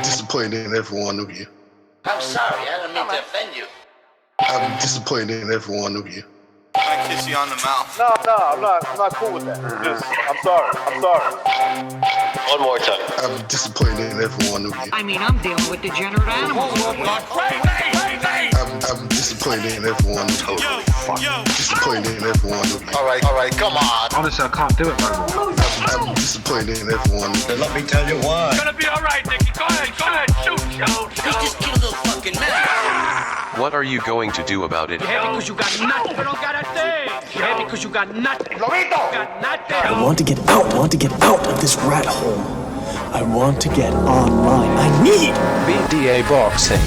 I'm disappointed in every one of you. I'm sorry, I don't mean to offend you. I'm disappointed in every one of you. I kiss you on the mouth. No, I'm not cool with that. I'm sorry. One more time. I'm disappointed in every one of you. I mean, I'm dealing with degenerate animals. I'm disappointed in every one of you. Disappointed in every one of you. All right, come on. Honestly, I can't do it, man. I'm disappointed in every one of you. Let me tell you why. It's gonna be all right, Nicky. Go ahead, shoot. You just killed a little fucking man. What are you going to do about it? Yeah, because you got nothing. You don't got a thing. Yeah, because you got nothing. Lobito! Got nothing. I want to get out. I want to get out of this rat hole. I want to get online. I need BDA Boxing.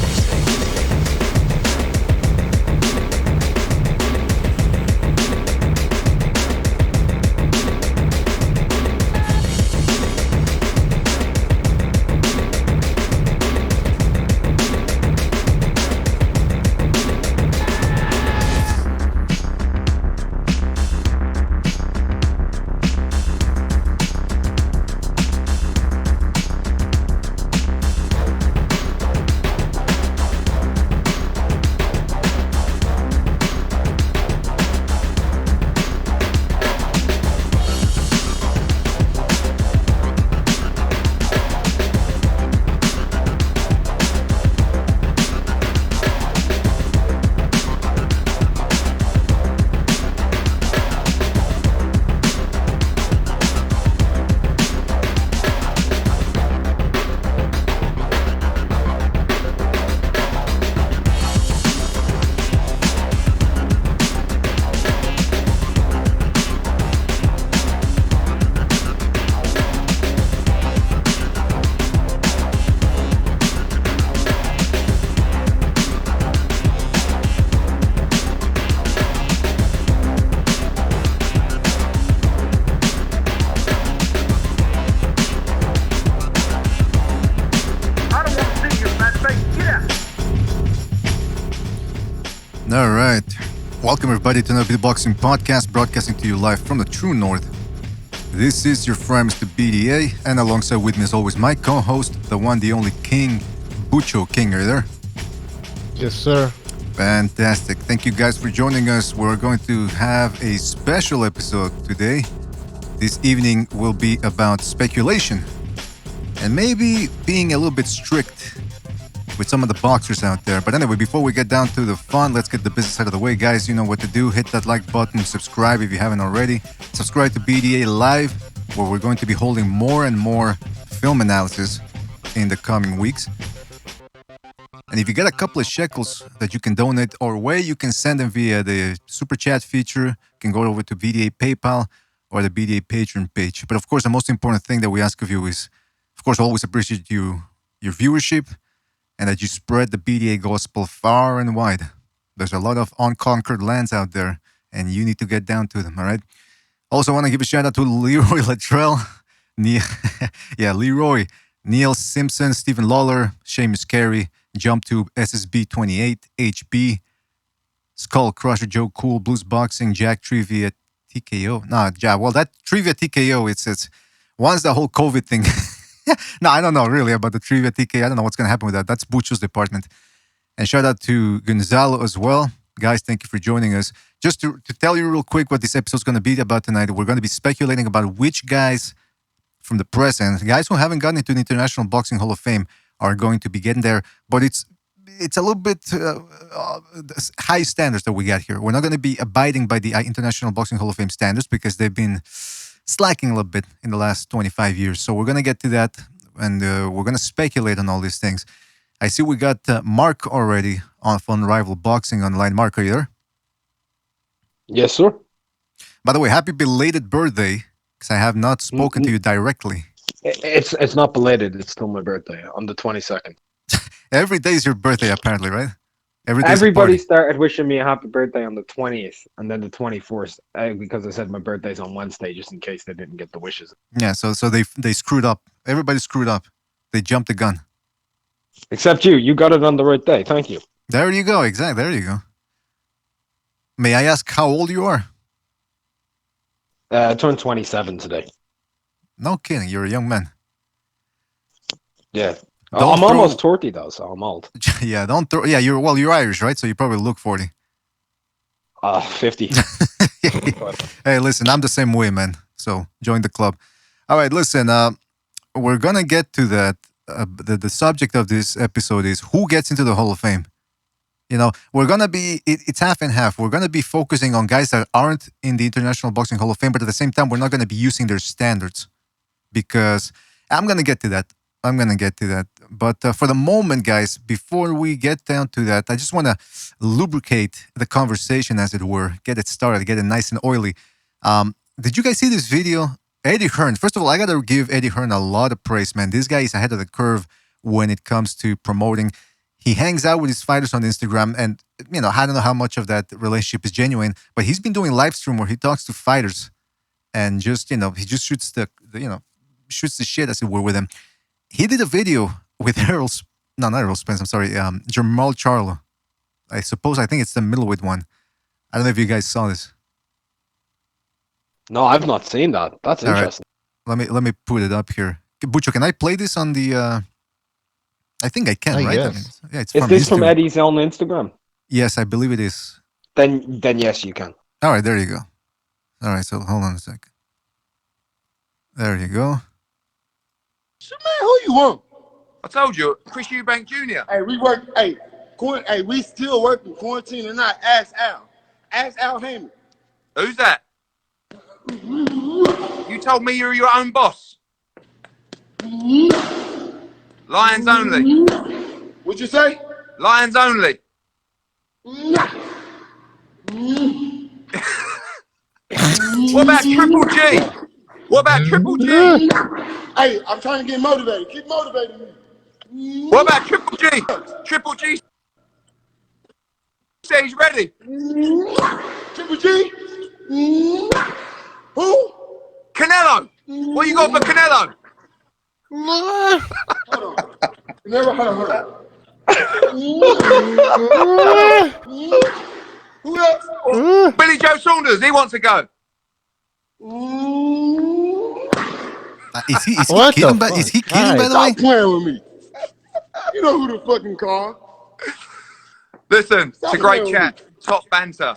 All right. Welcome, everybody, to another BDA Boxing podcast, broadcasting to you live from the true north. This is your friend, Mr. BDA, and alongside with me, as always, my co-host, the one, the only King, Bucho King. Are you there? Yes, sir. Fantastic. Thank you guys for joining us. We're going to have a special episode today. This evening will be about speculation and maybe being a little bit strict with some of the boxers out there. But anyway, before we get down to the fun, let's get the business out of the way. Guys, you know what to do. Hit that like button, subscribe if you haven't already. Subscribe to BDA Live, where we're going to be holding more and more film analysis in the coming weeks. And if you get a couple of shekels that you can donate our way, you can send them via the super chat feature. You can go over to BDA PayPal or the BDA Patreon page. But of course, the most important thing that we ask of you is, of course, always appreciate your viewership, and that you spread the BDA gospel far and wide. There's a lot of unconquered lands out there, and you need to get down to them, all right? Also, want to give a shout out to Leroy Latrell, Leroy, Neil Simpson, Stephen Lawler, Seamus Carey, JumpTube, SSB28, HB, Skull Crusher, Joe Cool, Blues Boxing, Jack Trivia, TKO. That Trivia TKO, it's once the whole COVID thing. No, I don't know really about the Trivia TK. I don't know what's going to happen with that. That's Bucho's department. And shout out to Gonzalo as well. Guys, thank you for joining us. Just to tell you real quick what this episode is going to be about tonight, we're going to be speculating about which guys from the present, guys who haven't gotten into the International Boxing Hall of Fame, are going to be getting there. But it's a little bit high standards that we got here. We're not going to be abiding by the International Boxing Hall of Fame standards because they've been slacking a little bit in the last 25 years. So we're going to get to that, and we're going to speculate on all these things. I see we got Mark already on Rival Boxing online. Mark, are you there? Yes, sir. By the way, happy belated birthday, because I have not spoken to you directly. It's not belated. It's still my birthday on the 22nd. Every day is your birthday, apparently, right? Everybody started wishing me a happy birthday on the 20th and then the 24th because I said my birthday's on Wednesday, just in case they didn't get the wishes. Yeah, so they screwed up. Everybody screwed up. They jumped the gun. Except you. You got it on the right day. Thank you. There you go. Exactly. There you go. May I ask how old you are? I turned 27 today. No kidding. You're a young man. Yeah. Don't I'm throw- almost 30 though, so I'm old. Yeah, don't throw. Yeah, you're Irish, right? So you probably look 40. 50. Hey, listen, I'm the same way, man. So join the club. All right, listen. We're gonna get to that. The subject of this episode is who gets into the Hall of Fame. You know, we're gonna be it's half and half. We're gonna be focusing on guys that aren't in the International Boxing Hall of Fame, but at the same time, we're not gonna be using their standards because I'm gonna get to that. But for the moment, guys, before we get down to that, I just want to lubricate the conversation, as it were, get it started, get it nice and oily. Did you guys see this video? Eddie Hearn. First of all, I got to give Eddie Hearn a lot of praise, man. This guy is ahead of the curve when it comes to promoting. He hangs out with his fighters on Instagram, and you know, I don't know how much of that relationship is genuine, but he's been doing live stream where he talks to fighters, and just he just shoots the shit, as it were, with them. He did a video with not Errol Spence. I'm sorry, Jermall Charlo. I think it's the middleweight one. I don't know if you guys saw this. No, I've not seen that. That's interesting. Right. Let me put it up here. Bucho, can I play this on the? I think I can, right? Yes. I mean, it's Is this from Eddie's own Instagram? Yes, I believe it is. Then yes, you can. All right, there you go. All right, so hold on a second. There you go. So, man, who you want? I told you, Chris Eubank Jr. Hey, we work. Hey, we still working quarantine and not. Ask Al. Ask Al Heyman. Who's that? You told me you're your own boss. Lions only. What'd you say? Lions only. What about Triple G? What about Triple G? Hey, I'm trying to get motivated. Keep motivating me. What about Triple G? Triple G says he's ready. Triple G? Who? Canelo. What you got for Canelo? Hold on. Never hold on. Who else? Billy Joe Saunders. He wants to go. Is he What kidding? the Is he fuck? kidding? By the way, Stop playing with me. You know who the fucking call. Listen, it's a Stop great playing chat. Top banter.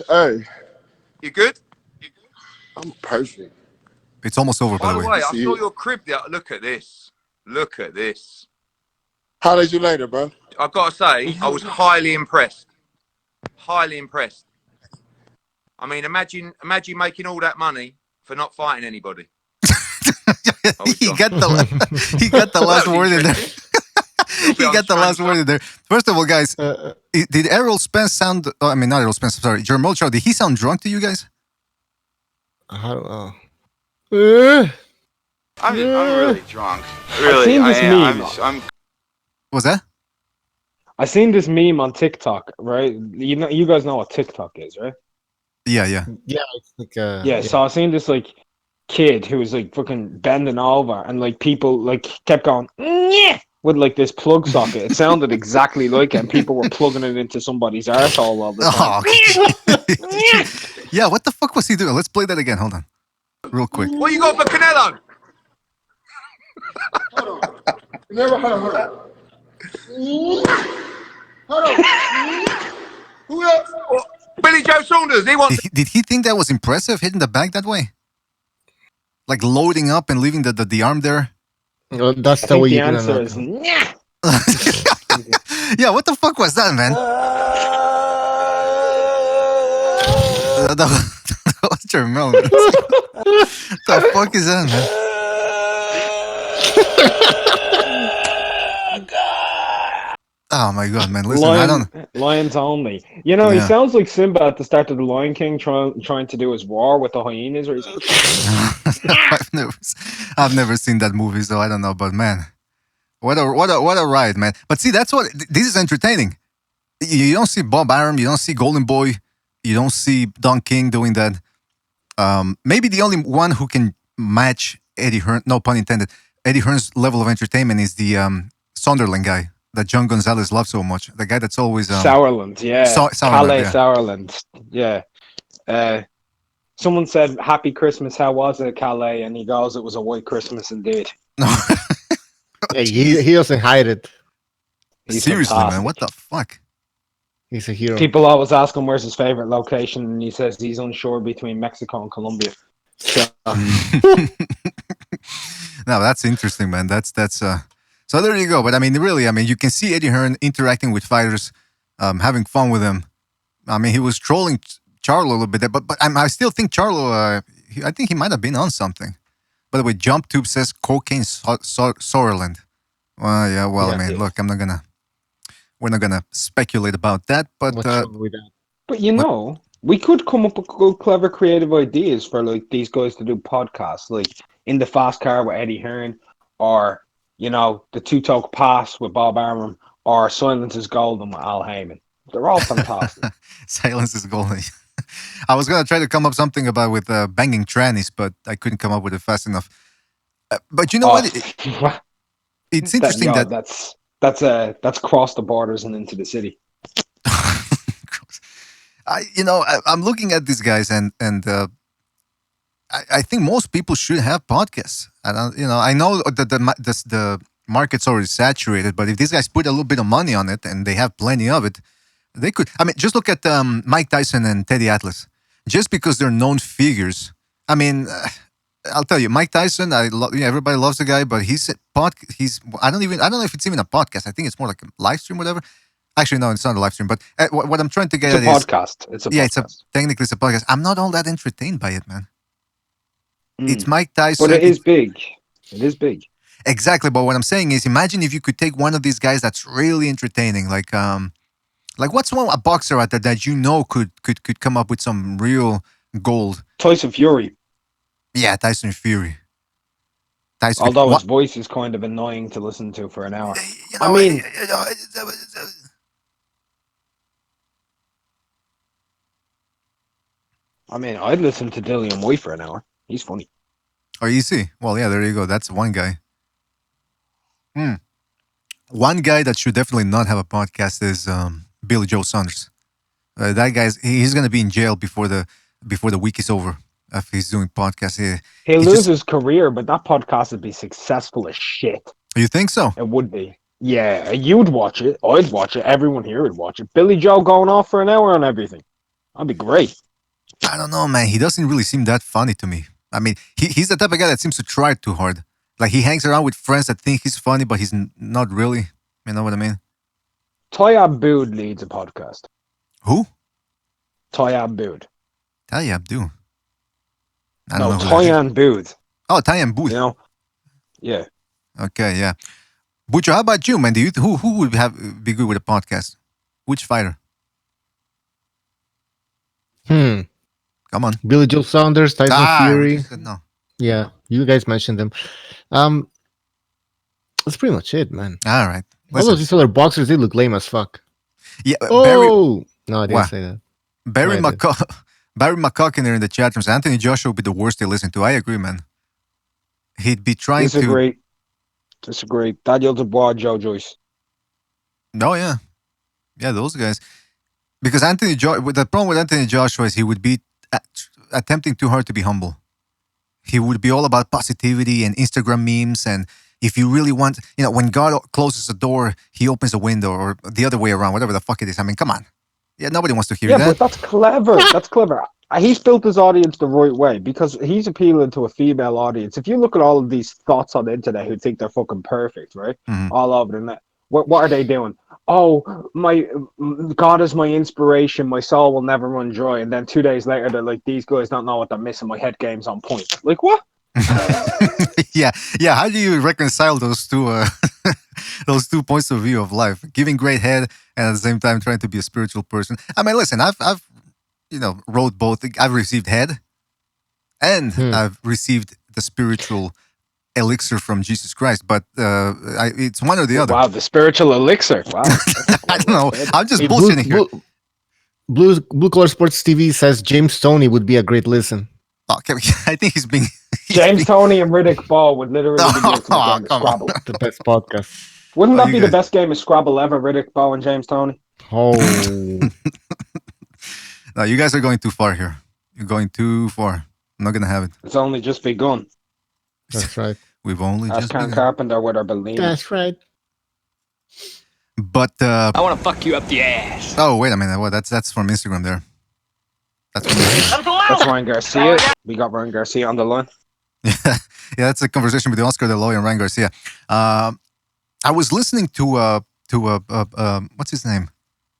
Hey, You good? I'm perfect. it's almost over. By By the way, I See saw it. your crib there. Look at this. Look at this. Holler at you later, bro. I've got to say, I was highly impressed. Highly impressed. I mean, imagine making all that money for not fighting anybody. he got the last word in there. He got the last word in there. First of all, guys, did Errol Spence sound? I mean, not Errol Spence. Sorry, Jermall Charlo. Did he sound drunk to you guys? I don't know. I'm really drunk. I've seen this meme. I'm Was that? I seen this meme on TikTok, right? You guys know what TikTok is, right? Yeah. Yeah, it's like Yeah. So I seen this like kid who was like fucking bending over, and like people like kept going yeah with like this plug socket. It sounded exactly like it, and people were plugging it into somebody's arsehole all the time. Oh, yeah. What the fuck was he doing? Let's play that again. Hold on, real quick. What you got for Canelo? Hold on. Never hold on. Hold on. Who else? Billy Joe Saunders. He wants. Did he think that was impressive, hitting the bag that way? Like loading up and leaving the arm there? well, that's I the think way the you're gonna answer knock is him. Yeah, what the fuck was that, man? That was Jermell. The fuck is that, man? Oh my god, man! Listen, I don't. Lions only. You know, he Yeah. sounds like Simba at the start of the Lion King, trying to do his war with the hyenas. Or I've never seen that movie, so I don't know. But man, what a ride, man! But see, that's what this is entertaining. You don't see Bob Arum, you don't see Golden Boy, you don't see Don King doing that. Maybe the only one who can match Eddie Hearn, no pun intended, Eddie Hearn's level of entertainment is the Sunderland guy that John Gonzalez loves so much. The guy that's always Sauerland, yeah. Sauerland, Calais yeah. Sauerland, yeah. Someone said, "Happy Christmas, how was it, Calais?" And he goes, "It was a white Christmas indeed." Hey, he doesn't hide it. He's Seriously, man, fantastic. what the fuck? He's a hero. People always ask him where's his favorite location, and he says he's unsure between Mexico and Colombia. So, No, that's interesting, man. That's so there you go. But I mean, really, I mean, you can see Eddie Hearn interacting with fighters, having fun with them. I mean, he was trolling Charlo a little bit there, but I still think Charlo. I think he might have been on something. By the way, Jump Tube says cocaine Soreland. Well, yeah. Well, I mean, look, we're not gonna speculate about that. But What's wrong with that? but you know, we could come up with good, clever, creative ideas for like these guys to do podcasts, like In the Fast Car with Eddie Hearn, or you know, the Two Talk Pass with Bob Arum, or Silence is Golden with Al Heyman. They're all fantastic. Silence is golden. I was gonna try to come up something about with banging trannies, but I couldn't come up with it fast enough. But you know what? It's interesting that's crossed the borders and into the city. I'm looking at these guys, and I think most people should have podcasts. I know that the market's already saturated, but if these guys put a little bit of money on it and they have plenty of it, they could. I mean, just look at Mike Tyson and Teddy Atlas. Just because they're known figures, I mean, I'll tell you, Mike Tyson. Everybody loves the guy, but he's I don't know if it's even a podcast. I think it's more like a live stream, whatever. Actually, no, it's not a live stream. But what I'm trying to get at is podcast. It's a podcast. Technically it's a podcast. I'm not all that entertained by it, man. It's Mike Tyson, but it is big. It is big. Exactly. But what I'm saying is, imagine if you could take one of these guys that's really entertaining, like what's a boxer out there that you know could come up with some real gold? Tyson Fury. Yeah, Tyson Fury. Although his voice is kind of annoying to listen to for an hour. I mean, I'd listen to Dillian White for an hour. He's funny. Oh, you see? Well, yeah, there you go. That's one guy. One guy that should definitely not have a podcast is Billy Joe Saunders. That he's going to be in jail before the week is over. If he's doing podcasts, he'll lose his career, but that podcast would be successful as shit. You think so? It would be. Yeah, you'd watch it. I'd watch it. Everyone here would watch it. Billy Joe going off for an hour on everything. That'd be great. I don't know, man. He doesn't really seem that funny to me. I mean, he's the type of guy that seems to try too hard. Like, he hangs around with friends that think he's funny, but he's not really. You know what I mean? Toyab Bood leads a podcast. Who? Toyab Bood. Toyab Bood. No, Toyan Bood. Oh, Toyan Bood. You know? Yeah. Okay, yeah. Bucho, how about you, man? Who would be good with a podcast? Which fighter? Come on. Billy Joe Saunders, Tyson Fury. No. Yeah, you guys mentioned them. That's pretty much it, man. All right. All those other boxers, they look lame as fuck. Yeah. No, I didn't say that. Barry McCucken in the chat room says Anthony Joshua would be the worst to listen to. I agree, man. He'd be trying to... Disagree. Daniel Dubois, Joe Joyce. Oh, yeah. Yeah, those guys. Because the problem with Anthony Joshua is he would be attempting too hard to be humble. He would be all about positivity and Instagram memes. And if you really want, when God closes a door, he opens a window, or the other way around, whatever the fuck it is. I mean, come on. Yeah, nobody wants to hear that. Yeah, but that's clever. That's clever. He's built his audience the right way because he's appealing to a female audience. If you look at all of these thoughts on the internet who think they're fucking perfect, right? Mm-hmm. All over the net. What are they doing? Oh, my God is my inspiration. My soul will never run dry. And then 2 days later, they're like, these guys don't know what they're missing. My head game's on point. Like, what? Yeah. How do you reconcile those two those 2 points of view of life? Giving great head and at the same time trying to be a spiritual person. I mean, listen, I've wrote both. I've received head and I've received the spiritual elixir from Jesus Christ, but it's one or the other. Wow, the spiritual elixir. Wow. I don't know. I'm just bullshitting here. Blue Collar Sports TV says James Toney would be a great listen. Okay, I think he's being... James Toney and Riddick Ball would literally be the game of Scrabble. The best podcast. Wouldn't that be the best game of Scrabble ever, Riddick Ball and James Toney? Oh. No, you guys are going too far here. You're going too far. I'm not going to have it. It's only just begun. That's right. We've only Ask just Can begun. Carpenter with our Bellini. That's right. But I want to fuck you up the ass. oh, wait a minute. Well, that's from Instagram there. That's from Instagram. That's Ryan Garcia. We got Ryan Garcia on the line. Yeah, that's a conversation between Oscar De La Hoya and Ryan Garcia. I was listening to what's his name?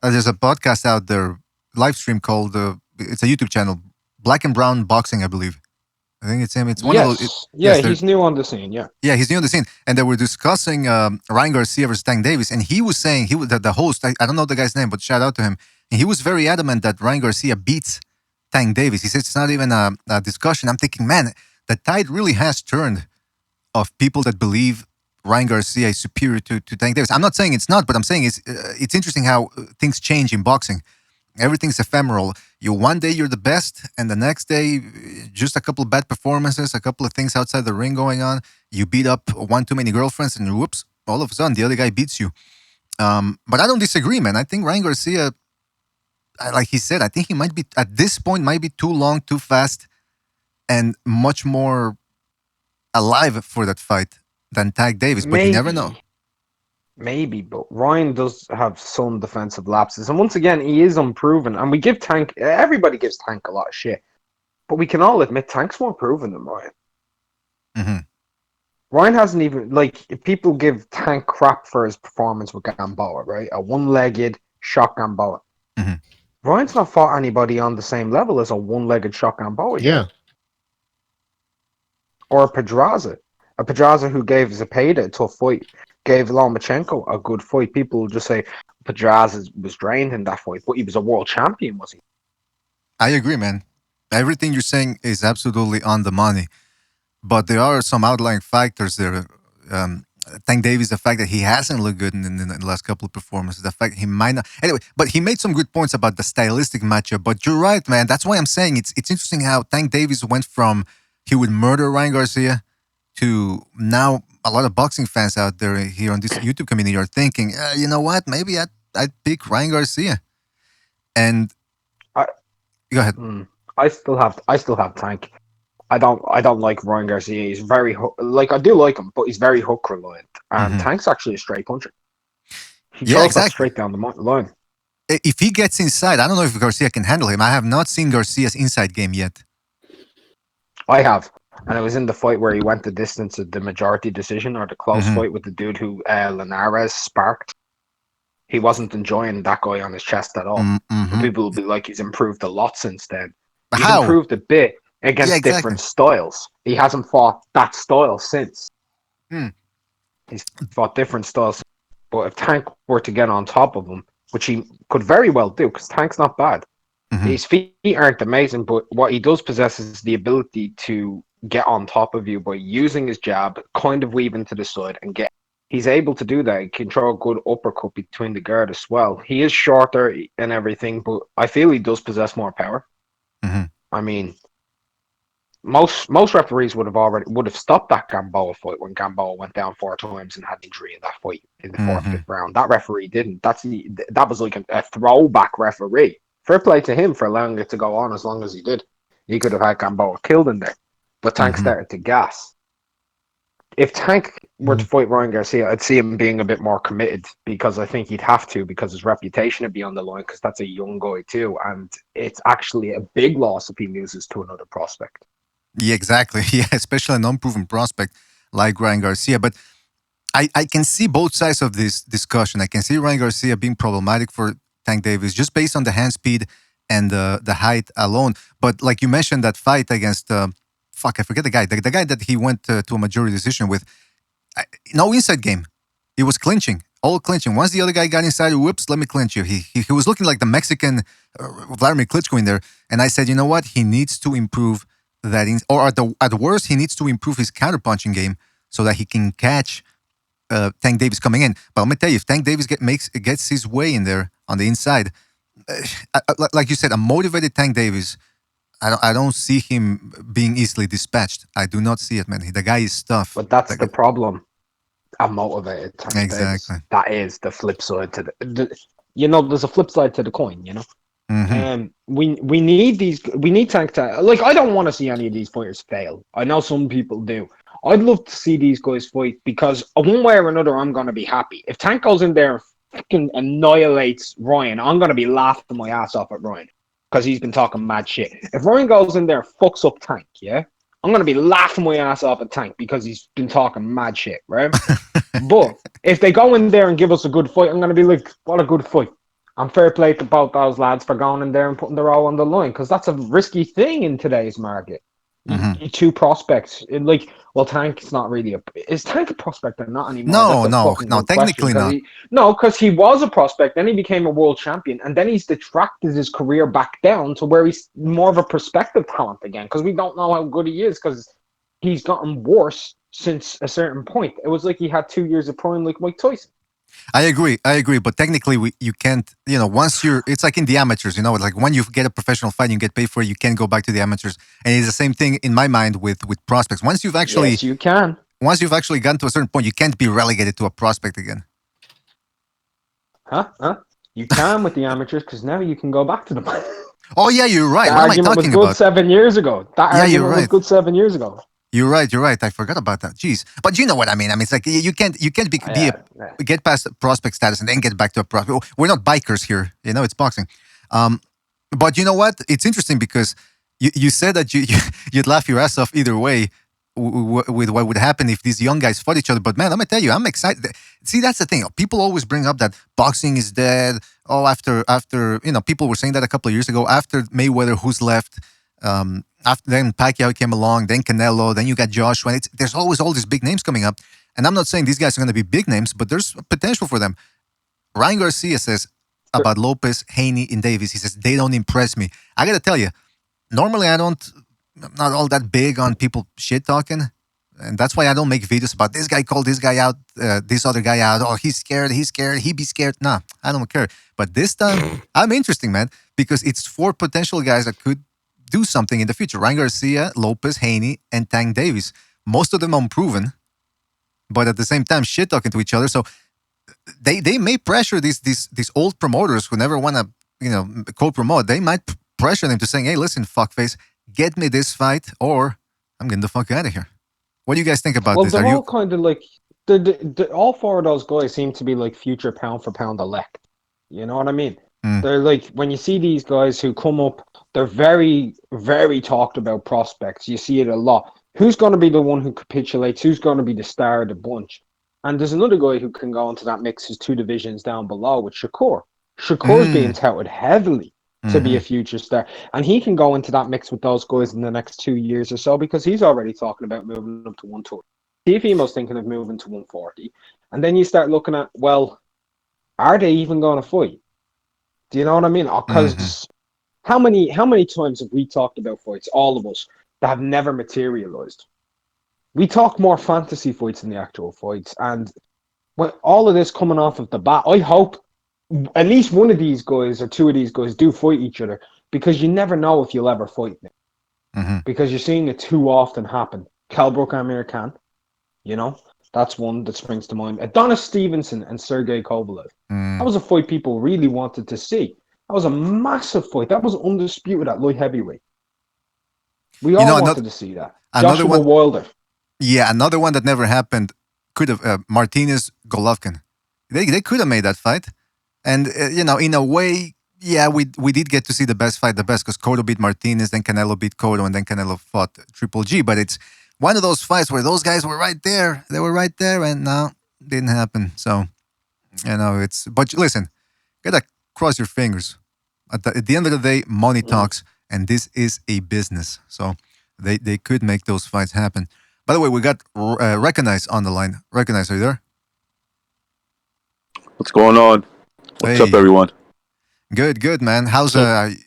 There's a podcast out there, live stream called it's a YouTube channel, Black and Brown Boxing, I believe. I think it's him. It's one of those. He's new on the scene. Yeah, he's new on the scene, and they were discussing Ryan Garcia versus Tank Davis, and he was saying the host. I don't know the guy's name, but shout out to him. And he was very adamant that Ryan Garcia beats Tank Davis. He says it's not even a discussion. I'm thinking, man, the tide really has turned of people that believe Ryan Garcia is superior to Tank Davis. I'm not saying it's not, but I'm saying it's interesting how things change in boxing. Everything's ephemeral. One day you're the best, and the next day, just a couple of bad performances, a couple of things outside the ring going on. You beat up one too many girlfriends, and whoops, all of a sudden the other guy beats you. But I don't disagree, man. I think Ryan Garcia, like he said, I think he might be, at this point, might be too long, too fast, and much more alive for that fight than Tank Davis. But you never know. Maybe, but Ryan does have some defensive lapses. And once again, he is unproven. And we give Tank, everybody gives Tank a lot of shit. But we can all admit Tank's more proven than Ryan. Mm-hmm. Ryan hasn't even, like, if people give Tank crap for his performance with Gamboa, right? A one-legged shot Gamboa. Mm-hmm. Ryan's not fought anybody on the same level as a one-legged shot Gamboa. Yeah. Or a Pedraza. A Pedraza who gave Zepeda a tough fight. Gave Lomachenko a good fight. People will just say Pedraza was drained in that fight, but he was a world champion, was he? I agree, man. Everything you're saying is absolutely on the money. But there are some outlying factors there. Tank Davis, the fact that he hasn't looked good in the last couple of performances, the fact he might not. Anyway, but he made some good points about the stylistic matchup. But you're right, man. That's why I'm saying it's interesting how Tank Davis went from he would murder Ryan Garcia to now a lot of boxing fans out there here on this YouTube community are thinking, you know what? Maybe I'd pick Ryan Garcia. And go ahead. I still have Tank. I don't like Ryan Garcia. He's very I do like him, but he's very hook reliant. And Tank's actually a straight puncher. He throws that straight down the line. If he gets inside, I don't know if Garcia can handle him. I have not seen Garcia's inside game yet. I have. And it was in the fight where he went the distance of the majority decision or the close fight with the dude who Linares sparked. He wasn't enjoying that guy on his chest at all. People will be like, he's improved a lot since then. He's improved a bit against different styles. He hasn't fought that style since. He's fought different styles. But if Tank were to get on top of him, which he could very well do, because Tank's not bad. His feet aren't amazing, but what he does possess is the ability to get on top of you by using his jab, kind of weave into the side and get. He's able to do that. He can throw a good uppercut between the guard as well. He is shorter and everything, but I feel he does possess more power. I mean, most referees would have stopped that Gamboa fight when Gamboa went down 4 times and had injury in that fight in the 4th, 5th round. That referee didn't. That was like a throwback referee. Fair play to him for allowing it to go on as long as he did. He could have had Gamboa killed in there. But Tank started to gas. If Tank were to fight Ryan Garcia, I'd see him being a bit more committed because I think he'd have to because his reputation would be on the line because that's a young guy too. And it's actually a big loss if he loses to another prospect. Yeah, exactly. Yeah, especially an unproven prospect like Ryan Garcia. But I can see both sides of this discussion. I can see Ryan Garcia being problematic for Tank Davis just based on the hand speed and the height alone. But like you mentioned, that fight against... I forget the guy. The guy that he went to a majority decision with. No inside game. He was clinching. All clinching. Once the other guy got inside, whoops, let me clinch you. He was looking like the Mexican Vladimir Klitschko in there. And I said, you know what? He needs to improve that. Or at worst, he needs to improve his counterpunching game so that he can catch Tank Davis coming in. But let me tell you, if Tank Davis gets his way in there on the inside, like you said, a motivated Tank Davis, I don't see him being easily dispatched. I do not see it, man. The guy is tough. But that's the problem. A motivated Tank exactly. Davis. That is the flip side to there's a flip side to the coin, you know? We need Tank to, I don't want to see any of these fighters fail. I know some people do. I'd love to see these guys fight because one way or another, I'm going to be happy. If Tank goes in there and fucking annihilates Ryan, I'm going to be laughing my ass off at Ryan because he's been talking mad shit. If Ryan goes in there and fucks up Tank, yeah, I'm going to be laughing my ass off at Tank because he's been talking mad shit, right? But if they go in there and give us a good fight, I'm going to be like, what a good fight. And fair play to both those lads for going in there and putting their all on the line because that's a risky thing in today's market. Two prospects, Tank's not really is Tank a prospect or not anymore? No, technically not. Because he was a prospect, then he became a world champion, and then he's detracted his career back down to where he's more of a prospective talent again. Because we don't know how good he is because he's gotten worse since a certain point. It was like he had 2 years of prime, like Mike Tyson. I agree. But technically, you can't, once it's like in the amateurs, like when you get a professional fight and you get paid for it, you can't go back to the amateurs. And it's the same thing in my mind with prospects. Once you've actually, yes, you can. Once you've actually gotten to a certain point, you can't be relegated to a prospect again. Huh? You can with the amateurs because now you can go back to them. Oh yeah, you're right. That what am I argument talking was good about? 7 years ago. That argument was good 7 years ago. You're right. I forgot about that. Jeez. But you know what I mean. I mean, it's like you can't get past prospect status and then get back to a prospect. We're not bikers here. It's boxing. But you know what? It's interesting because you said that you'd laugh your ass off either way with what would happen if these young guys fought each other. But man, I'm gonna tell you, I'm excited. See, that's the thing. People always bring up that boxing is dead. Oh, after people were saying that a couple of years ago. After Mayweather, who's left? After then Pacquiao came along, then Canelo, then you got Joshua. There's always all these big names coming up. And I'm not saying these guys are going to be big names, but there's potential for them. Ryan Garcia says about Lopez, Haney, and Davis, he says, they don't impress me. I got to tell you, normally I'm not all that big on people shit talking. And that's why I don't make videos about this guy called this guy out, this other guy out. Oh, he's scared, he be scared. Nah, I don't care. But this time, I'm interesting, man, because it's 4 potential guys that could do something in the future. Ryan Garcia, Lopez, Haney, and Tank Davis. Most of them unproven, but at the same time shit talking to each other. So they may pressure these old promoters who never want to co-promote. They might pressure them to saying, hey, listen, fuckface, get me this fight or I'm getting the fuck out of here. What do you guys think about this? They're all kind of like all 4 of those guys seem to be like future pound for pound elect. You know what I mean? They're like, when you see these guys who come up, they're very, very talked about prospects. You see it a lot. Who's going to be the one who capitulates? Who's going to be the star of the bunch? And there's another guy who can go into that mix who's 2 divisions down below with Shakur. Shakur's being touted heavily to be a future star. And he can go into that mix with those guys in the next 2 years or so because he's already talking about moving up to 130. Teofimo's thinking of moving to 140. And then you start looking at, well, are they even going to fight? Do you know what I mean? Because how many times have we talked about fights, all of us, that have never materialized? We talk more fantasy fights than the actual fights. And when all of this coming off of the bat, I hope at least one of these guys or 2 of these guys do fight each other because you never know if you'll ever fight them. Because you're seeing it too often happen. Kell Brook, Amir Khan, that's one that springs to mind. Adonis Stevenson and Sergey Kovalev. That was a fight people really wanted to see. That was a massive fight. That was undisputed at light heavyweight. We all wanted to see that. Joshua Wilder. Yeah, another one that never happened could have Martinez Golovkin. They could have made that fight, and in a way, yeah, we did get to see the best fight, because Cotto beat Martinez, then Canelo beat Cotto, and then Canelo fought Triple G. But it's one of those fights where those guys were right there. They were right there, and no, didn't happen. So, it's. But listen, gotta cross your fingers. At the end of the day, money talks, and this is a business. So they could make those fights happen. By the way, we got Recognize on the line. Recognize, are you there? What's going on? What's up, everyone? Good, man. How's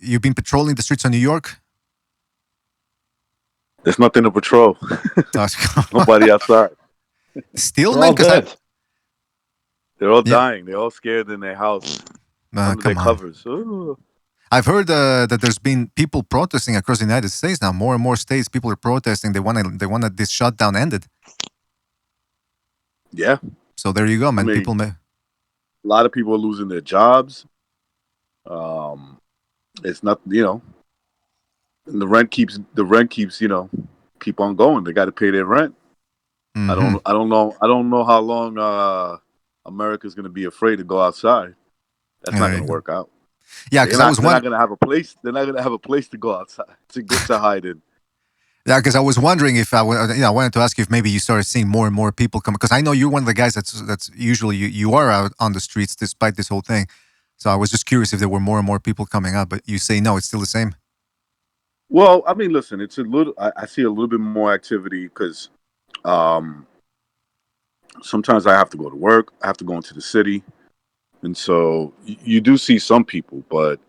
you been patrolling the streets of New York? There's nothing to patrol. Nobody outside. Still, man, because they're all dying. They're all scared in their house under their covers. Ooh. I've heard that there's been people protesting across the United States now. More and more states, people are protesting. They want this shutdown ended. Yeah. So there you go, man. I mean, people a lot of people are losing their jobs. It's not, and the rent keeps, keep on going. They got to pay their rent. Mm-hmm. I don't know how long America's going to be afraid to go outside. That's not going to work out. Yeah, because I was they're not going to have a place. They're not going to have a place to go outside to hide in. Yeah, because I was wondering if I wanted to ask you if maybe you started seeing more and more people come. Because I know you're one of the guys that's usually you are out on the streets despite this whole thing. So I was just curious if there were more and more people coming out. But you say no, it's still the same. Well, I mean, listen, it's a little. I see a little bit more activity because sometimes I have to go to work. I have to go into the city, and so you do see some people, but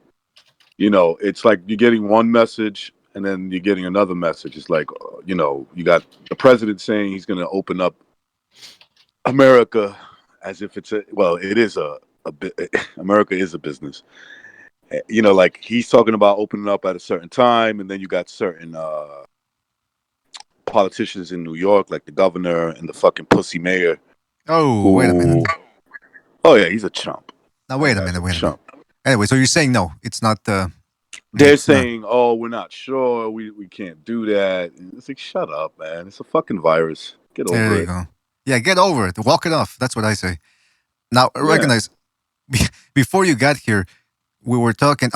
it's like you're getting one message and then you're getting another message. It's like, you got the president saying he's going to open up America as if it is America is a business. Like he's talking about opening up at a certain time, and then you got certain politicians in New York, like the governor and the fucking pussy mayor. Oh, wait a minute. Oh yeah, he's a chump. Now wait a minute. Anyway, so you're saying no, it's not. They're saying, "Oh, we're not sure. We can't do that." And it's like, shut up, man. It's a fucking virus. Get over it. There you go. Yeah, get over it. Walk it off. That's what I say. Now, recognize, before you got here, we were talking.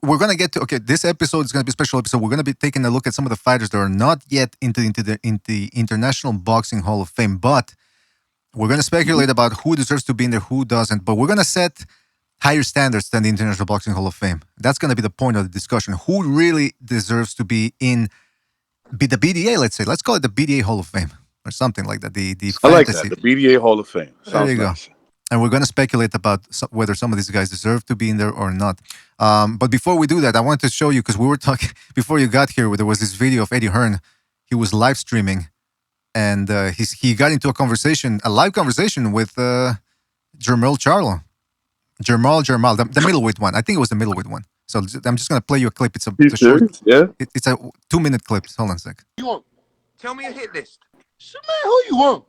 We're going to get to, this episode is going to be a special episode. We're going to be taking a look at some of the fighters that are not yet into the International Boxing Hall of Fame, but we're going to speculate about who deserves to be in there, who doesn't, but we're going to set higher standards than the International Boxing Hall of Fame. That's going to be the point of the discussion. Who really deserves to be in the BDA, let's say. Let's call it the BDA Hall of Fame or something like that. The I like that, the BDA Hall of Fame. Sounds there you nice. go. And we're going to speculate about whether some of these guys deserve to be in there or not. But before we do that, I wanted to show you, because we were talking, before you got here, there was this video of Eddie Hearn. He was live streaming, and he got into a live conversation with Jermell Charlo. Jermall, the middleweight one. I think it was the middleweight one. So I'm just going to play you a clip. It's a short. Yeah? It's a 2-minute clip. Hold on a sec. You want? Tell me a hit list. Man, who you want?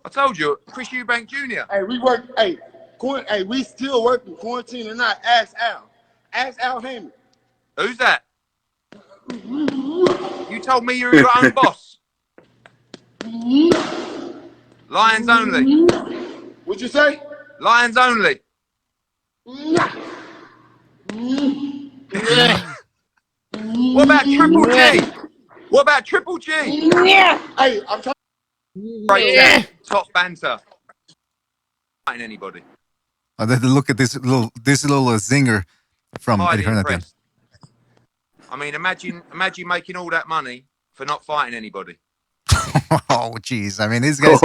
I told you, Chris Eubank Jr. Hey, we work. Hey, we still working quarantine and not. Ask Al. Ask Al Heyman. Who's that? You told me you're your own boss. Lions only. What'd you say? Lions only. What about Triple G? What about Triple G? Hey, I'm trying. Right, top banter. Fighting anybody. Look at this little zinger from Eddie Hearn at the end. I mean, imagine making all that money for not fighting anybody. Oh, jeez. I mean, these guys,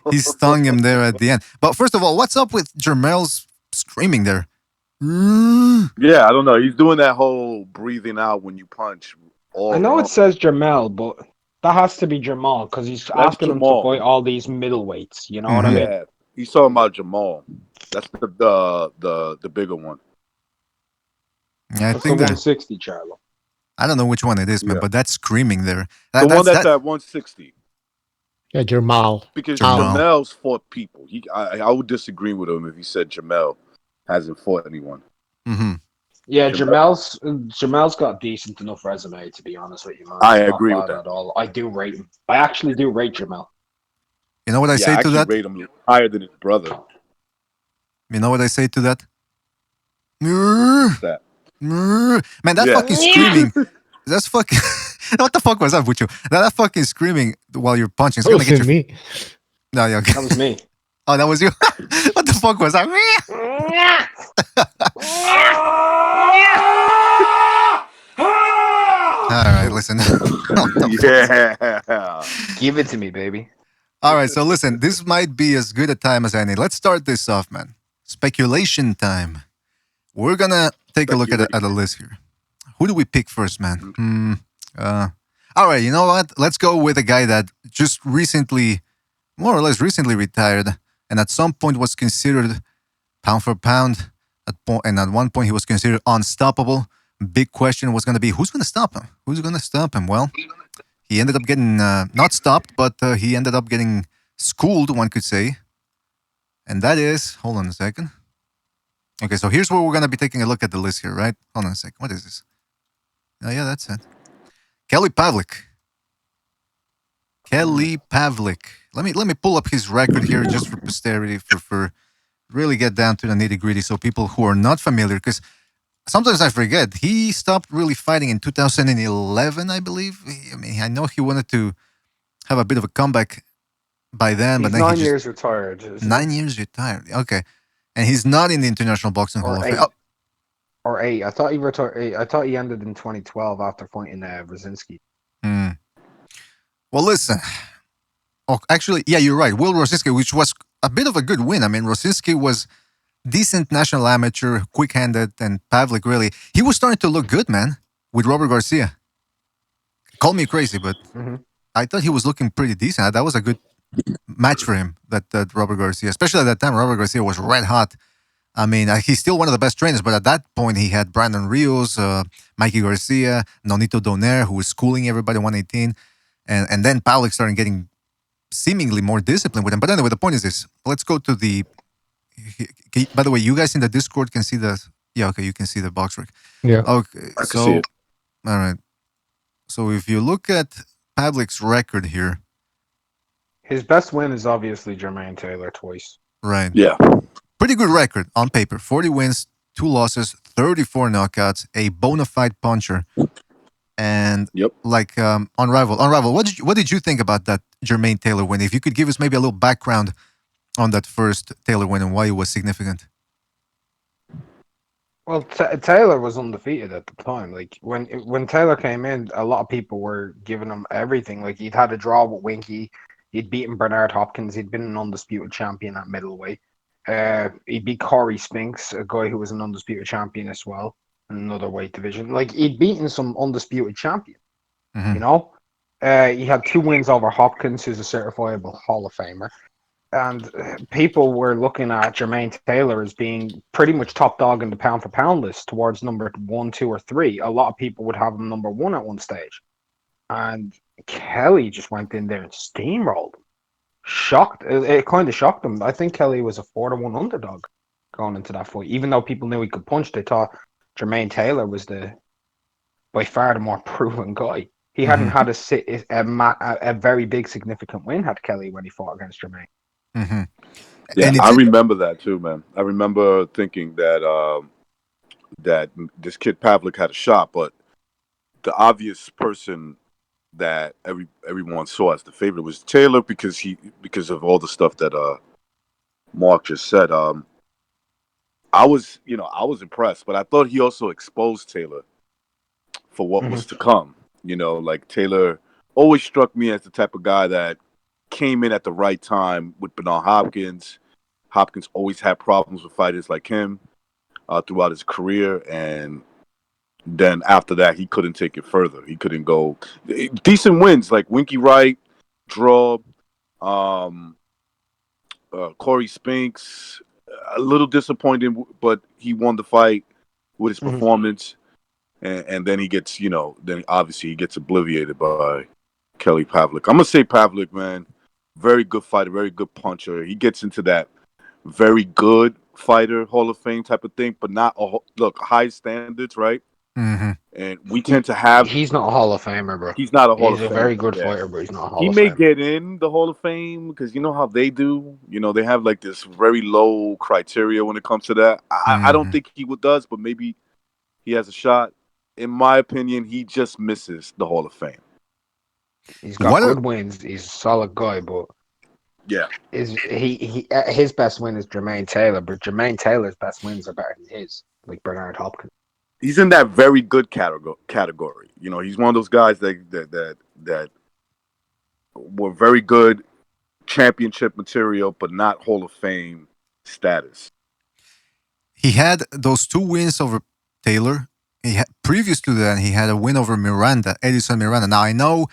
he stung him there at the end. But first of all, what's up with Jermell's screaming there? Yeah, I don't know. He's doing that whole breathing out when you punch. I know it says Jermell, but that has to be Jamal, because he's asking him to fight all these middleweights. You know what I mean? Yeah, he's talking about Jamal. That's the bigger one. Yeah, I That's think the that 160, Charlo. I don't know which one it is, man, but that's screaming there. The one that's at 160. Yeah, Jamal. Because Jamel's fought people. I would disagree with him if he said Jamel hasn't fought anyone. Mm-hmm. Yeah, Jamel's got a decent enough resume, to be honest with you, man. I agree with that at all. I do rate him. I actually do rate Jamel. You know what I say to that? I rate him higher than his brother. You know what I say to that? That. Man, that fucking screaming. That's fucking. What the fuck was that, Bucho? That fucking screaming while you're punching. It's gonna get your... me. No, yeah, okay. That was me. Oh, that was you. What the fuck was that? All right, listen. Yeah. Give it to me, baby. All right, so listen, this might be as good a time as any. Let's start this off, man. Speculation time. We're gonna take a look at a list here. Who do we pick first, man? All right, you know what? Let's go with a guy that just recently, more or less recently retired, and at some point was considered pound for pound, and at one point he was considered unstoppable. Big question was going to be, who's going to stop him? Who's going to stop him? Well, he ended up getting, not stopped, but he ended up getting schooled, one could say. And that is, hold on a second. Okay, so here's where we're going to be taking a look at the list here, right? Hold on a second. What is this? Oh, yeah, that's it. Kelly Pavlik. Kelly Pavlik. Let me pull up his record here just for posterity for really get down to the nitty gritty. So people who are not familiar, because sometimes I forget he stopped really fighting in 2011, I believe. I mean, I know he wanted to have a bit of a comeback by then, but He's then he 9 just years retired. Isn't 9 years retired. Okay, and he's not in the International Boxing Hall or of eight. Fame. Oh, Or 8. I thought he retired. I thought he ended in 2012 after fighting Brzezinski. well, listen. Oh, actually, yeah, you're right. Will Rosinski, which was a bit of a good win. I mean, Rosinski was decent national amateur, quick-handed, and Pavlik really he was starting to look good, man, with Robert Garcia. Call me crazy, but I thought he was looking pretty decent. That was a good match for him. That Robert Garcia, especially at that time, Robert Garcia was red hot. I mean, he's still one of the best trainers, but at that point, he had Brandon Rios, Mikey Garcia, Nonito Donaire, who was schooling everybody 118, and then Pavlik started getting seemingly more disciplined with him. But anyway, the point is this: let's go to the. By the way, you guys in the Discord can see the. Yeah, okay, you can see the box rec. Yeah. Okay, I can see it. All right. So if you look at Pavlik's record here, His best win is obviously Jermaine Taylor twice. right? Yeah. Pretty good record on paper: 40 wins, 2 losses, 34 knockouts, a bona fide puncher. And like Unrivaled, what did you think about that Jermaine Taylor win? If you could give us maybe a little background on that first Taylor win and why it was significant. Well, Taylor was undefeated at the time. Like when Taylor came in, a lot of people were giving him everything. Like he'd had a draw with Winky, he'd beaten Bernard Hopkins, he'd been an undisputed champion at middleweight. He beat Corey Spinks, a guy who was an undisputed champion as well, in another weight division. Like he'd beaten some undisputed champions. You know, he had 2 wins over Hopkins, who's a certifiable Hall of Famer. And people were looking at Jermaine Taylor as being pretty much top dog in the pound for pound list towards number 1, 2, or 3. A lot of people would have him number 1 at one stage. And Kelly just went in there and steamrolled him. Shocked. It kind of shocked him. I think Kelly was a 4-1 underdog going into that fight. Even though people knew he could punch, they thought Jermaine Taylor was by far the more proven guy. He hadn't had a very big significant win had Kelly when he fought against Jermaine. Yeah, I remember that too, man. I remember thinking that that this kid Pavlik had a shot, but the obvious person that everyone saw as the favorite was Taylor because of all the stuff that Mark just said. I was impressed, but I thought he also exposed Taylor for what was to come. You know, like Taylor always struck me as the type of guy that came in at the right time with Bernard Hopkins. Hopkins always had problems with fighters like him throughout his career, and then after that, he couldn't take it further. He couldn't go decent wins like Winky Wright, draw, Corey Spinks. A little disappointing, but he won the fight with his performance, and then he gets, then obviously he gets obliterated by Kelly Pavlik. I'm gonna say Pavlik, man. Very good fighter, very good puncher. He gets into that very good fighter Hall of Fame type of thing, but not high standards, right? And we tend to have. He's not a Hall of Famer, bro. He's not a Hall of Famer. He's a very good fighter, but he's not a Hall He of may Famer. get in the Hall of Fame because you know how they do. They have like this very low criteria when it comes to that. I don't think he does, but maybe he has a shot. In my opinion, he just misses the Hall of Fame. He's got good wins. He's a solid guy, but his best win is Jermaine Taylor, but Jermaine Taylor's best wins are better than his, like Bernard Hopkins. He's in that very good category. He's one of those guys that were very good championship material, but not Hall of Fame status. He had those 2 wins over Taylor. Previous to that, he had a win over Edison Miranda. Now, I know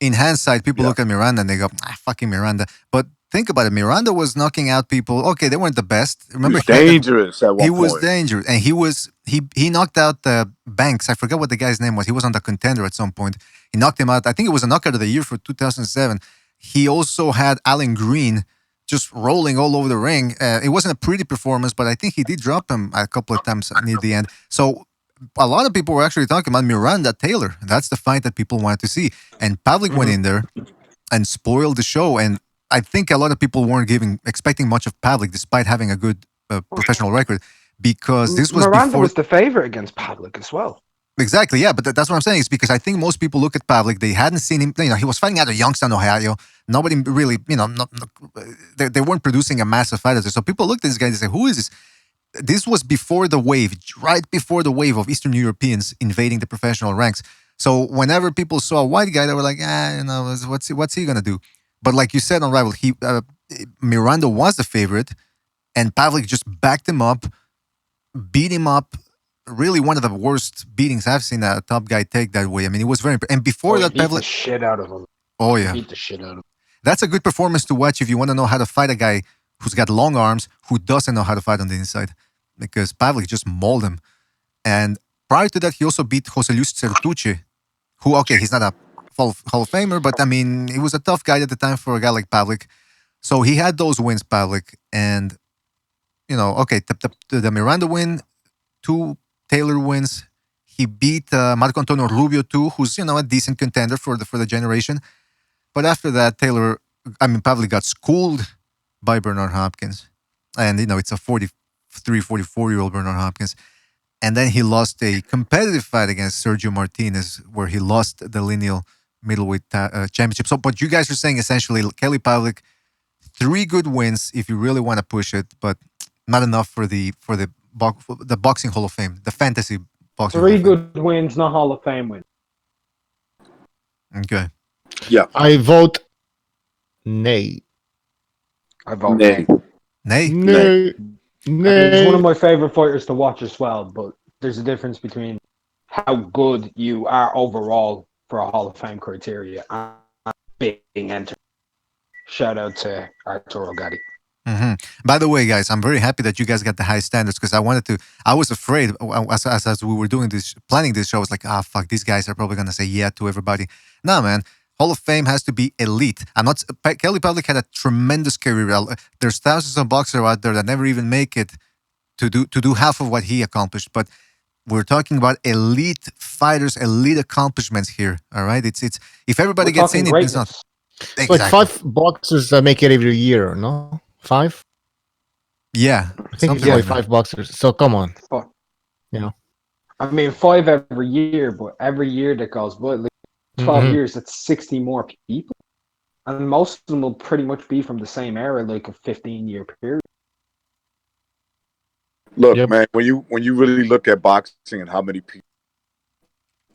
in hindsight, people look at Miranda and they go, fucking Miranda. But think about it. Miranda was knocking out people. Okay, they weren't the best. Remember, he was dangerous at one point. He was dangerous. And he knocked out Banks. I forgot what the guy's name was. He was on the Contender at some point. He knocked him out. I think it was a knockout of the year for 2007. He also had Alan Green just rolling all over the ring. It wasn't a pretty performance, but I think he did drop him a couple of times near the end. So a lot of people were actually talking about Miranda Taylor. That's the fight that people wanted to see. And Pavlik went in there and spoiled the show. And I think a lot of people weren't expecting much of Pavlik, despite having a good professional record, because this was Miranda before. was the favorite against Pavlik as well. Exactly, yeah, but that's what I'm saying. Is because I think most people look at Pavlik, they hadn't seen him. He was fighting out of Youngstown, Ohio. Nobody really, they weren't producing a massive fight. So people looked at this guy and say, "Who is this?" This was before the wave, right before the wave of Eastern Europeans invading the professional ranks. So whenever people saw a white guy, they were like, what's he gonna do? But like you said on Rival, Miranda was the favorite, and Pavlik just backed him up, beat him up. Really, one of the worst beatings I've seen a top guy take that way. I mean, it was very. And before that, He beat Pavlik, the shit out of him. oh yeah, He beat the shit out of him. that's a good performance to watch if you want to know how to fight a guy who's got long arms, who doesn't know how to fight on the inside, because Pavlik just mauled him. And prior to that, he also beat Jose Luis Certuche, who, okay, he's not a Hall of Famer, but I mean, he was a tough guy at the time for a guy like Pavlik. So he had those wins, Pavlik. And, okay, the Miranda win, 2 Taylor wins. He beat Marco Antonio Rubio too, who's, a decent contender for the generation. But after that, Pavlik got schooled by Bernard Hopkins. And, it's a 43, 44-year-old Bernard Hopkins. And then he lost a competitive fight against Sergio Martinez, where he lost the lineal middleweight championship. So, but you guys are saying essentially Kelly Pavlik, 3 good wins if you really want to push it, but not enough for the Boxing Hall of Fame, the fantasy boxing. 3 good wins, not Hall of Fame wins. Okay. Yeah. I vote nay. I vote Nay. Nay? Nay. He's one of my favorite fighters to watch as well, but there's a difference between how good you are overall for a Hall of Fame criteria and being entered. Shout out to Arturo Gatti. Mm-hmm. By the way, guys, I'm very happy that you guys got the high standards, because I was afraid as we were planning this show. I was like, fuck, these guys are probably going to say yeah to everybody. No, man. Hall of Fame has to be elite. Kelly Pavlik had a tremendous career. There's thousands of boxers out there that never even make it to do half of what he accomplished. But we're talking about elite fighters, elite accomplishments here. All right, it's if everybody gets in, it's not exactly. Like 5 boxers that make it every year, no? 5? Yeah, I think it's only 5 boxers. So come on, I mean 5 every year, but every year that goes by, 12 years, that's 60 more people. And most of them will pretty much be from the same era, like a 15-year period. Look, man, when you really look at boxing and how many people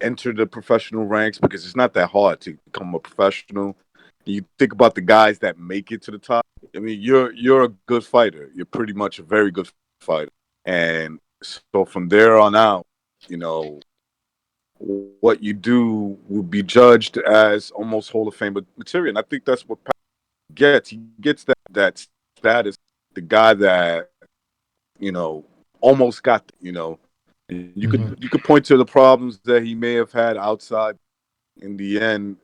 enter the professional ranks, because it's not that hard to become a professional. You think about the guys that make it to the top. I mean, you're a good fighter. You're pretty much a very good fighter. And so from there on out, what you do will be judged as almost Hall of Fame material. And I think that's what Pat gets. He gets that status, the guy that, almost got, and you could point to the problems that he may have had outside. In the end,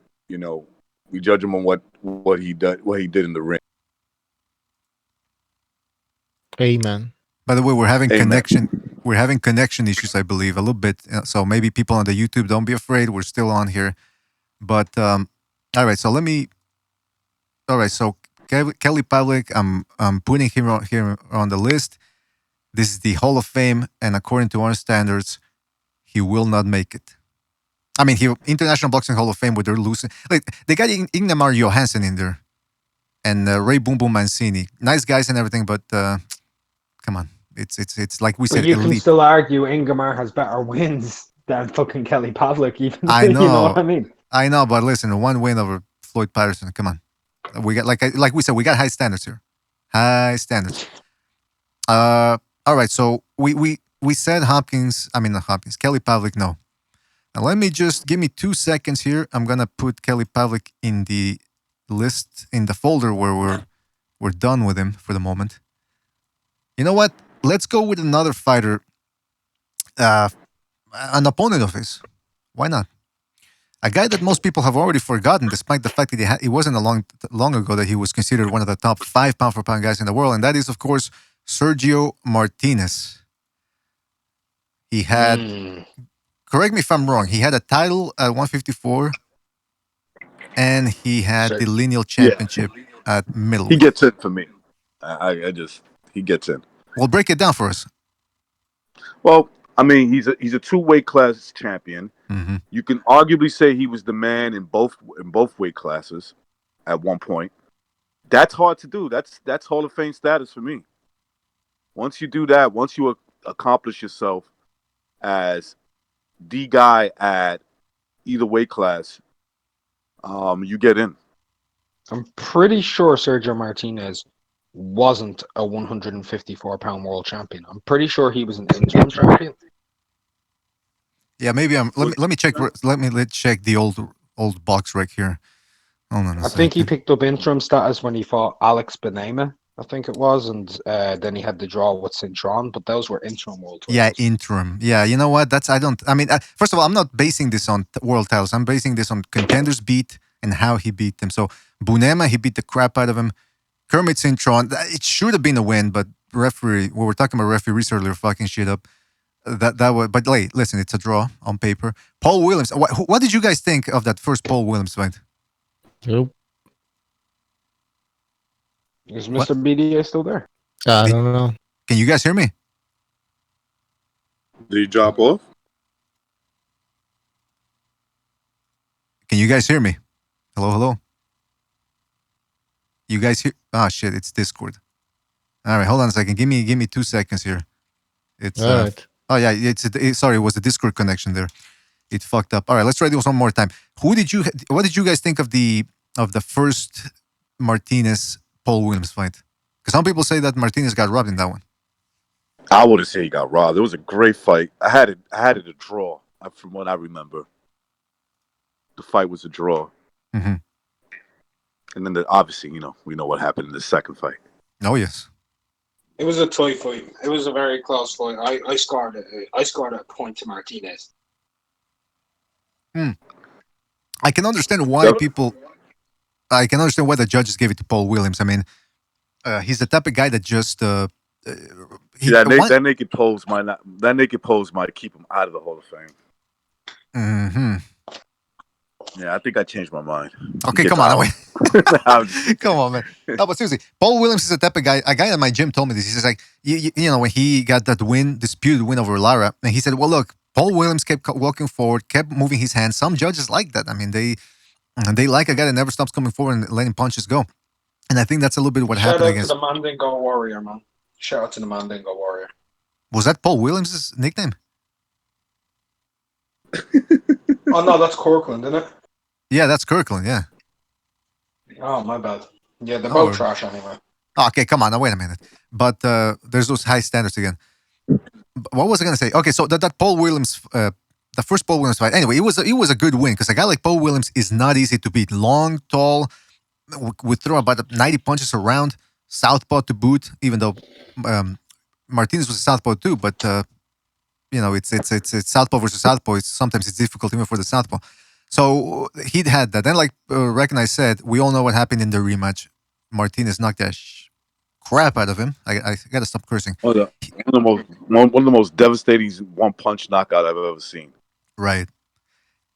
we judge him on what he did in the ring. Amen. By the way, we're having connection issues, I believe, a little bit. So maybe people on the YouTube, don't be afraid. We're still on here. But all right, so so Kelly Pavlik, I'm putting him here on the list. This is the Hall of Fame, and according to our standards, he will not make it. I mean, International Boxing Hall of Fame, where they're losing. Like, they got Ingmar Johansson in there, and Ray Boom Boom Mancini. Nice guys and everything, but come on. It's like we said, But you elite. can still argue Ingmar has better wins than fucking Kelly Pavlik, even. I know. You know what I mean? I know, but listen, 1 win over Floyd Patterson. Come on, we got like we said, we got high standards here. High standards. All right, so we said Kelly Pavlik. No. Now let me just give me 2 seconds here. I'm gonna put Kelly Pavlik in the list, in the folder where we're done with him for the moment. You know what? Let's go with another fighter, an opponent of his. Why not? A guy that most people have already forgotten, despite the fact that it wasn't long ago that he was considered one of the top 5 pound-for-pound guys in the world, and that is, of course, Sergio Martinez. He had, correct me if I'm wrong, he had a title at 154, and he had the lineal Yeah, championship at he middleweight. gets in for me. He gets in. Well, break it down for us. Well, I mean, he's a two-weight class champion. Mm-hmm. You can arguably say he was the man in both weight classes at one point. That's hard to do. That's Hall of Fame status for me. Once you do that, once you accomplish yourself as the guy at either weight class, you get in. I'm pretty sure Sergio Martinez wasn't a 154-pound world champion. I'm pretty sure he was an interim champion. Yeah, maybe I'm. Let me check. Let's check the old box rec here. Hold on a I think he second. picked up interim status when he fought Alex Benema, I think it was, and then he had the draw with Cintron, but those were interim world titles. Yeah, interim. Yeah, you know what? I mean, first of all, I'm not basing this on world titles. I'm basing this on contenders beat and how he beat them. So Bunema, he beat the crap out of him. Kermit Cintron, it should have been a win, but referee. We were talking about referees earlier, fucking shit up. That was. But listen, it's a draw on paper. Paul Williams. What did you guys think of that first Paul Williams fight? Nope. Is Mr. BDA still there? I don't know. Can you guys hear me? Did he drop off? Can you guys hear me? Hello? You guys hear? Oh shit! It's Discord. All right, hold on a second. Give me 2 seconds here. It's All right. Oh yeah, sorry, it was the Discord connection there. It fucked up. All right, let's try this one more time. What did you guys think of the first Martinez Paul Williams fight? Because some people say that Martinez got robbed in that one. I wouldn't say he got robbed. It was a great fight. I had it a draw from what I remember. The fight was a draw. Mm-hmm. And then obviously, we know what happened in the second fight. Oh yes. It was a tight fight. It was a very close fight. I scored a point to Martinez. I can understand why I can understand why the judges gave it to Paul Williams. I mean, he's the type of guy that just that naked pose might keep him out of the Hall of Fame. Mm-hmm. Yeah, I think I changed my mind. Okay, come on, wait. Come on, man. No, but seriously, Paul Williams is the type of guy. A guy at my gym told me this. He says, like, you know, when he got that disputed win over Lara, and he said, well, look, Paul Williams kept walking forward, kept moving his hands. Some judges like that. I mean, they like a guy that never stops coming forward and letting punches go. And I think that's a little bit what happened against. Shout out to the Mandingo Warrior, man. Shout out to the Mandingo Warrior. Was that Paul Williams' nickname? Oh, no, that's Corkland, isn't it? Yeah, that's Kirkland, yeah. Oh, my bad. Yeah, they're both trash anyway. Okay, come on, now wait a minute. But there's those high standards again. What was I going to say? Okay, so that Paul Williams, the first Paul Williams fight, anyway, it was a good win because a guy like Paul Williams is not easy to beat. Long, tall, would throw about 90 punches around, southpaw to boot, even though Martinez was a southpaw too, but you know, it's southpaw versus southpaw. Sometimes it's difficult even for the southpaw. So he'd had that. Then, like Recognize said, we all know what happened in the rematch. Martinez knocked that crap out of him. I gotta stop cursing. One of the most devastating one-punch knockout I've ever seen. Right.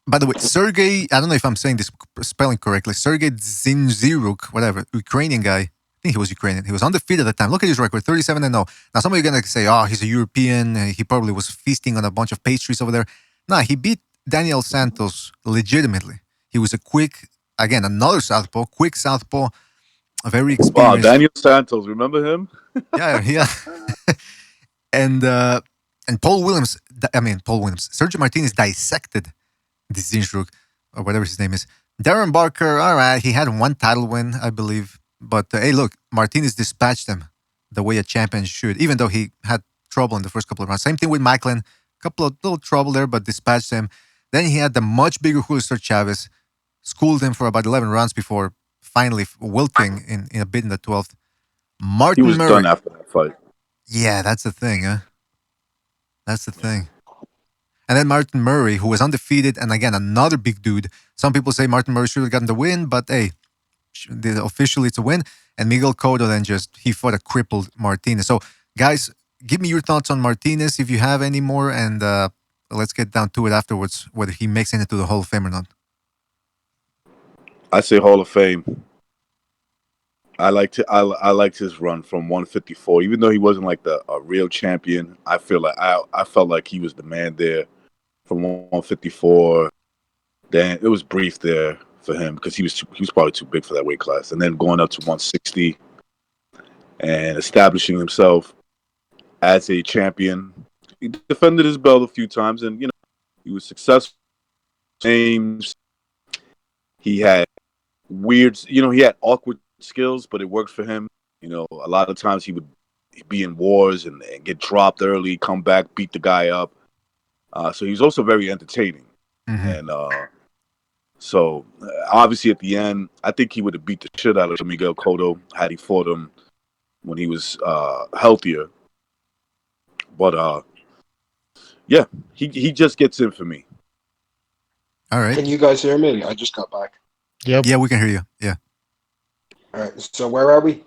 By the way, Sergey, I don't know if I'm saying this spelling correctly. Sergey Zinziruk, whatever, Ukrainian guy. I think he was Ukrainian. He was undefeated at the time. Look at his record, 37-0. Now, some of you are going to say, oh, he's a European. He probably was feasting on a bunch of pastries over there. No, he beat Daniel Santos legitimately. He was a quick, again, another southpaw, quick southpaw, very experienced. Wow, Daniel Santos, remember him? Yeah. And Paul Williams, Sergio Martinez dissected this Zinziruk, or whatever his name is. Darren Barker, all right, he had one title win, I believe. But hey, look, Martinez dispatched him the way a champion should, even though he had trouble in the first couple of rounds. Same thing with Macklin, couple of little trouble there, but dispatched him. Then he had the much bigger Julio Cesar Chavez, schooled him for about 11 rounds before finally wilting in a bid in the 12th. Martin He was Murray. done after that fight. Yeah, that's the thing, huh? That's the thing. And then Martin Murray, who was undefeated, and again, another big dude. Some people say Martin Murray should have gotten the win, but hey, officially it's a win. And Miguel Cotto then he fought a crippled Martinez. So, guys, give me your thoughts on Martinez if you have any more, and let's get down to it afterwards, whether he makes it into the Hall of Fame or not. I say Hall of Fame. I liked his run from 154, even though he wasn't like a real champion. I felt like he was the man there from 154. Then it was brief there for him because he was probably too big for that weight class, and then going up to 160 and establishing himself as a champion. He defended his belt a few times, and he was successful. Names. He had weird, he had awkward skills, but it worked for him. A lot of times he would be in wars and get dropped early, come back, beat the guy up. So he's also very entertaining. Mm-hmm. And so obviously at the end, I think he would have beat the shit out of Miguel Cotto had he fought him when he was healthier. But yeah, he just gets in for me. All right. Can you guys hear me? I just got back. Yep. Yeah, we can hear you. Yeah. All right. So where are we?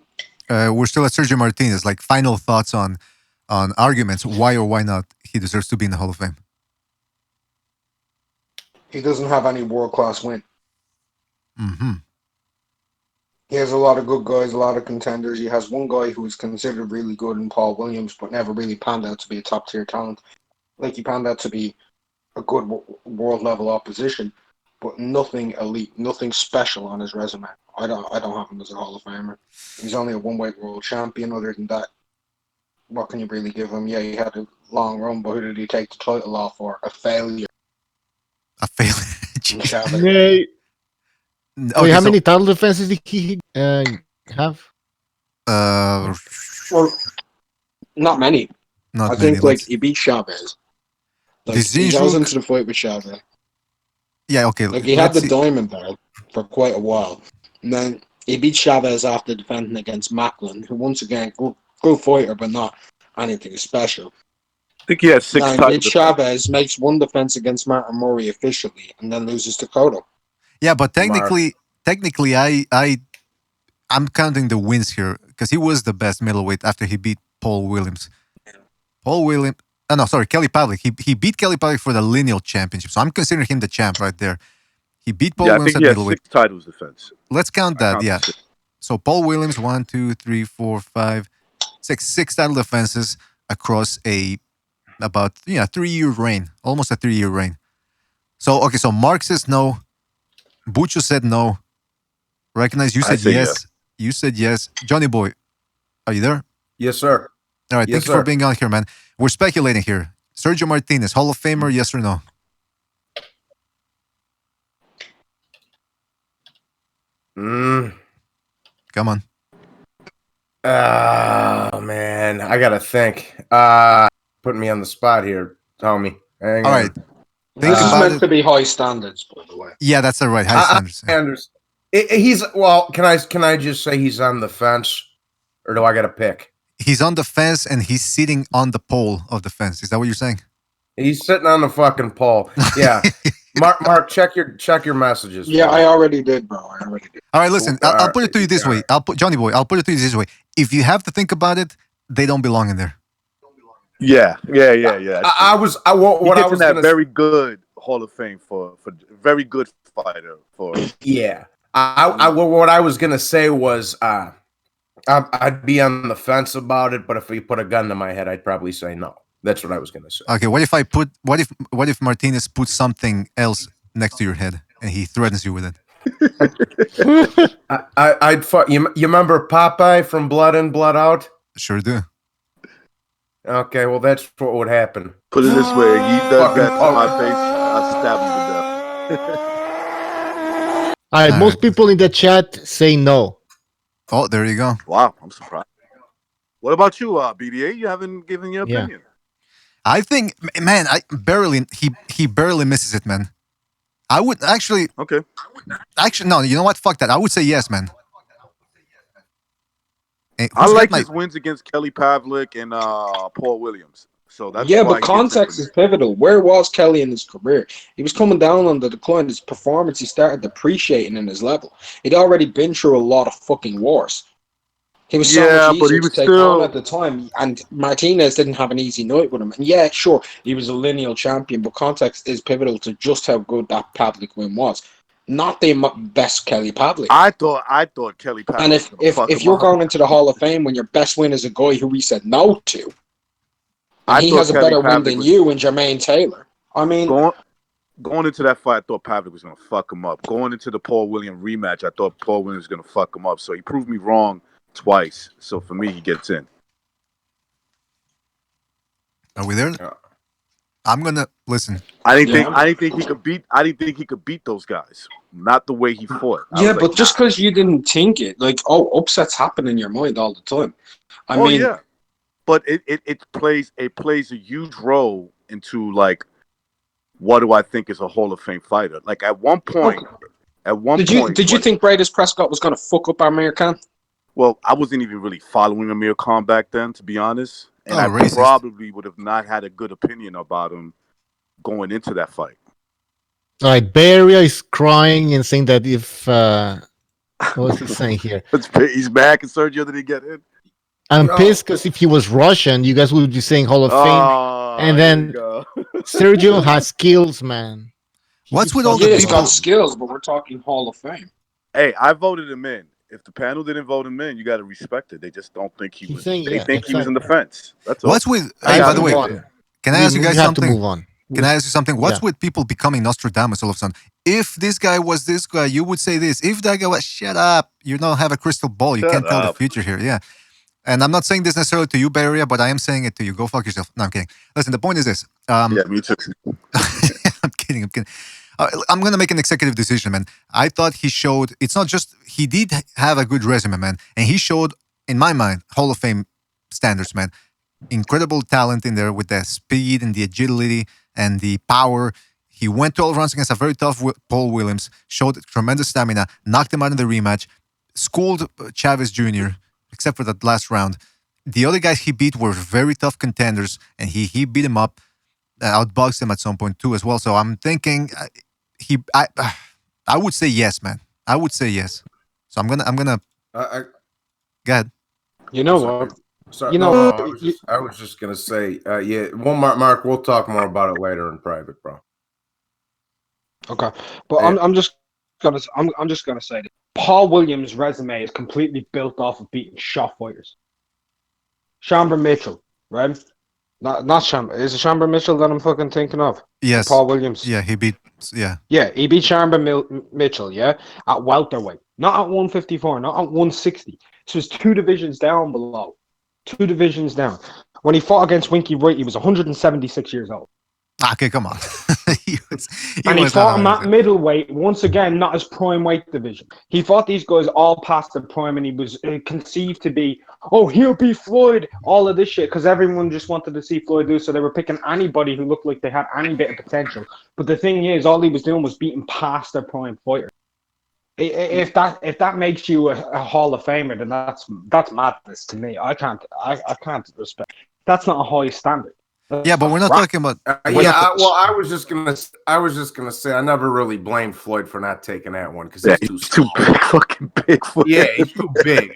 We're still at Sergio Martinez. Like final thoughts on arguments why or why not he deserves to be in the Hall of Fame. He doesn't have any world-class win. Mm-hmm. He has a lot of good guys, a lot of contenders. He has one guy who is considered really good in Paul Williams, but never really panned out to be a top-tier talent. Like, he panned out to be a good world-level opposition, but nothing elite, nothing special on his resume. I don't have him as a Hall of Famer. He's only a one-weight world champion. Other than that, what can you really give him? Yeah, he had a long run, but who did he take the title off for? A failure. A failure. Hey. Okay, how many title defenses did he have? Well, not many. I think he beat Chavez. He goes into the fight with Chavez. Yeah, okay. He had the diamond belt for quite a while. And then he beat Chavez after defending against Macklin, who once again, good fighter, but not anything special. I think he has 6 titles. Chavez makes one defense against Martin Murray officially, and then loses to Cotto. Yeah, but technically, I'm counting the wins here because he was the best middleweight after he beat Paul Williams. Kelly Pavlik. He beat Kelly Pavlik for the lineal championship, so I'm considering him the champ right there. He beat Paul Williams at middleweight. I think he has 6 titles defense. Let's count that. Yeah. So Paul Williams 1, 2, 3, 4, 5, 6 title defenses across about 3-year reign, almost a 3-year reign. So okay, so Mark says no. Bucho said no. Recognize you said yes. You said yes. Johnny Boy, are you there? Yes, sir. All right, thank you for being on here, man. We're speculating here. Sergio Martinez, Hall of Famer, yes or no? Come on. Oh, man. I got to think. Putting me on the spot here, Tommy. Hang on. All right. This is meant to be high standards, by the way. Yeah, that's the right. High standards. Can I just say he's on the fence, or do I got to pick? He's on the fence and he's sitting on the pole of the fence. Is that what you're saying? He's sitting on the fucking pole. Yeah. Mark, check your messages. Yeah, I already did, bro. I already did. All right, listen. I'll put it to you this way. Johnny Boy, I'll put it to you this way. If you have to think about it, they don't belong in there. Yeah. I was that very good Hall of Fame for very good fighter for. Yeah. What I was gonna say was I'd be on the fence about it, but if you put a gun to my head, I'd probably say no. That's what I was gonna say. Okay, what if Martinez puts something else next to your head and he threatens you with it? I'd fuck you. You remember Popeye from Blood In, Blood Out? Sure do. Okay, well that's what would happen. Put it this way: he does that to my face, I stab him to death. All right, most people in the chat say no. Oh, there you go. Wow, I'm surprised. What about you, BDA? You haven't given your opinion. I think, man, he barely misses it, man. I would actually. Okay. Actually, no. You know what? Fuck that. I would say yes, man. Hey, I like his wins against Kelly Pavlik and Paul Williams. So that's but context is pivotal. Where was Kelly in his career? He was coming down on the decline. His performance, he started depreciating in his level. He'd already been through a lot of fucking wars. He was so much easier to take on at the time, and Martinez didn't have an easy night with him. And yeah, sure, he was a lineal champion, but context is pivotal to just how good that Pavlik win was. not the best Kelly Pavlik. I thought Kelly Pavlik And was gonna fuck if him you're up. going into the Hall of Fame when your best win is a guy who we said no to, and he has a better win than you and Jermaine Taylor. I mean, going into that fight, I thought Pavlik was gonna fuck him up. Going into the Paul Williams rematch, I thought Paul Williams was gonna fuck him up. So he proved me wrong twice. So for me, he gets in. Are we there? Yeah. I'm gonna listen. I didn't think he could beat those guys. Not the way he fought. Yeah, but just because you didn't think it, like, upsets happen in your mind all the time. I mean, yeah, but it plays a huge role into like what do I think is a Hall of Fame fighter? Like at one point, did you think Bradis Prescott was going to fuck up Amir Khan? Well, I wasn't even really following Amir Khan back then, to be honest, and I racist. probably would have not had a good opinion about him going into that fight. All right, Beria is crying and saying that if what was he saying here? He's mad because Sergio didn't get in. I'm pissed because if he was Russian, you guys would be saying Hall of Fame, and then Sergio has skills, man. What's with all the he's people? got skills, but we're talking Hall of Fame. Hey, I voted him in. If the panel didn't vote him in, you got to respect it. They just don't think he was. They think he was in the fence. That's all. What's with? Hey, by the way, can I ask you guys something? To move on. Can I ask you something? What's with people becoming Nostradamus all of a sudden? If this guy was this guy, you would say this. If that guy was, shut up. You don't have a crystal ball. You can't tell the future here. Yeah. And I'm not saying this necessarily to you, Beria, but I am saying it to you. Go fuck yourself. No, I'm kidding. Listen, the point is this. Yeah, me too. I'm kidding. I'm going to make an executive decision, man. I thought he showed, it's not just, he did have a good resume, man. And he showed, in my mind, Hall of Fame standards, man. Incredible talent in there with the speed and the agility and the power. He went 12 rounds against a very tough Paul Williams, showed tremendous stamina, knocked him out in the rematch, schooled Chavez Jr., except for that last round. The other guys he beat were very tough contenders, and he beat him up, outboxed him at some point too as well. So I'm thinking I would say yes, man. I would say yes. So I'm gonna go ahead. You know what? Sorry, you know, I was just gonna say, yeah. Well, Mark, we'll talk more about it later in private, bro. Okay, but yeah. I'm just gonna say that Paul Williams' resume is completely built off of beating shot fighters. Shamber Mitchell, right? Not Shamber. Is it Shamber Mitchell that I'm fucking thinking of? Yes. Paul Williams. Yeah, he beat. Yeah. Yeah, he beat Shamber Mitchell. Yeah, at welterweight, not at 154, not at 160. So it's 2 divisions down below. 2 divisions down. When he fought against Winky Wright, he was 176 years old. Okay, come on. he fought him at middleweight, once again, not his prime weight division. He fought these guys all past the prime, and he was conceived to be, he'll be Floyd, all of this shit, because everyone just wanted to see Floyd do, so they were picking anybody who looked like they had any bit of potential. But the thing is, all he was doing was beating past their prime fighter. If that makes you a Hall of Famer, then that's madness to me. I can't respect. That's not a high standard. Yeah, but we're not talking about. I was just gonna say I never really blamed Floyd for not taking that one because he's too big, fucking big. Yeah, he's too big.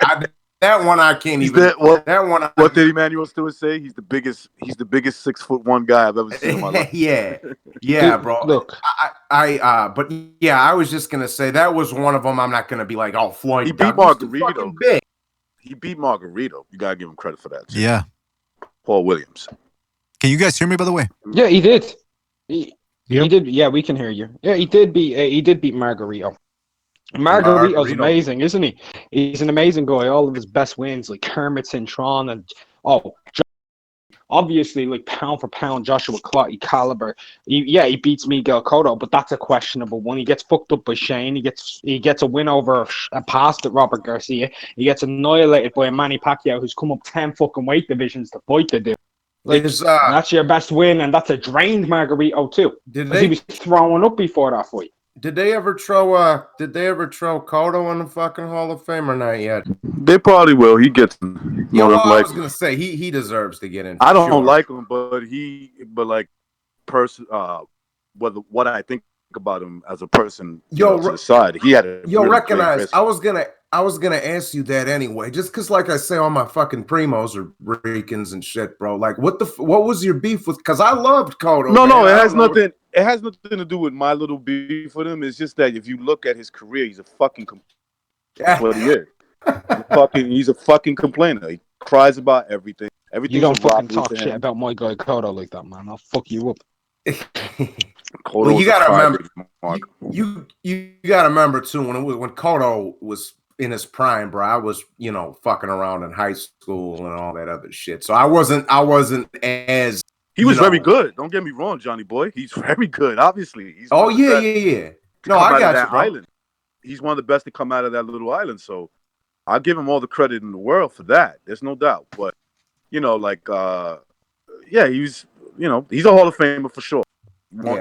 That one I can't even. What did Emmanuel Stewart say? He's the biggest 6'1" guy I've ever seen in my life. yeah, bro. Look, but yeah, I was just gonna say that was one of them. I'm not gonna be like, Floyd. He beat Margarito. He beat Margarito. You gotta give him credit for that too. Yeah, Paul Williams. Can you guys hear me, by the way? Yeah, he did. He did. Yeah, we can hear you. Yeah, he did beat Margarito. Margarito's amazing, isn't he? He's an amazing guy. All of his best wins, like Kermit Cintron, and obviously, like pound for pound, Joshua Clottey caliber. He beats Miguel Cotto, but that's a questionable one. He gets fucked up by Shane. He gets a win over a past at Robert Garcia. He gets annihilated by a Manny Pacquiao who's come up 10 fucking weight divisions to fight the dude. Like, that's your best win, and that's a drained Margarito too. He was throwing up before that fight. Did they ever throw Cotto in the fucking Hall of Fame or not yet? They probably will. He gets. I was gonna say he deserves to get in. I don't like him, but what I think about him as a person, to the side, he had a recognize. I was gonna ask you that anyway, just because, like I say, all my fucking primos are Ricans and shit, bro. Like, what was your beef with? Because I loved Cotto. No, it has nothing. it has nothing to do with my little beef with him. It's just that if you look at his career, he's a fucking that's what he is. He's a fucking complainer. He cries about everything. Everything's You don't a fucking robbery talk to shit him. about my guy Cotto like that, man. I'll fuck you up. Well, you gotta remember, you gotta remember too when Cotto was in his prime, bro. I was fucking around in high school and all that other shit. So I wasn't as he was very good. Don't get me wrong, Johnny boy. He's very good. Obviously, he's yeah. No, I got you, bro. Island. He's one of the best to come out of that little island. So I'll give him all the credit in the world for that. There's no doubt. But he's he's a Hall of Famer for sure.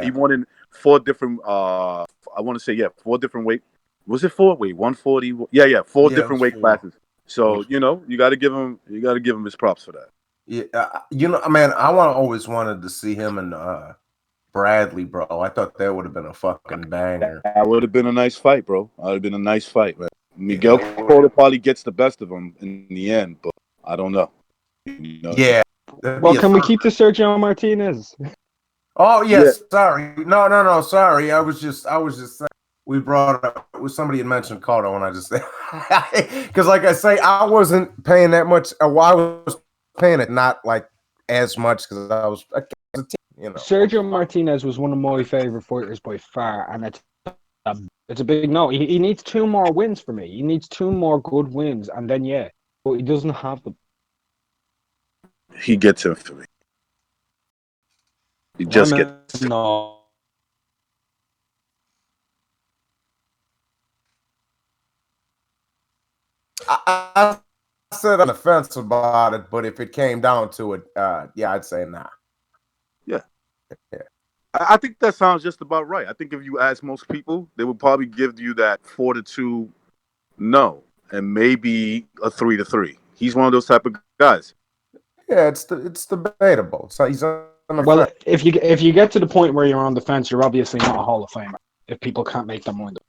He won in 4 different. I want to say 4 different weight. Was it 4? Wait, 140. Yeah, 4 different weight classes. So you got to give him his props for that. Yeah, man, I always wanted to see him and Bradley, bro. I thought that would have been a fucking banger. That would have been a nice fight, bro. That would have been a nice fight, man. Miguel Cotto probably gets the best of him in the end, but I don't know. Yeah. Well, can we keep to Sergio Martinez? Oh yes, sorry. No, sorry. I was just saying we brought up somebody had mentioned Cotto, and I just because like I say, I wasn't paying that much. I was paying it not like as much because I was Sergio Martinez was one of my favorite fighters by far, and it's a big no. He needs 2 more wins for me. He needs 2 more good wins, and then but he doesn't have them. He gets him for me. He just gets no. I said on the fence about it, but if it came down to it, I'd say nah. Yeah. I think that sounds just about right. I think if you ask most people, they would probably give you that 4-2 no, and maybe a 3-3. He's one of those type of guys. Yeah, it's debatable. So he's on the fence. If you get to the point where you're on the fence, you're obviously not a Hall of Famer. If people can't make their mind up.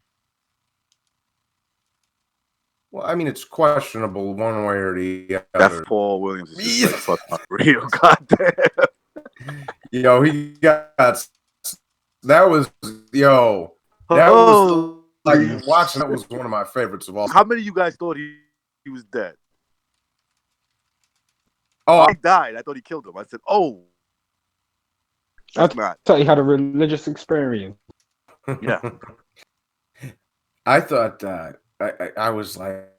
Well, I mean, it's questionable one way or the other. That's Paul Williams. Is just fucking real. Goddamn. He got that was like watching. That was one of my favorites of all. How many of you guys thought he was dead? Oh, he died. I thought he killed him. I said, "Oh, that's not." I thought he had a religious experience. Yeah, I thought I was like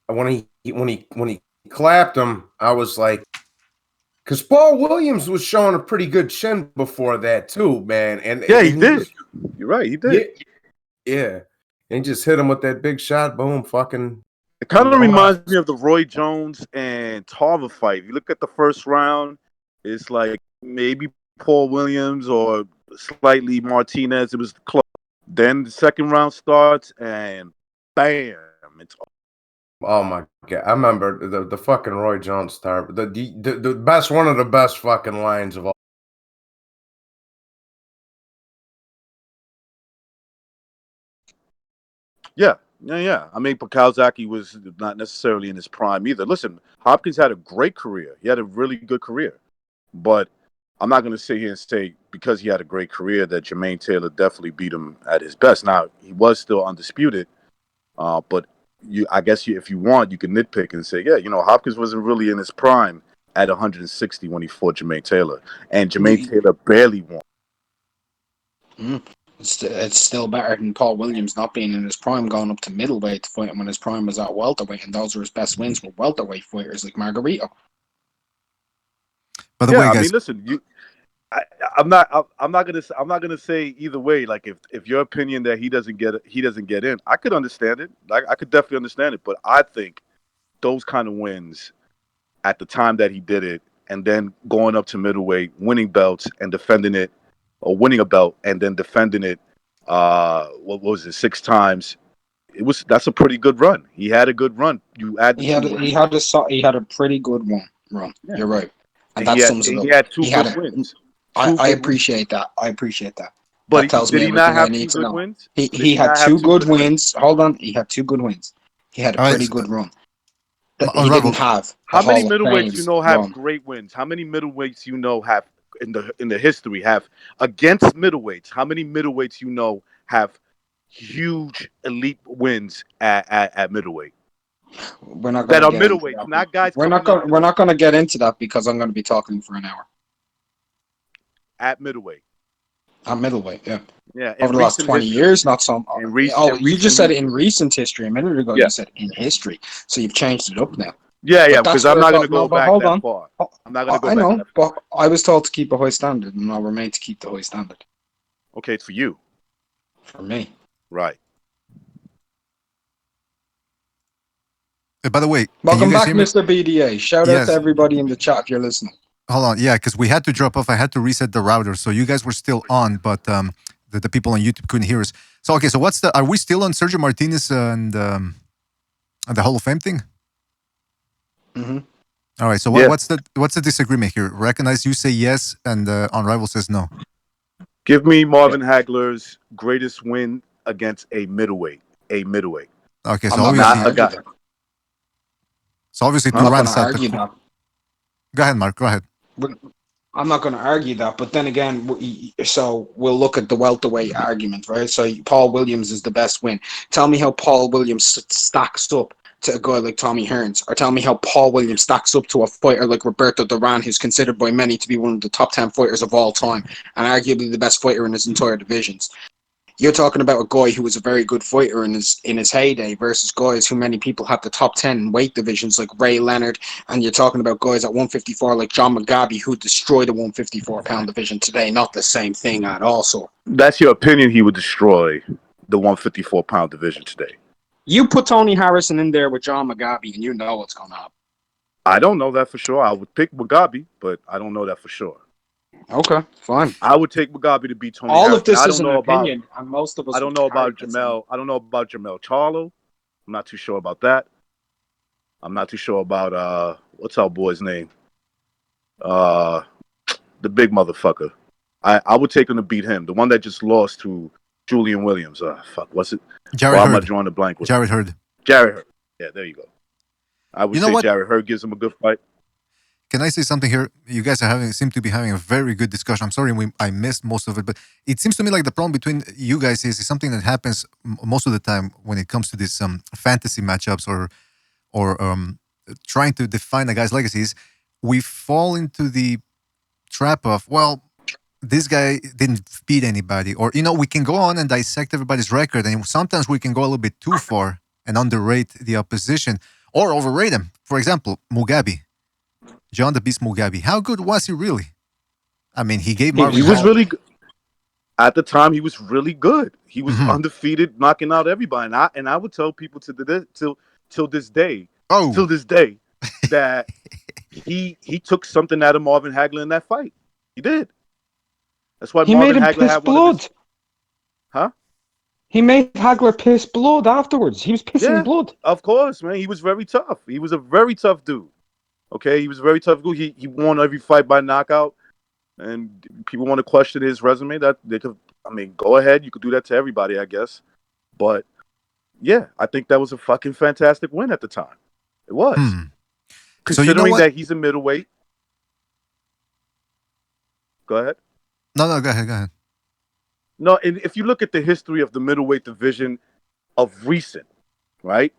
when he clapped him, I was like. Because Paul Williams was showing a pretty good chin before that too, man. And he did. You're right, he did. Yeah. And just hit him with that big shot. Boom, fucking. It kind of reminds me of the Roy Jones and Tarver fight. If you look at the first round, it's like maybe Paul Williams or slightly Martinez. It was close. Then the second round starts and bam, it's. Oh my god! I remember the fucking Roy Jones star, the best, one of the best fucking lines of all. Yeah. I mean, Pacquiao was not necessarily in his prime either. Listen, Hopkins had a great career. He had a really good career, but I'm not going to sit here and say because he had a great career that Jermaine Taylor definitely beat him at his best. Now he was still undisputed, but. I guess if you want, you can nitpick and say, Hopkins wasn't really in his prime at 160 when he fought Jermaine Taylor, and Jermaine Taylor barely won. It's still better than Paul Williams not being in his prime, going up to middleweight to fight him when his prime was at welterweight, and those were his best wins with welterweight fighters like Margarito. By the way, guys, I mean, listen, I'm not gonna say either way. Like if your opinion that he doesn't get in, I could understand it. I could definitely understand it. But I think those kind of wins at the time that he did it, and then going up to middleweight, winning belts and defending it, or winning a belt and then defending it, what was it, 6 times? That's a pretty good run. He had a good run. He had a pretty good run. Yeah. You're right, and that sums it up. He had 2 good wins. I appreciate that. But that tells did me he not have 2 good good wins? He had 2 good wins. Hold on. He had 2 good wins. He had a pretty good run. He didn't have. How many middleweights have great wins? How many middleweights have in the history have against middleweights. How many middleweights you know have huge elite wins at middleweight? We're not That going are to get into middleweights, that. not guys We're not coming going. up We're not going to get into that because I'm going to be talking for an hour at middleweight. at middleweight. Yeah. Yeah, Over in the last recent 20 history. years, not some. In You just said recent, in recent history. A minute ago, yeah, you said in history. So you've changed it up now. yeah, But because that's I'm where not it's going all. to No, go but back hold that on. far. I'm not going to go I back know, that far. but I was told to keep a high standard, and I'll remain to keep the high standard. Okay, it's for you. For me. Right. By the way, can you Welcome guys back, hear me? Mr. BDA. Shout out to Yes. everybody in the chat if you're listening. Hold on. Yeah, because we had to drop off. I had to reset the router. So you guys were still on, but the people on YouTube couldn't hear us. So, okay. So are we still on Sergio Martinez and the Hall of Fame thing? Mm-hmm. All right. So Yeah. what's the disagreement here? Recognize you say yes and Unrival says no. Give me Marvin Hagler's greatest win against a middleweight. A middleweight. Okay. So I'm not obviously, Not a guy. so obviously, I'm not Duran going to sat argue the. that. Go ahead, Mark. Go ahead. I'm not going to argue that, but then again, so we'll look at the welterweight argument, right? So Paul Williams is the best win. Tell me how Paul Williams stacks up to a guy like Tommy Hearns, or tell me how Paul Williams stacks up to a fighter like Roberto Duran, who's considered by many to be one of the top 10 fighters of all time, and arguably the best fighter in his entire divisions. You're talking about a guy who was a very good fighter in his heyday versus guys who many people have the top 10 in weight divisions like Ray Leonard, and you're talking about guys at 154 like John Mugabe who destroyed the 154-pound division today. Not the same thing at all. So That's your opinion. He would destroy the 154-pound division today. you put Tony Harrison in there with John Mugabe, and you know what's going to happen. I don't know that for sure. I would pick Mugabe, but I don't know that for sure. Okay, fine. I would take Mugabe to beat Tony All Harrison. of this I is don't an know opinion, and most of us. I don't know about Jamel. I don't know about Jamel Charlo. I'm not too sure about that. I'm not too sure about what's our boy's name? The big motherfucker. I would take him to beat him. The one that just lost to Julian Williams. Fuck, what's it? Jared Why am I Hurd. drawing a blank with Jared Hurd. Jared Hurd. Yeah, there you go. I would say what? Jared Hurd gives him a good fight. Can I say something here? You guys seem to be having a very good discussion. I'm sorry I missed most of it, but it seems to me like the problem between you guys is something that happens most of the time when it comes to these fantasy matchups or trying to define a guy's legacies. We fall into the trap of, well, this guy didn't beat anybody, or we can go on and dissect everybody's record, and sometimes we can go a little bit too far and underrate the opposition or overrate him. For example, Mugabe. John the Beast Mugabe. How good was he really? I mean, he gave Marvin. He was really good. At the time, he was really good. He was undefeated, knocking out everybody. And I would tell people till this day, that he took something out of Marvin Hagler in that fight. He did. That's why He Marvin made him Hagler piss had blood. Huh? He made Hagler piss blood afterwards. He was pissing blood. Of course, man. He was very tough. He was a very tough dude. Okay, he was a very tough dude. He won every fight by knockout, and people want to question his resume. That they could, go ahead. You could do that to everybody, I guess. But yeah, I think that was a fucking fantastic win at the time. It was, considering that he's a middleweight. Go ahead. No, go ahead. No, and if you look at the history of the middleweight division of recent, right?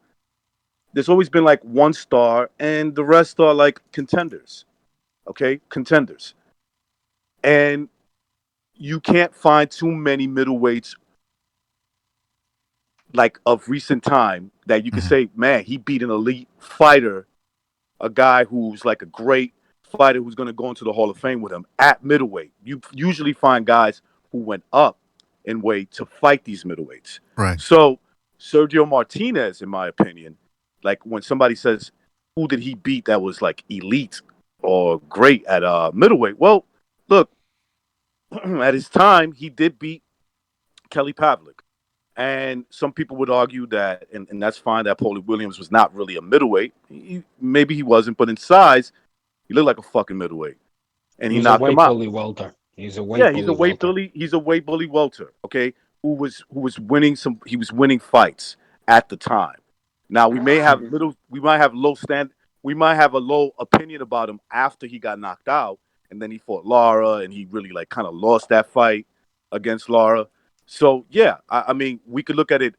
There's always been like one star, and the rest are like contenders. Okay, contenders. And you can't find too many middleweights like of recent time that you can say, man, he beat an elite fighter, a guy who's like a great fighter who's going to go into the Hall of Fame with him at middleweight. You usually find guys who went up in weight to fight these middleweights. Right. So Sergio Martinez, in my opinion, like when somebody says, who did he beat that was like elite or great at middleweight? Well, look, at his time, he did beat Kelly Pavlik. And some people would argue that, and that's fine, that Paulie Williams was not really a middleweight. Maybe he wasn't, but in size, he looked like a fucking middleweight. And he knocked him out. He's a weight bully. He's a weight bully welter, okay, who was winning he was winning fights at the time. Now we might have a low opinion about him after he got knocked out, and then he fought Lara, and he really like kind of lost that fight against Lara. So yeah, I mean, we could look at it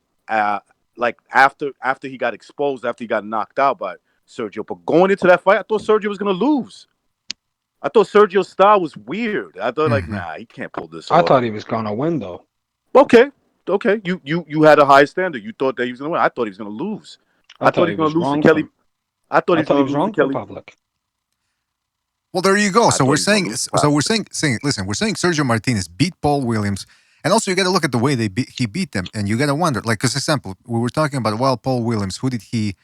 like after he got exposed, after he got knocked out by Sergio. But going into that fight, I thought Sergio was gonna lose. I thought Sergio's style was weird. I thought like, nah, he can't pull this I off. thought he was gonna win though. Okay. You had a high standard. You thought that he was gonna win. I thought he was gonna lose. I thought he was gonna lose to Kelly. I thought he was gonna lose to Kelly. Pavlik. Well, there you go. So we're saying, listen, we're saying Sergio Martinez beat Paul Williams, and also you got to look at the way he beat them, and you got to wonder, like, because example, we were talking about, well, Paul Williams, who did he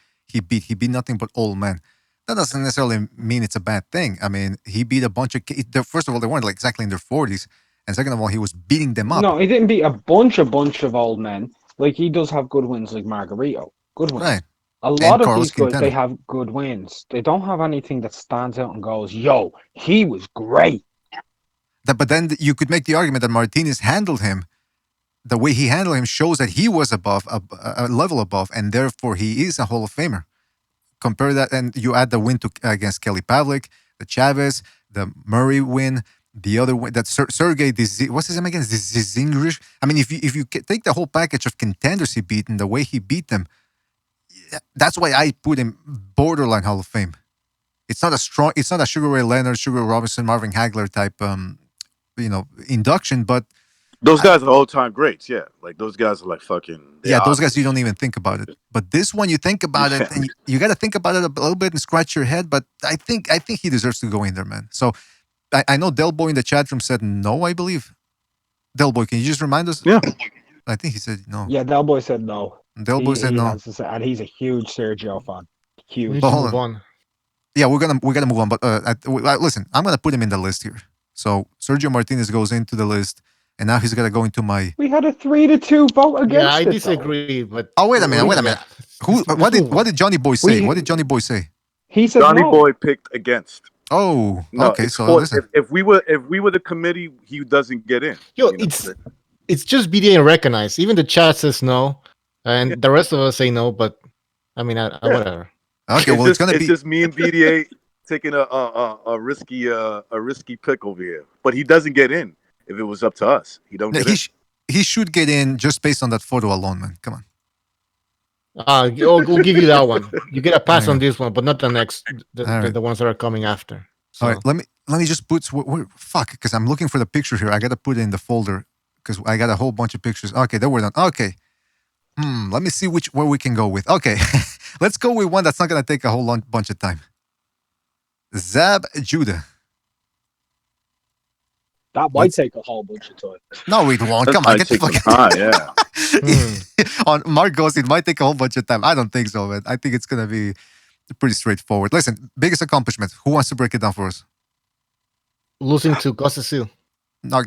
beat? He beat nothing but old men. That doesn't necessarily mean it's a bad thing. I mean, he beat a bunch of first of all, they weren't like exactly in their 40s, and second of all, he was beating them up. No, he didn't beat a bunch of old men. Like, he does have good wins, like Margarito. Good wins. Right. A lot of these guys, they have good wins. They don't have anything that stands out and goes, yo, he was great. But then you could make the argument that Martinez handled him. The way he handled him shows that he was above, a level above, and therefore he is a Hall of Famer. Compare that, and you add the win against Kelly Pavlik, the Chavez, the Murray win, the other win, that Sergey, what's his name again? English. I mean, if you take the whole package of contenders he beat and the way he beat them, that's why I put him borderline Hall of Fame. It's not a Sugar Ray Leonard, Sugar Ray Robinson, Marvin Hagler type, induction, but those guys are all-time greats. Yeah, like those guys are like fucking. Yeah, those guys you don't even think about it. But this one, you think about it, and you got to think about it a little bit and scratch your head. But I think he deserves to go in there, man. So I know Del Boy in the chat room said no. I believe Del Boy. Can you just remind us? Yeah, I think he said no. Yeah, Del Boy said no. Del Boy said no, and he's a huge Sergio fan. Huge. But hold on. Yeah, we're gonna move on. But listen, I'm gonna put him in the list here. So Sergio Martinez goes into the list, and now he's gonna go into my. We had a 3-2 vote against. Yeah, I disagree. But wait a minute. What did Johnny Boy say? What did Johnny Boy say? He said Johnny no. Boy picked against. Oh, no, okay. So listen. If we were the committee, he doesn't get in. Yo, it's just BDA recognized. Even the chat says no, and the rest of us say no. But I mean, whatever. Okay, well, it's just me and BDA taking a risky pick over here. But he doesn't get in. If it was up to us, he don't get in. He should get in just based on that photo alone, man. Come on. We'll give you that one. You get a pass on this one, but not the next, the ones that are coming after. So. All right, let me just put fuck, because I'm looking for the picture here. I gotta put it in the folder because I got a whole bunch of pictures. Okay, there we're done. Okay. Let me see where we can go with. Okay, let's go with one that's not gonna take a whole bunch of time. Zab Judah. That might take a whole bunch of time. No, it won't. Come on, get the fucking time. Yeah. On Mark goes, it might take a whole bunch of time. I don't think so, man. I think it's gonna be pretty straightforward. Listen, biggest accomplishment. Who wants to break it down for us? Losing to Costa Seal. No,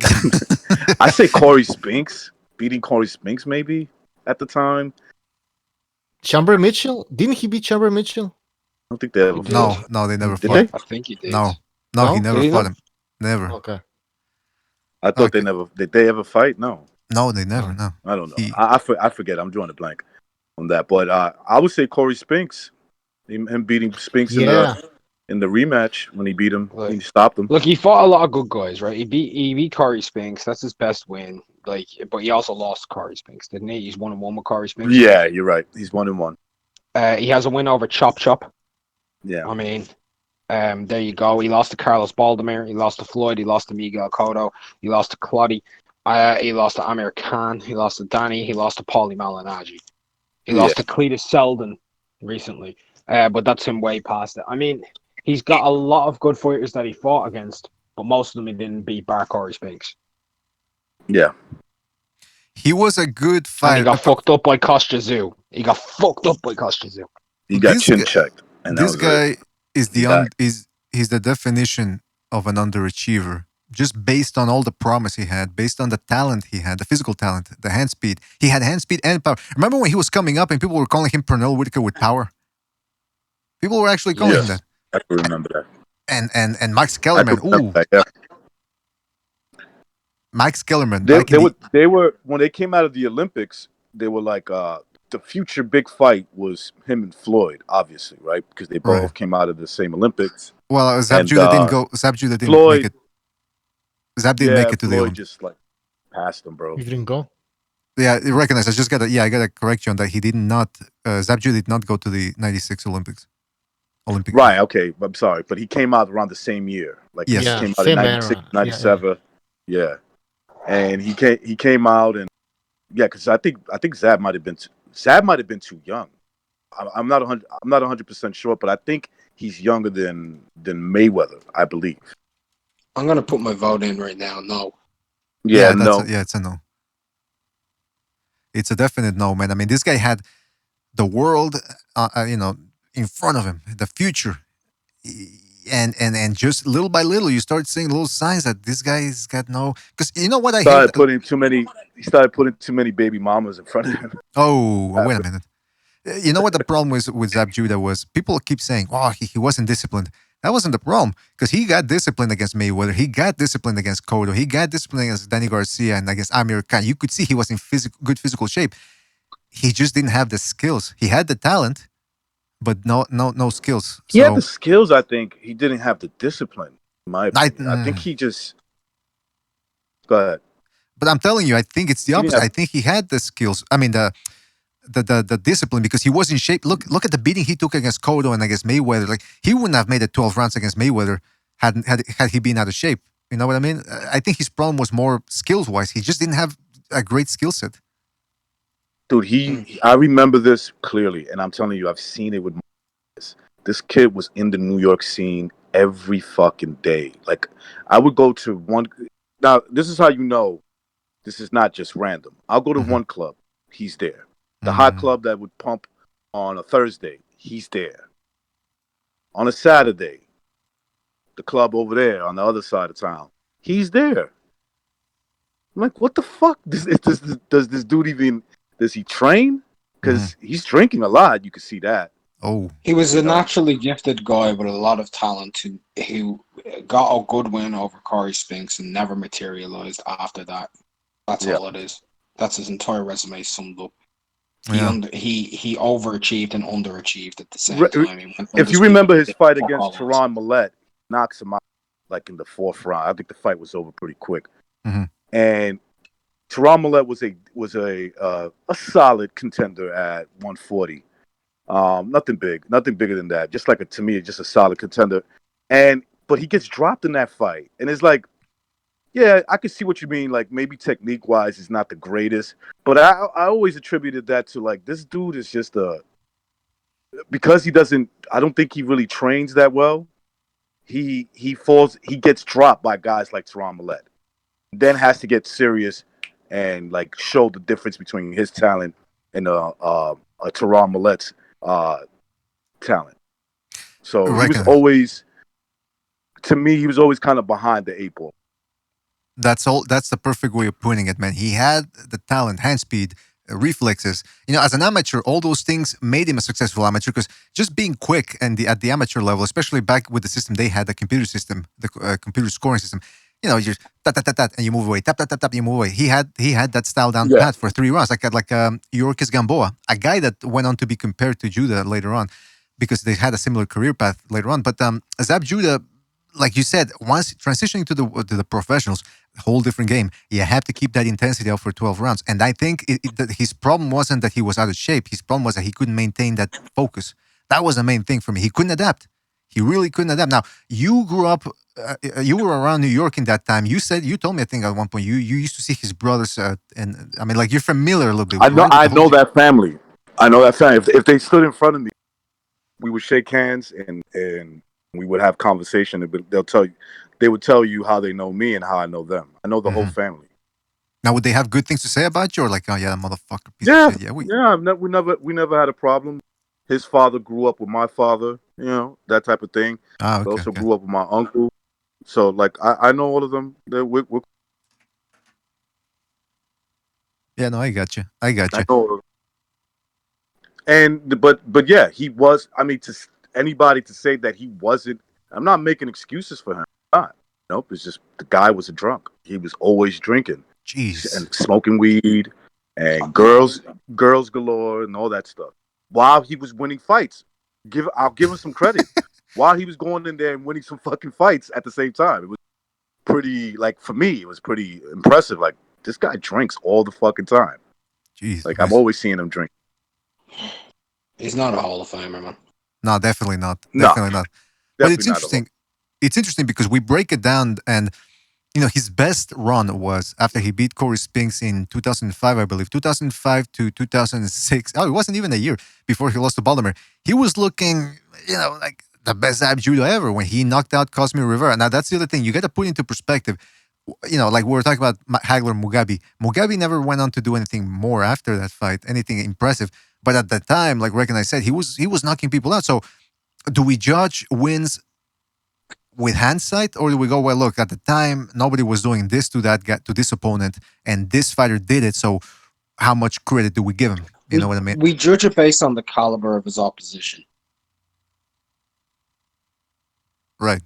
I say Corey Spinks, beating Corey Spinks maybe at the time. Chamber Mitchell? Didn't he beat Chamber Mitchell? I don't think they ever fought. No, they never did fought. They? I think he did. No, he never fought him. Never. Okay. I thought they never. Did they ever fight? No. No, they never. No. I don't know. I forget. I'm drawing a blank on that. But I would say Corey Spinks, him beating Spinks in the rematch when he beat him, he stopped him. Look, he fought a lot of good guys, right? He beat Corey Spinks. That's his best win. Like, but he also lost Corey Spinks, didn't he? He's 1-1 with Corey Spinks. Yeah, you're right. He's 1-1. He has a win over Chop Chop. Yeah. I mean, there you go. He lost to Carlos Baldomir. He lost to Floyd. He lost to Miguel Cotto. He lost to Cloddy. He lost to Amir Khan. He lost to Danny. He lost to Paulie Malignaggi. He lost to Cletus Selden recently. But that's him way past it. I mean, he's got a lot of good fighters that he fought against, but most of them he didn't beat bar Corey Spinks. Yeah. He was a good fighter. And he got fucked up by Kostya Tszyu. He got chin checked. And this guy is he's the definition of an underachiever. Just based on all the promise he had, based on the talent he had, the physical talent, the hand speed. He had hand speed and power. Remember when he was coming up and people were calling him Pernell Whitaker with power? People were actually calling him that. I remember that. And Max Kellerman. Ooh. Max Kellerman. They were when they came out of the Olympics, they were like the future big fight was him and Floyd, obviously, right? Because they both came out of the same Olympics. Well, Zab Judah didn't go. Zab Judah didn't Floyd, make it. Zab didn't make it to the Floyd Olympics. just like passed him, bro. He didn't go. Yeah, I recognize. I just got I got to correct you on that. He did not. Zab Judah did not go to the '96 Olympics. Right. Okay. I'm sorry, but he came out around the same year. Like yes, he came out in '96, '97. Yeah. And he came out and because I think Zab might have been too young. I'm not 100% sure, but I think he's younger than Mayweather, I believe. I'm gonna put my vote in right now. No. Yeah, no. It's a no. It's a definite no, man. I mean, this guy had the world, in front of him, the future, and just little by little, you start seeing little signs that this guy's got no. Because you know what I hear. He started putting too many baby mamas in front of him. Oh, wait a minute. You know what the problem with Zab Judah was? People keep saying, "Oh, he wasn't disciplined." That wasn't the problem because he got disciplined against Mayweather. He got disciplined against Cotto. He got disciplined against Danny Garcia and against Amir Khan. You could see he was in good physical shape. He just didn't have the skills. He had the talent, but no skills. He had the skills. I think he didn't have the discipline. In my opinion. I think he just. Go ahead. But I'm telling you, I think it's the opposite. I think he had the skills. I mean the discipline because he was in shape. Look at the beating he took against Cotto and against Mayweather. Like he wouldn't have made it 12 rounds against Mayweather had he been out of shape. You know what I mean? I think his problem was more skills wise. He just didn't have a great skill set. Dude, I remember this clearly, and I'm telling you, I've seen it with this kid was in the New York scene every fucking day. Like I would go to one. Now this is how you know this is not just random. I'll go to one club, he's there. The hot club that would pump on a Thursday, he's there. On a Saturday, the club over there on the other side of town, he's there. I'm like, what the fuck? Does this dude even, does he train? Because he's drinking a lot. You can see that. Oh. He was a naturally gifted guy with a lot of talent who got a good win over Corey Spinks and never materialized after that. That's all it is. That's his entire resume summed up. He overachieved and underachieved at the same time. If you remember his fight against Teron Millett, knocks him out like in the fourth round. I think the fight was over pretty quick. And Teron Millett was a solid contender at 140. Nothing bigger than that. Just like to me, just a solid contender. But he gets dropped in that fight, and it's like, yeah, I can see what you mean. Like maybe technique wise, he's not the greatest, but I always attributed that to like this dude is just because he doesn't. I don't think he really trains that well. He gets dropped by guys like Teron Millett, then has to get serious and like show the difference between his talent and Teron Millett's talent. So he was always, to me, he was always kind of behind the eight ball. That's the perfect way of putting it, man. He had the talent, hand speed, reflexes. You know, as an amateur, all those things made him a successful amateur because just being quick and at the amateur level, especially back with the system they had, the computer system, the computer scoring system, you know, you're tap, tap, tap, tap, and you move away, tap, tap, tap, tap, you move away. He had that style down pat for 3 rounds, like Yorkis Gamboa, a guy that went on to be compared to Judah later on because they had a similar career path later on. But Zab Judah, like you said, once transitioning to the professionals, a whole different game. You have to keep that intensity up for 12 rounds. And I think that his problem wasn't that he was out of shape. His problem was that he couldn't maintain that focus. That was the main thing for me. He couldn't adapt. He really couldn't adapt. Now, you grew up, you were around New York in that time. You told me, I think at one point, you used to see his brothers, and I mean, like you're familiar a little bit. I know that family. I know that family. If they stood in front of me, we would shake hands and we would have conversation. They would tell you how they know me and how I know them. I know the whole family. Now, would they have good things to say about you, or like, oh yeah, that motherfucker? Piece Yeah, of shit. we never had a problem. His father grew up with my father, you know, that type of thing. Ah, okay, he also grew up with my uncle. So, like, I know all of them. Yeah, no, I got you. I know all of them. But yeah, he was. I mean, to anybody to say that he wasn't, I'm not making excuses for him. Nope, it's just the guy was a drunk. He was always drinking. Jeez. And smoking weed. and girls galore and all that stuff. While he was winning fights, I'll give him some credit. While he was going in there and winning some fucking fights at the same time, it was pretty. Like for me, it was pretty impressive. Like this guy drinks all the fucking time. Jeez, like I'm always seeing him drink. He's not a Hall of Famer, man. No, definitely not. No, definitely not. But it's interesting. It's interesting because we break it down, and his best run was after he beat Corey Spinks in 2005, I believe, 2005 to 2006. Oh, it wasn't even a year before he lost to Baldomir. He was looking, like the best Zab Judah ever when he knocked out Cosme Rivera. Now that's the other thing you got to put into perspective. Like we were talking about Hagler Mugabe. Mugabe never went on to do anything more after that fight, anything impressive. But at that time, like Rick and I said, he was knocking people out. So do we judge wins with hindsight, or do we go, well, look, at the time, nobody was doing this to this opponent, and this fighter did it, so how much credit do we give him? You know what I mean? We judge it based on the caliber of his opposition. Right.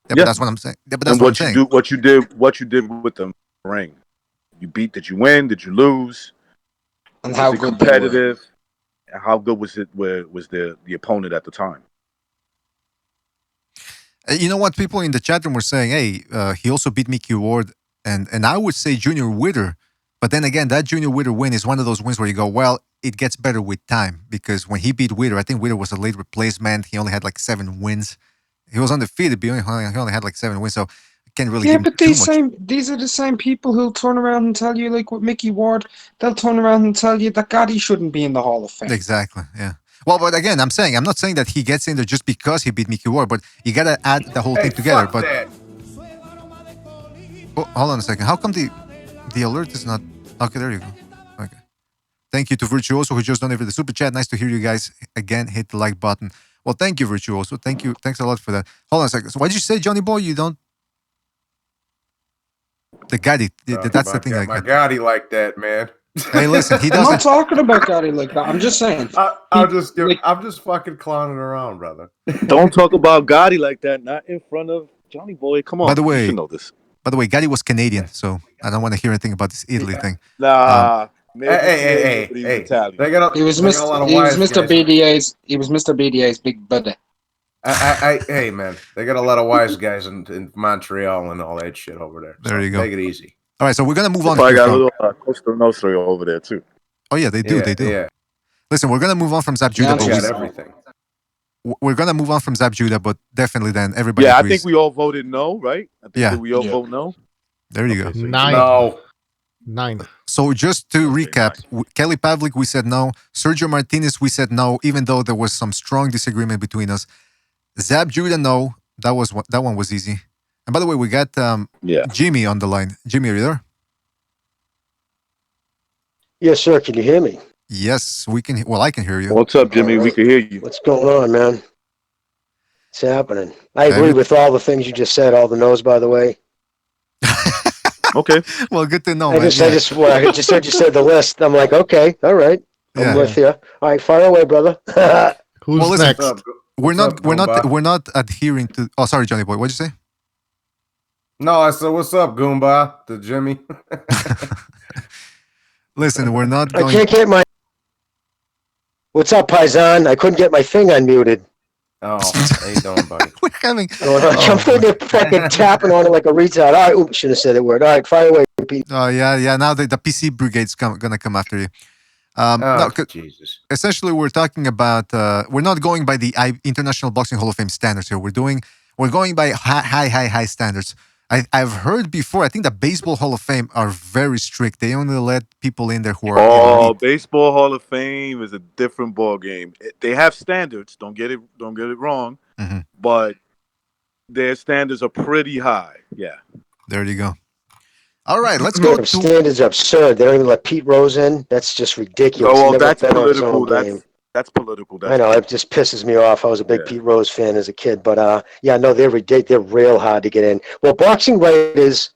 Yeah, but that's what I'm saying. Yeah, but that's what I'm saying. What you did with the ring. Did you win? Did you lose? And how good competitive? How good was it? Was the opponent at the time? You know what? People in the chat room were saying, hey, he also beat Mickey Ward, and I would say Junior Witter. But then again, that Junior Witter win is one of those wins where you go, well, it gets better with time. Because when he beat Witter, I think Witter was a late replacement. He only had like 7 wins. He was undefeated, but he only had like 7 wins. So I can't really give him too much. These are the same people who'll turn around and tell you, like with Mickey Ward, they'll turn around and tell you that Gatti shouldn't be in the Hall of Fame. Exactly, yeah. Well, but again, I'm not saying that he gets in there just because he beat Mickey Ward, but you gotta add the whole thing together. But hold on a second. How come the alert is not? Okay, there you go. Okay. Thank you to Virtuoso who just donated the super chat. Nice to hear you guys again. Hit the like button. Well, thank you, Virtuoso. Thank you. Thanks a lot for that. Hold on a second. So what did you say, Johnny Boy? You don't. The Gatti. That's the thing. My Gatti like that, man. Hey, listen, he doesn't. I'm not talking about Gatti like that. I'm just saying. I'm just fucking clowning around, brother. Don't talk about Gatti like that. Not in front of Johnny Boy. Come on. By the way, you should know this. By the way, Gatti was Canadian, so I don't want to hear anything about this Italy thing. Nah. Hey. He was Mr. BDA's. He was Mr. BDA's big brother. Hey, man, they got a lot of wise guys in Montreal and all that shit over there. There you go. Take it easy. All right, so we're gonna move on. Probably got a little Costa Nostra over there too. Oh yeah, they do. Yeah. Listen, we're gonna move on from Zab Judah. Everything. We're gonna move on from Zab Judah, but definitely then everybody. Yeah, agrees. I think we all voted no, right? We all vote no. There you go. 9. So just to recap, Kelly Pavlik, we said no. Sergio Martinez, we said no, even though there was some strong disagreement between us. Zab Judah, no. That one was easy. And by the way, we got Jimmy on the line. Jimmy, are you there? Yes, sir. Can you hear me? Yes, we can. Well, I can hear you. What's up, Jimmy? We can hear you. What's going on, man? What's happening? I agree with all the things you just said. All the no's, by the way. Okay. Well, good to know. I just heard you say the list. I'm like, okay, all right. I'm with you. All right, fire away, brother. Who's next? We're not adhering to. Oh, sorry, Johnny Boy. What'd you say? No, I said, what's up, Goomba? To Jimmy. Listen, we're not going... I can't get my... What's up, Paisan? I couldn't get my thing unmuted. Oh, how you doing, buddy? We're having... I'm sitting there fucking tapping on it like a retard. All right, shouldn't have said that word. All right, fire away, Pete. Oh, yeah. Now the PC Brigade's going to come after you. Jesus. Essentially, we're talking about... we're not going by the International Boxing Hall of Fame standards here. We're going by high standards. I've heard before, I think the Baseball Hall of Fame are very strict. They only let people in there who are elite. Baseball Hall of Fame is a different ball game. They have standards. Don't get it wrong. Mm-hmm. But their standards are pretty high. Yeah. There you go. All right, let's go. Standards are absurd. They don't even let Pete Rose in. That's just ridiculous. Oh, well, that's political. That's political. I know, it just pisses me off. I was a big Pete Rose fan as a kid, but they're real hard to get in. Well, boxing writers,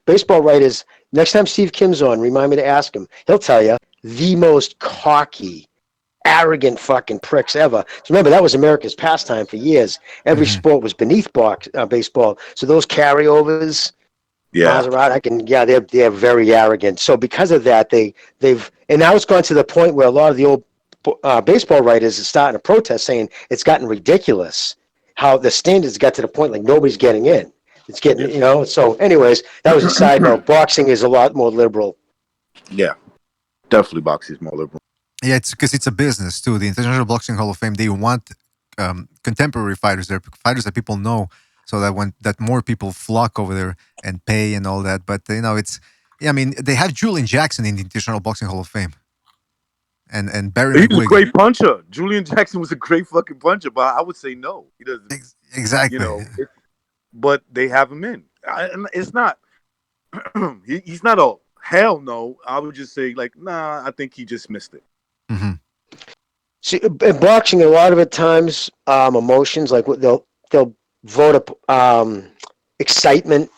baseball writers, next time Steve Kim's on, remind me to ask him. He'll tell you, the most cocky, arrogant fucking pricks ever. So remember, that was America's pastime for years. Every sport was beneath baseball. So those carryovers, Yeah. They're very arrogant. So because of that, they've and now it's gone to the point where a lot of the old baseball writers are starting to protest, saying it's gotten ridiculous how the standards got to the point like nobody's getting in. It's getting, So, anyways, that was a side note. Boxing is a lot more liberal. Yeah, definitely boxing is more liberal. Yeah, it's because it's a business too. The International Boxing Hall of Fame, they want contemporary fighters there, fighters that people know, so that more people flock over there and pay and all that. But they have Julian Jackson in the International Boxing Hall of Fame, and Barry He's McGuigan. a great puncher. Julian Jackson was a great fucking puncher, but I would say no. He doesn't. Exactly. But they have him in. It's not. He's not a hell no. I would just say nah. I think he just missed it. Mm-hmm. See, in boxing, a lot of it times emotions, like they'll vote up excitement.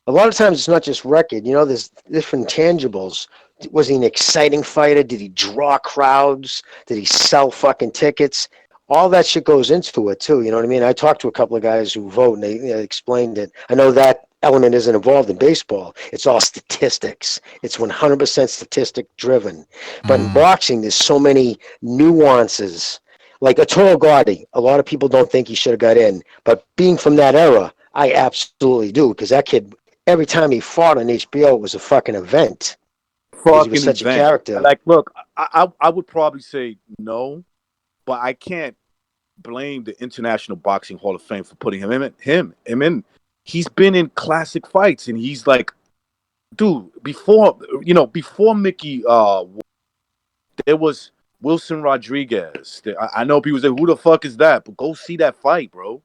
A lot of times it's not just record. There's different tangibles. Was he an exciting fighter? Did he draw crowds? Did he sell fucking tickets? All that shit goes into it too. You know what I mean? I talked to a couple of guys who vote, and they explained it. I know that element isn't involved in baseball. It's all statistics. It's 100% statistic driven. But in boxing, there's so many nuances. Like Arturo Gatti, a lot of people don't think he should have got in. But being from that era, I absolutely do, because that kid, every time he fought on HBO, it was a fucking event. He was such a character. Look, I would probably say no, but I can't blame the International Boxing Hall of Fame for putting him in. He's been in classic fights, and he's dude, before Mickey, there was Wilson Rodriguez. I know people say, who the fuck is that? But go see that fight, bro.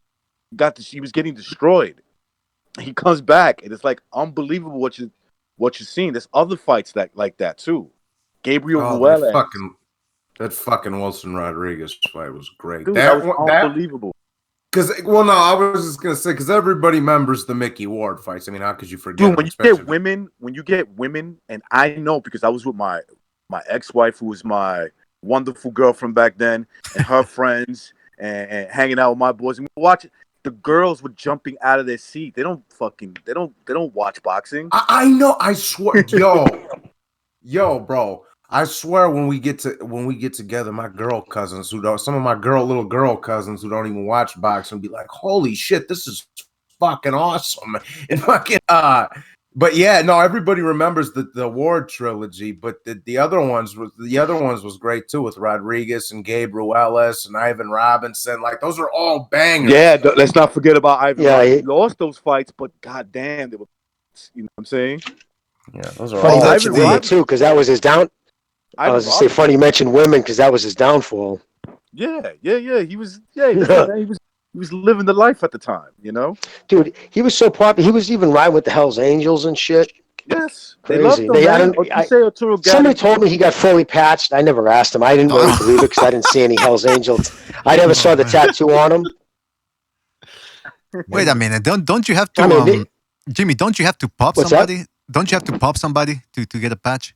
He was getting destroyed. He comes back, and it's unbelievable what you're seeing. There's other fights like that too. Gabriel Ruelas. That fucking Wilson Rodriguez fight was great. Dude, that was unbelievable. I was just gonna say, because everybody remembers the Mickey Ward fights. I mean, how could you forget? Dude, when you get women, and I know because I was with my ex-wife, who was my wonderful girlfriend back then, and her friends, and hanging out with my boys, and we watch it. The girls were jumping out of their seat. They don't watch boxing. I know. I swear, yo, bro. I swear, when we get together, my girl cousins some of my little girl cousins who don't even watch boxing be like, "Holy shit, this is fucking awesome!" And fucking but yeah, no, everybody remembers the Ward trilogy, but the other ones was great too, with Rodriguez and Gabe Ruelas and Ivan Robinson. Those are all bangers. Yeah, let's not forget about Ivan. Yeah, he lost those fights, but goddamn, they were. You know what I'm saying? Yeah, those are funny all. Mention women too, because that was his down. I was gonna say funny you mentioned women because that was his downfall. Yeah. He was living the life at the time, Dude, he was so popular. He was even riding with the Hell's Angels and shit. Yes, crazy. Somebody told me he got fully patched. I never asked him. I didn't really believe it because I didn't see any Hell's Angels. I never saw the tattoo on him. Wait a minute! Don't you have to, Jimmy? Don't you have to pop somebody? That? Don't you have to pop somebody to get a patch?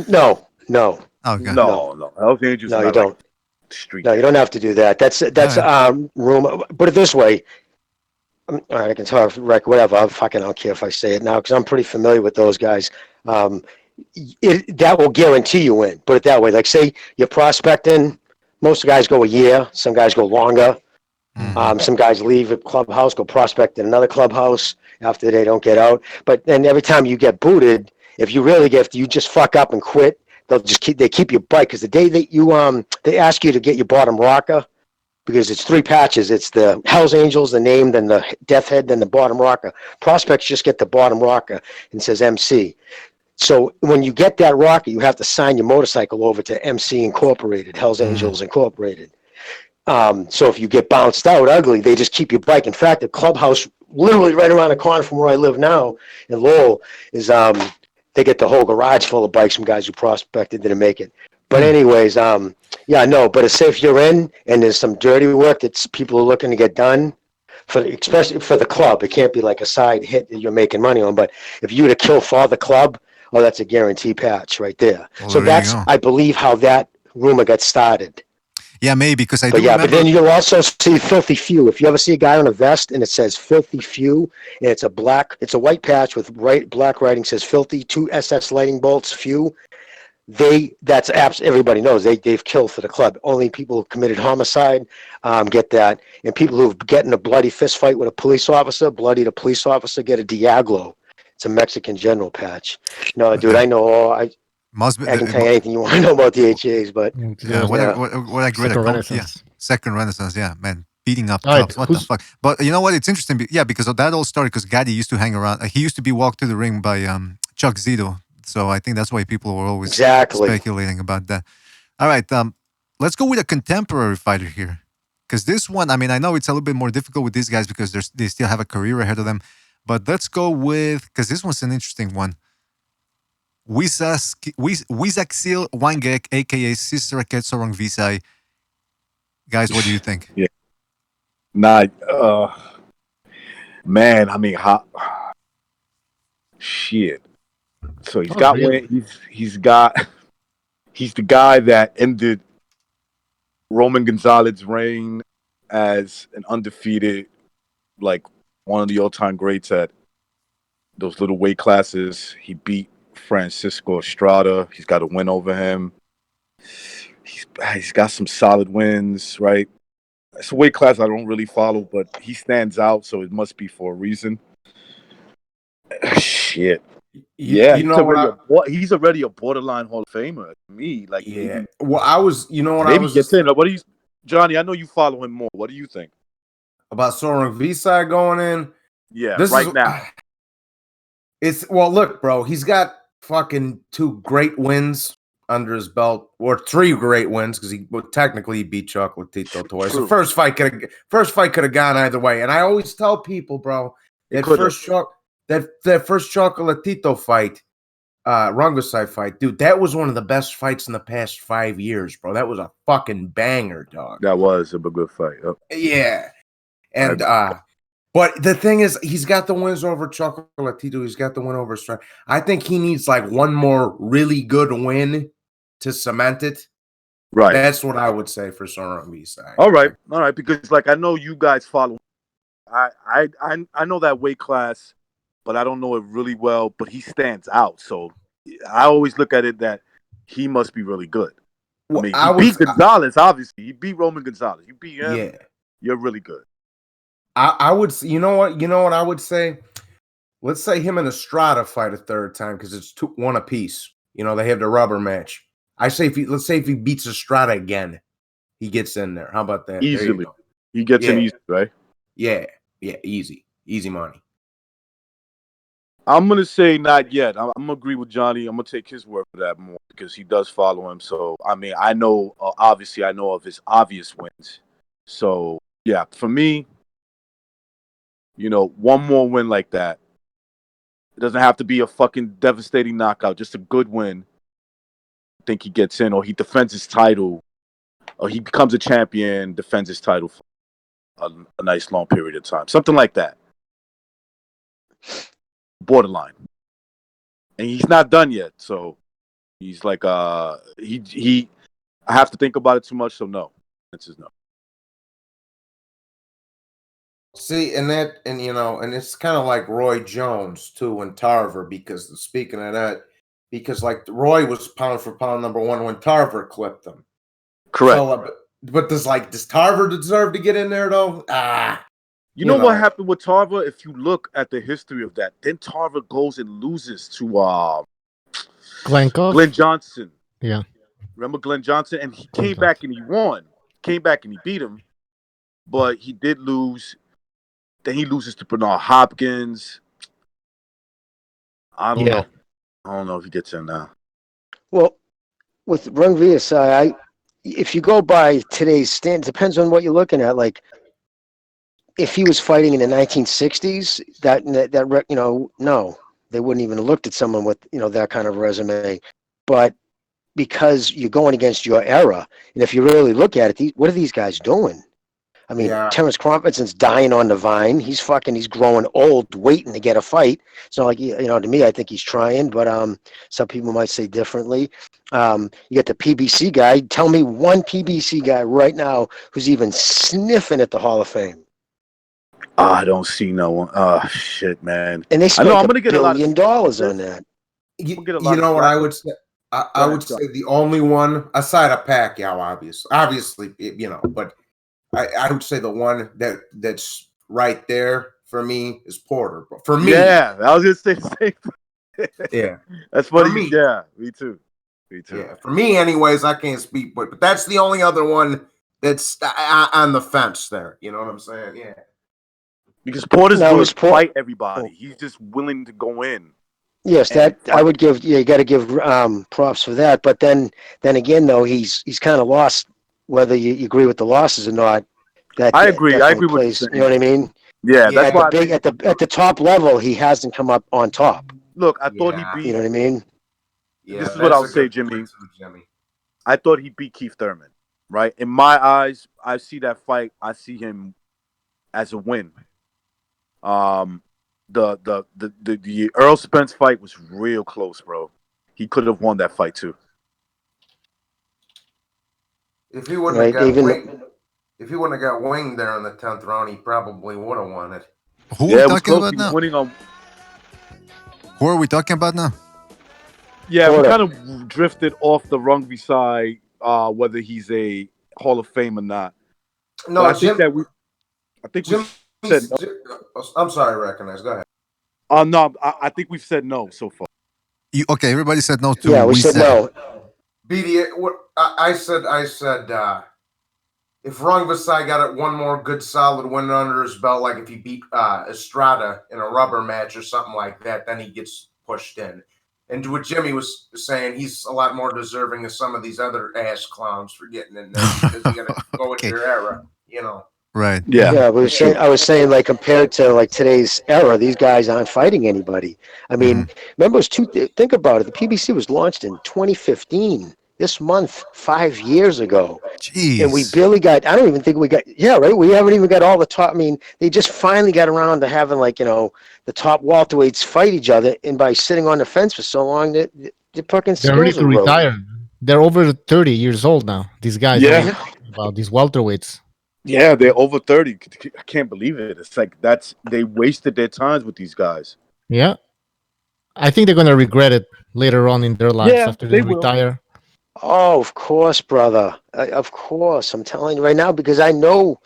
No. Oh, God. No. Hell's Angels. No, you don't. Street. No, you don't have to do that. That's room. Put it this way. All right, I can talk, whatever. I don't care if I say it now because I'm pretty familiar with those guys. That will guarantee you in. Put it that way. Say you're prospecting. Most guys go a year. Some guys go longer. Mm-hmm. Some guys leave a clubhouse, go prospect in another clubhouse after they don't get out. But then every time you get booted, if you just fuck up and quit, they keep your bike because the day that you they ask you to get your bottom rocker because it's 3 patches. It's the Hell's Angels, the name, then the Death Head, then the bottom rocker. Prospects just get the bottom rocker and says MC. So when you get that rocker, you have to sign your motorcycle over to MC Incorporated, Hell's Angels Incorporated. So if you get bounced out ugly, they just keep your bike. In fact, the clubhouse literally right around the corner from where I live now in Lowell is they get the whole garage full of bikes from guys who prospected didn't make it. But anyways, but it's say if you're in and there's some dirty work that people are looking to get done, especially for the club, it can't be like a side hit that you're making money on. But if you were to kill for the club, that's a guarantee patch right there. Well, so that's, I believe, how that rumor got started. Yeah, maybe, because I But do yeah, remember. but then you'll also see filthy few. If you ever see a guy on a vest and it says filthy few, and it's a white patch with black writing says filthy, 2 SS lightning bolts, few. Everybody knows they've killed for the club. Only people who committed homicide get that, and people who get in a bloody fist fight with a police officer, bloodied a police officer, get a Diaglo. It's a Mexican general patch. No, dude, I know all. I can tell you anything you want to know about DHAs, but Yeah, what I great Second yeah, Renaissance. second Renaissance, yeah, man, beating up All right, cops. What the fuck? But you know what? It's interesting. Yeah, because of that old story. Because Gatti used to hang around. He used to be walked to the ring by Chuck Zito. So I think that's why people were always speculating about that. All right, let's go with a contemporary fighter here. Because this one, I mean, I know it's a little bit more difficult with these guys because they still have a career ahead of them. But let's go with, because this one's an interesting one. Wizaksil Wangek, a.k.a. Sister Ketsorong Visay. Guys, what do you think? Yeah. Man, I mean, shit. So he's got win. He's the guy that ended Roman Gonzalez's reign as an undefeated, like one of the all-time greats at those little weight classes. He beat Francisco Estrada. He's got a win over him. He's got some solid wins, right? It's a weight class I don't really follow, but he stands out, so it must be for a reason. Shit. Yeah, he's already a borderline Hall of Famer to me. Like, yeah. Maybe gets in. What do you, Johnny? I know you follow him more. What do you think about Sorong Visay going in? Yeah, now. Look, bro, he's got fucking 2 great wins under his belt, or 3 great wins because he technically beat Chocolatito twice. The first fight could have gone either way, and I always tell people, bro, that first Chocolatito fight, Rungvisai fight, dude, that was one of the best fights in the past 5 years, bro. That was a fucking banger, dog. That was a good fight. Yep. Yeah, and but the thing is, he's got the wins over Chocolatito. He's got the win over Strike. I think he needs like one more really good win to cement it. Right. That's what I would say for Sorong Visay. All right. Because like I know you guys follow. I know that weight class, but I don't know it really well. But he stands out, so I always look at it that he must be really good. Well, I mean, he beat Gonzalez. Obviously, he beat Roman Gonzalez. You beat him. Yeah. You're really good. I would, you know what I would say? Let's say him and Estrada fight a third time because it's 1 apiece. You know, they have the rubber match. I say let's say if he beats Estrada again, he gets in there. How about that? Easily. He gets in easy, right? Yeah, easy money. I'm gonna say not yet. I'm gonna agree with Johnny. I'm gonna take his word for that more because he does follow him. So I mean, I know obviously I know of his obvious wins. So yeah, for me, you know, one more win like that. It doesn't have to be a fucking devastating knockout, just a good win. I think he gets in, or he defends his title, or he becomes a champion, defends his title for a nice long period of time. Something like that. Borderline. And he's not done yet, so he's like he I have to think about it too much, so no. That's his no. See, and it's kind of like Roy Jones too and Tarver, because speaking of that, because like Roy was pound for pound number 1 when Tarver clipped him. Correct. So, but does Tarver deserve to get in there though? You know what happened with Tarver? If you look at the history of that, then Tarver goes and loses to Glenn Johnson. Yeah. Remember Glenn Johnson? And he came back and he won. Came back and he beat him. But he did lose. Then he loses to Bernard Hopkins. I don't know. I don't know if he gets in now. Well, with Rungvisai, if you go by today's standards, depends on what you're looking at. Like, if he was fighting in the 1960s, no, they wouldn't even have looked at someone with, that kind of resume. But because you're going against your era, and if you really look at it, what are these guys doing? I mean, Terrence Crawford's dying on the vine. He's growing old, waiting to get a fight. It's not like, to me, I think he's trying, but some people might say differently. You get the PBC guy. Tell me one PBC guy right now who's even sniffing at the Hall of Fame. I don't see no one. Oh, shit, man. And they spent I'm gonna get $1 billion on that. You know what I would say? I would say the only one, aside of Pacquiao, obviously, but I would say the one that's right there for me is Porter. But for me, yeah, I was just saying. Yeah, that's funny. For me, yeah, me too. Yeah, for me, anyways, I can't speak, but that's the only other one that's on the fence there. You know what I'm saying? Yeah. Because Porter's willing to fight everybody. He's just willing to go in. Yes, that I would give. Yeah, you got to give props for that. But then again, though, he's kind of lost. Whether you agree with the losses or not, I agree. I agree with you. You know what I mean? Yeah, that's why at the top level, he hasn't come up on top. Look, I thought he beat. You know what I mean? Yeah, this is what I'll say, Jimmy. I thought he beat Keith Thurman. Right in my eyes, I see that fight. I see him as a win. The Earl Spence fight was real close, bro. He could have won that fight too. If he wouldn't have got winged there in the 10th round, he probably would have won it. Who are we talking about now? Who are we talking about now? Yeah, we kind of drifted off the Rungby side, whether he's a Hall of Fame or not. No, I think we said no. I'm sorry, Recognize. Go ahead. No, I think we've said no so far. Okay, everybody said no too. Yeah, we said no. BDA, I said, if Rungvisai got one more good solid win under his belt, like if he beat Estrada in a rubber match or something like that, then he gets pushed in. And what Jimmy was saying, he's a lot more deserving of some of these other ass clowns for getting in there because you got to go with your era, Right. Yeah. I was saying, like, compared to like today's era, these guys aren't fighting anybody. I mean, remember, think about it. The PBC was launched in 2015. This month, 5 years ago. Jeez. And we barely got, I don't even think we got, right? We haven't even got all the top. I mean, they just finally got around to having, like, the top welterweights fight each other. And by sitting on the fence for so long, the fucking they're ready to retire. They're over 30 years old now. These guys. Yeah. About these welterweights. Yeah, they're over 30. I can't believe it. It's like they wasted their times with these guys. Yeah. I think they're going to regret it later on in their lives after they retire. Oh, of course, brother. Of course. I'm telling you right now, because I know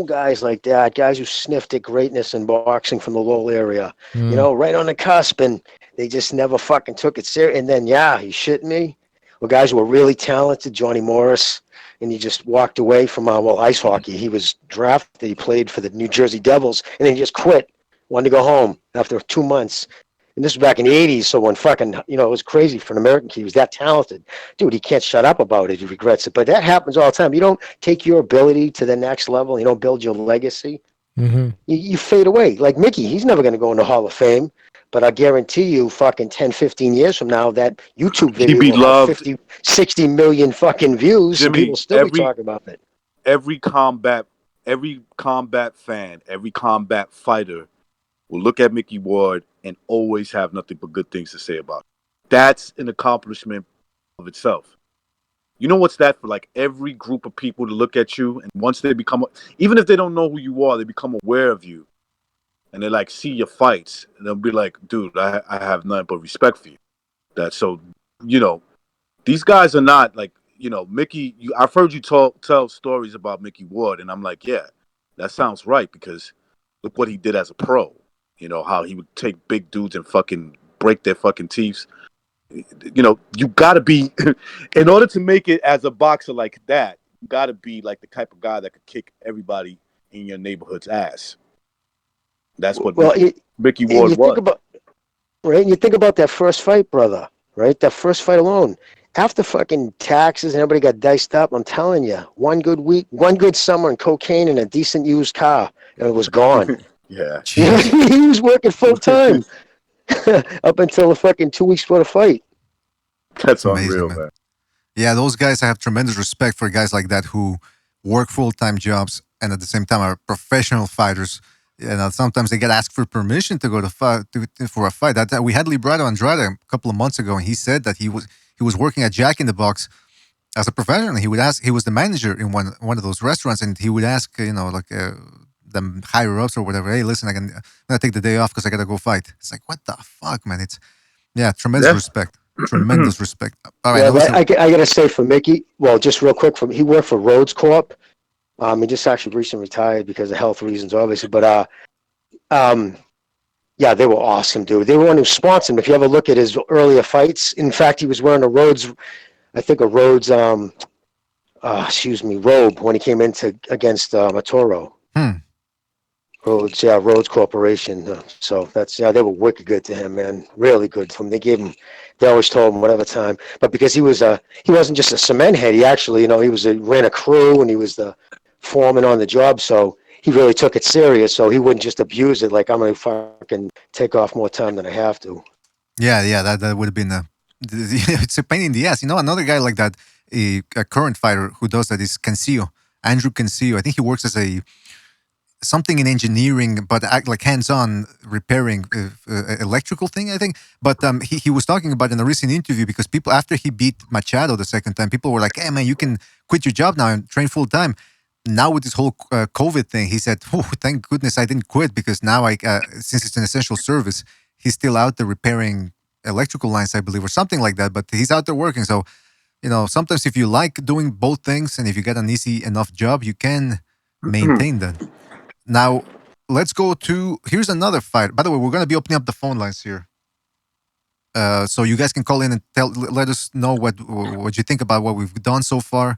guys like that, guys who sniffed at greatness in boxing from the Lowell area, right on the cusp, and they just never fucking took it serious. And then, you shitting me? Well, guys who were really talented, Johnny Morris, and he just walked away from, ice hockey. He was drafted. He played for the New Jersey Devils, and then he just quit, wanted to go home after 2 months. And this was back in the 80s, so when fucking, it was crazy for an American kid. He was that talented. Dude, he can't shut up about it. He regrets it. But that happens all the time. You don't take your ability to the next level. You don't build your legacy. Mm-hmm. You fade away. Like Mickey, he's never going to go in the Hall of Fame. But I guarantee you, fucking 10, 15 years from now, that YouTube video will have 50, 60 million fucking views. Jimmy, and people still be talking about it. Every combat fan, every combat fighter will look at Mickey Ward and always have nothing but good things to say about it. That's an accomplishment of itself. You know what's that for? Like every group of people to look at you, and once they become, even if they don't know who you are, they become aware of you, and they like see your fights, and they'll be like, "Dude, I have nothing but respect for you." These guys are not like Mickey. I've heard you tell stories about Mickey Ward, and I'm like, yeah, that sounds right because look what he did as a pro. How he would take big dudes and fucking break their fucking teeth. You got to be, in order to make it as a boxer like that, you got to be like the type of guy that could kick everybody in your neighborhood's ass. That's what Mickey Ward was. And you think about that first fight, brother, right? That first fight alone. After fucking taxes and everybody got diced up, I'm telling you, one good week, one good summer and cocaine and a decent used car, and it was gone. Yeah. He was working full time up until the fucking 2 weeks before the fight. That's unreal, man. Yeah, those guys, I have tremendous respect for guys like that who work full-time jobs and at the same time are professional fighters. Sometimes they get asked for permission to go to fight for a fight. That we had Librado Andrade a couple of months ago, and he said that he was working at Jack in the Box as a professional. He would ask. He was the manager in one of those restaurants, and he would ask, the higher ups or whatever. Hey, listen, I'm gonna take the day off because I gotta go fight. It's like, what the fuck, man? It's tremendous respect. Tremendous respect. All right, I gotta say for Mickey, well, just real quick, he worked for Rhodes Corp. He just actually recently retired because of health reasons, obviously. But yeah, they were awesome, dude. They were one who sponsored him. If you ever look at his earlier fights, in fact, he was wearing a Rhodes robe when he came against Arturo. Rhodes Corporation. So they were wicked good to him, man. Really good to him. They always told him whatever time. But because he wasn't just a cement head. He actually, he ran a crew and he was the foreman on the job. So he really took it serious. So he wouldn't just abuse it like I'm gonna fucking take off more time than I have to. Yeah, that would have been it's a pain in the ass. Another guy like that, a current fighter who does that is Cancio, Andrew Cancio. I think he works as something in engineering, but like hands-on repairing electrical thing, I think. But he was talking about in a recent interview because people, after he beat Machado the second time, people were like, hey man, you can quit your job now and train full time. Now with this whole COVID thing, he said, oh, thank goodness I didn't quit because now since it's an essential service, he's still out there repairing electrical lines, I believe, or something like that. But he's out there working. So, sometimes if you like doing both things and if you get an easy enough job, you can maintain that. Now, let's go to, here's another fight. By the way, we're going to be opening up the phone lines here. So you guys can call in and let us know what you think about what we've done so far.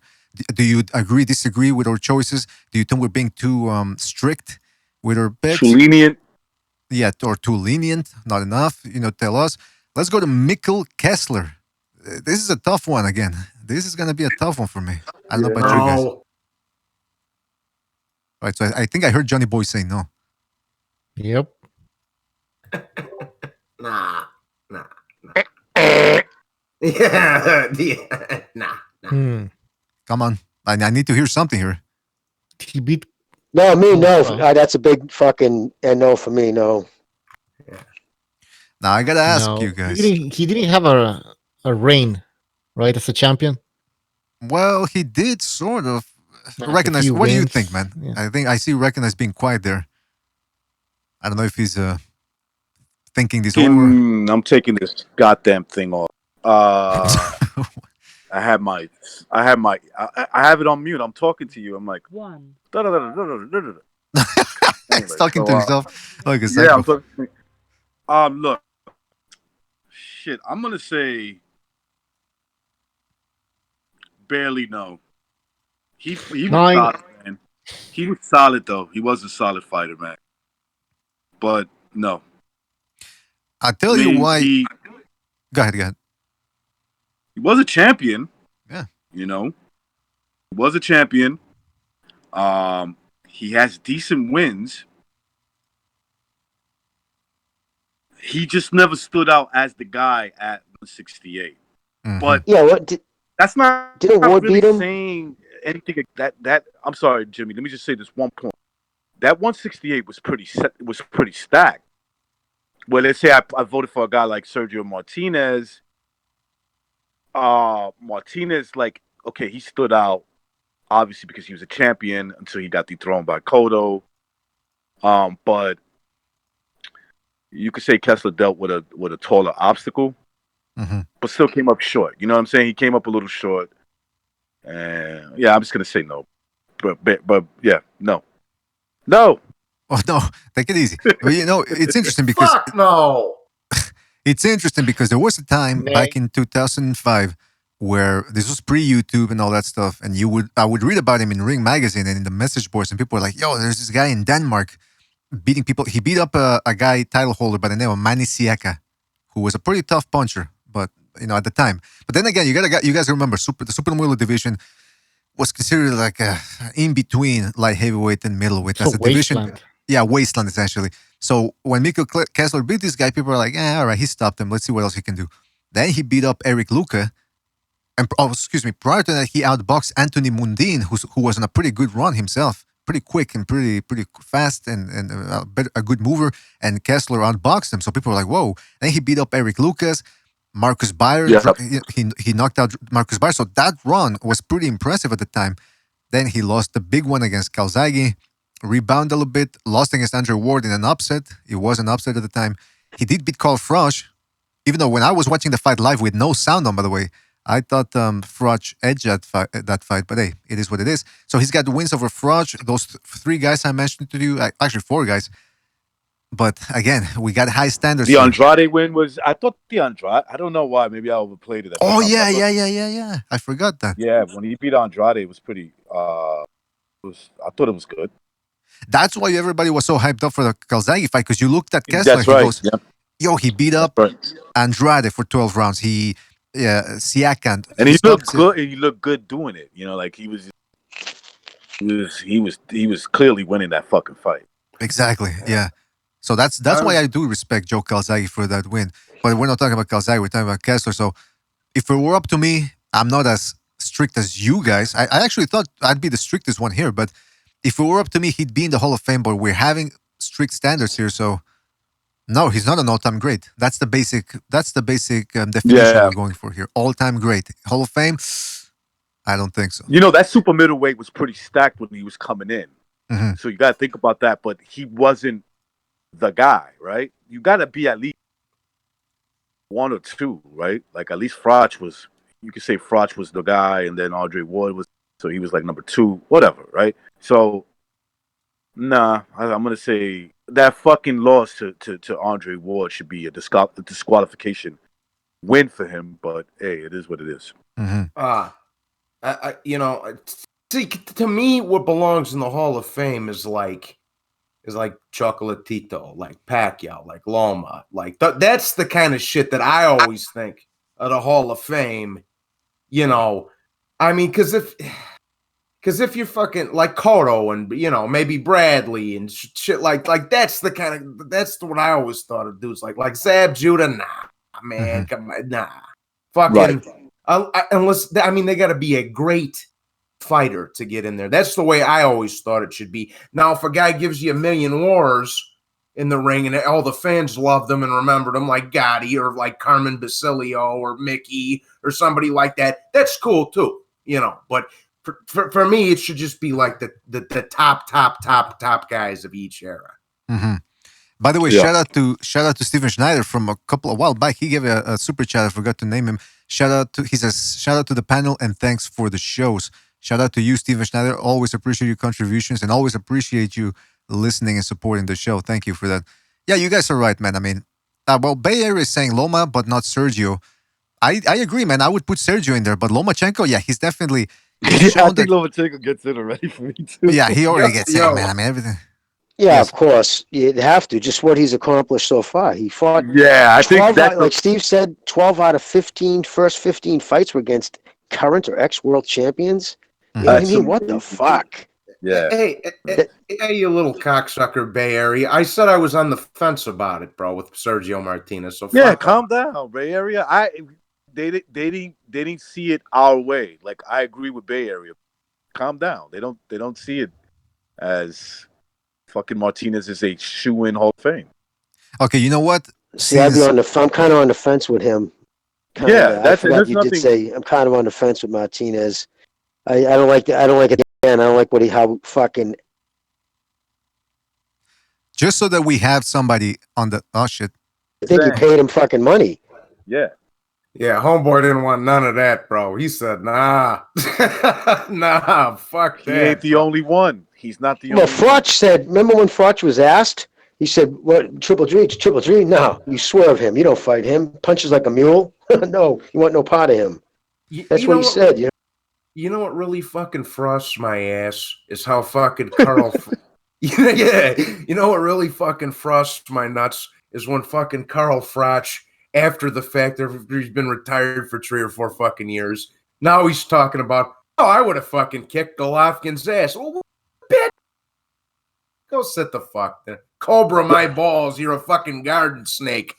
Do you agree, disagree with our choices? Do you think we're being too strict with our bets? Too lenient? Yeah, or too lenient, not enough. Tell us. Let's go to Mikkel Kessler. This is a tough one again. This is going to be a tough one for me. I don't know about you guys. Right, so I think I heard Johnny Boy say no. Yep. Nah. Yeah. Nah. Come on. I need to hear something here. He beat. No, me, no. That's a big fucking no for me, no. Now, I got to ask you guys. He didn't have a reign, right, as a champion? Well, he did sort of. Recognize. What do you think, man? Yeah. I think I see Recognize being quiet there. I don't know if he's thinking this over. I'm taking this goddamn thing off. I have it on mute. I'm talking to you. I'm like, He's talking to himself. Like a yeah, I'm talking. Look, shit. I'm gonna say barely no. He was solid, man. He was solid though. He was a solid fighter, man. But no. I'll tell you why. Go ahead. He was a champion. Yeah. He was a champion. He has decent wins. He just never stood out as the guy at 168. Mm-hmm. But yeah, that's not did Ward really beat him? Saying anything that I'm sorry, Jimmy. Let me just say this one point. That 168 was pretty stacked. Well, let's say I voted for a guy like Sergio Martinez. Martinez, like, okay, he stood out obviously because he was a champion until he got dethroned by Cotto. But you could say Kessler dealt with a taller obstacle, but still came up short. You know what I'm saying? He came up a little short. And yeah, I'm just gonna say no. But yeah, no. Oh no, take it easy. But it's interesting because Fuck no. It's interesting because there was a time back in 2005 where this was pre-YouTube and all that stuff, and I would read about him in Ring Magazine and in the message boards, and people were like, "Yo, there's this guy in Denmark beating people." He beat up a guy title holder by the name of Manny Pacquiao, who was a pretty tough puncher, but at the time. But then again, you guys remember the super middleweight division was considered like in between light heavyweight and middleweight as a division. Yeah, wasteland essentially. So when Mikkel Kessler beat this guy, people were like, all right, he stopped him. Let's see what else he can do. Then he beat up Eric Luca. And prior to that, he outboxed Anthony Mundine, who was on a pretty good run himself pretty quick and pretty fast and a good mover. And Kessler outboxed him, so people were like, "Whoa!" Then he beat up Eric Lucas, Marcus Bayer. Yeah. He knocked out Marcus Bayer. So that run was pretty impressive at the time. Then he lost the big one against Calzaghe, rebounded a little bit, lost against Andre Ward in an upset. It was an upset at the time. He did beat Carl Froch, even though when I was watching the fight live with no sound on, by the way, I thought Froch edged that fight, but hey, it is what it is. So he's got the wins over Froch, those three guys I mentioned to you, actually four guys. But again, we got high standards. The Andrade win was, I thought the Andrade, I don't know why, maybe I overplayed it. Oh, yeah. I forgot that. Yeah, when he beat Andrade, it was pretty, I thought it was good. That's why everybody was so hyped up for the Calzaghe fight, because you looked at Kessler, That's right. He goes, yo, he beat up Andrade for 12 rounds. Siakam. And he looked good, and he looked good doing it. You know, like he was clearly winning that fucking fight. Exactly, yeah. So that's why I do respect Joe Calzaghe for that win. But we're not talking about Calzaghe, we're talking about Kessler. So if it were up to me, I'm not as strict as you guys. I actually thought I'd be the strictest one here, but if it were up to me, he'd be in the Hall of Fame, but we're having strict standards here, so no, he's not an all-time great. That's the basic definition we're going for here. All-time great. Hall of Fame? I don't think so. You know, that super middleweight was pretty stacked when he was coming in. Mm-hmm. So you got to think about that, but he wasn't the guy, right? You got to be at least one or two, right? Like at least Froch was, you could say Froch was the guy, and then Andre Ward was, so he was like number two, whatever, right? So, I'm going to say that fucking loss to Andre Ward should be a disqualification win for him, but hey, it is what it is. Mm-hmm. See, to me, what belongs in the Hall of Fame is like Chocolatito, like Pacquiao, like Loma, like that's the kind of shit that I always think of the Hall of Fame. You know, I mean, because if you're fucking like Cotto and maybe Bradley and shit like that's the kind of that's what I always thought of dudes like Zab Judah. Nah, man, come on, nah, fucking. Right. Unless they got to be a great fighter to get in there. That's the way I always thought it should be. Now, if a guy gives you a million wars in the ring and all the fans loved them and remembered them, like Gatti or like Carmen Basilio or Mickey or somebody like that, that's cool too. But for me, it should just be like the top guys of each era. Mm-hmm. By the way, shout out to Steven Schneider from a while back. He gave a super chat. I forgot to name him. He says, shout out to the panel and thanks for the shows. Shout out to you, Steven Schneider. Always appreciate your contributions and always appreciate you listening and supporting the show. Thank you for that. Yeah, you guys are right, man. I mean, Bay Area is saying Loma, but not Sergio. I agree, man. I would put Sergio in there, but Lomachenko, yeah, he's definitely. I think Lomachenko gets in already for me too. Yeah, he already gets in, man. I mean, everything. Yeah, of course. You'd have to. Just what he's accomplished so far. He fought. Yeah, I think that, like Steve said, 12 out of 15, first 15 fights were against current or ex-world champions. You know what I mean? What the fuck? Yeah. Hey, you little cocksucker, Bay Area. I said I was on the fence about it, bro, with Sergio Martinez. So calm down, Bay Area. They didn't see it our way. Like I agree with Bay Area. Calm down. They don't see it as fucking Martinez is a shoe-in Hall of Fame. Okay, you know what? See, I'm kind of on the fence with him. That's what you did say. I'm kind of on the fence with Martinez. I don't like it. I don't like how fucking. Just so that we have somebody on the shit. I think you paid him fucking money. Yeah. Yeah, homeboy didn't want none of that, bro. He said, nah. Nah, fuck that. He ain't the only one. He's not the only one. Well, Froch said, remember when Froch was asked? He said, what, Triple G? No, you swerve him. You don't fight him. Punches like a mule? No, you want no part of him. That's what he said, you know? You know what really fucking frosts my ass is how fucking Carl... Yeah, you know what really fucking frosts my nuts is when fucking Carl Froch, after the fact that he's been retired for 3 or 4 fucking years, now he's talking about, I would have fucking kicked Golovkin's ass. Well, bitch, go sit the fuck there. Cobra my balls, you're a fucking garden snake.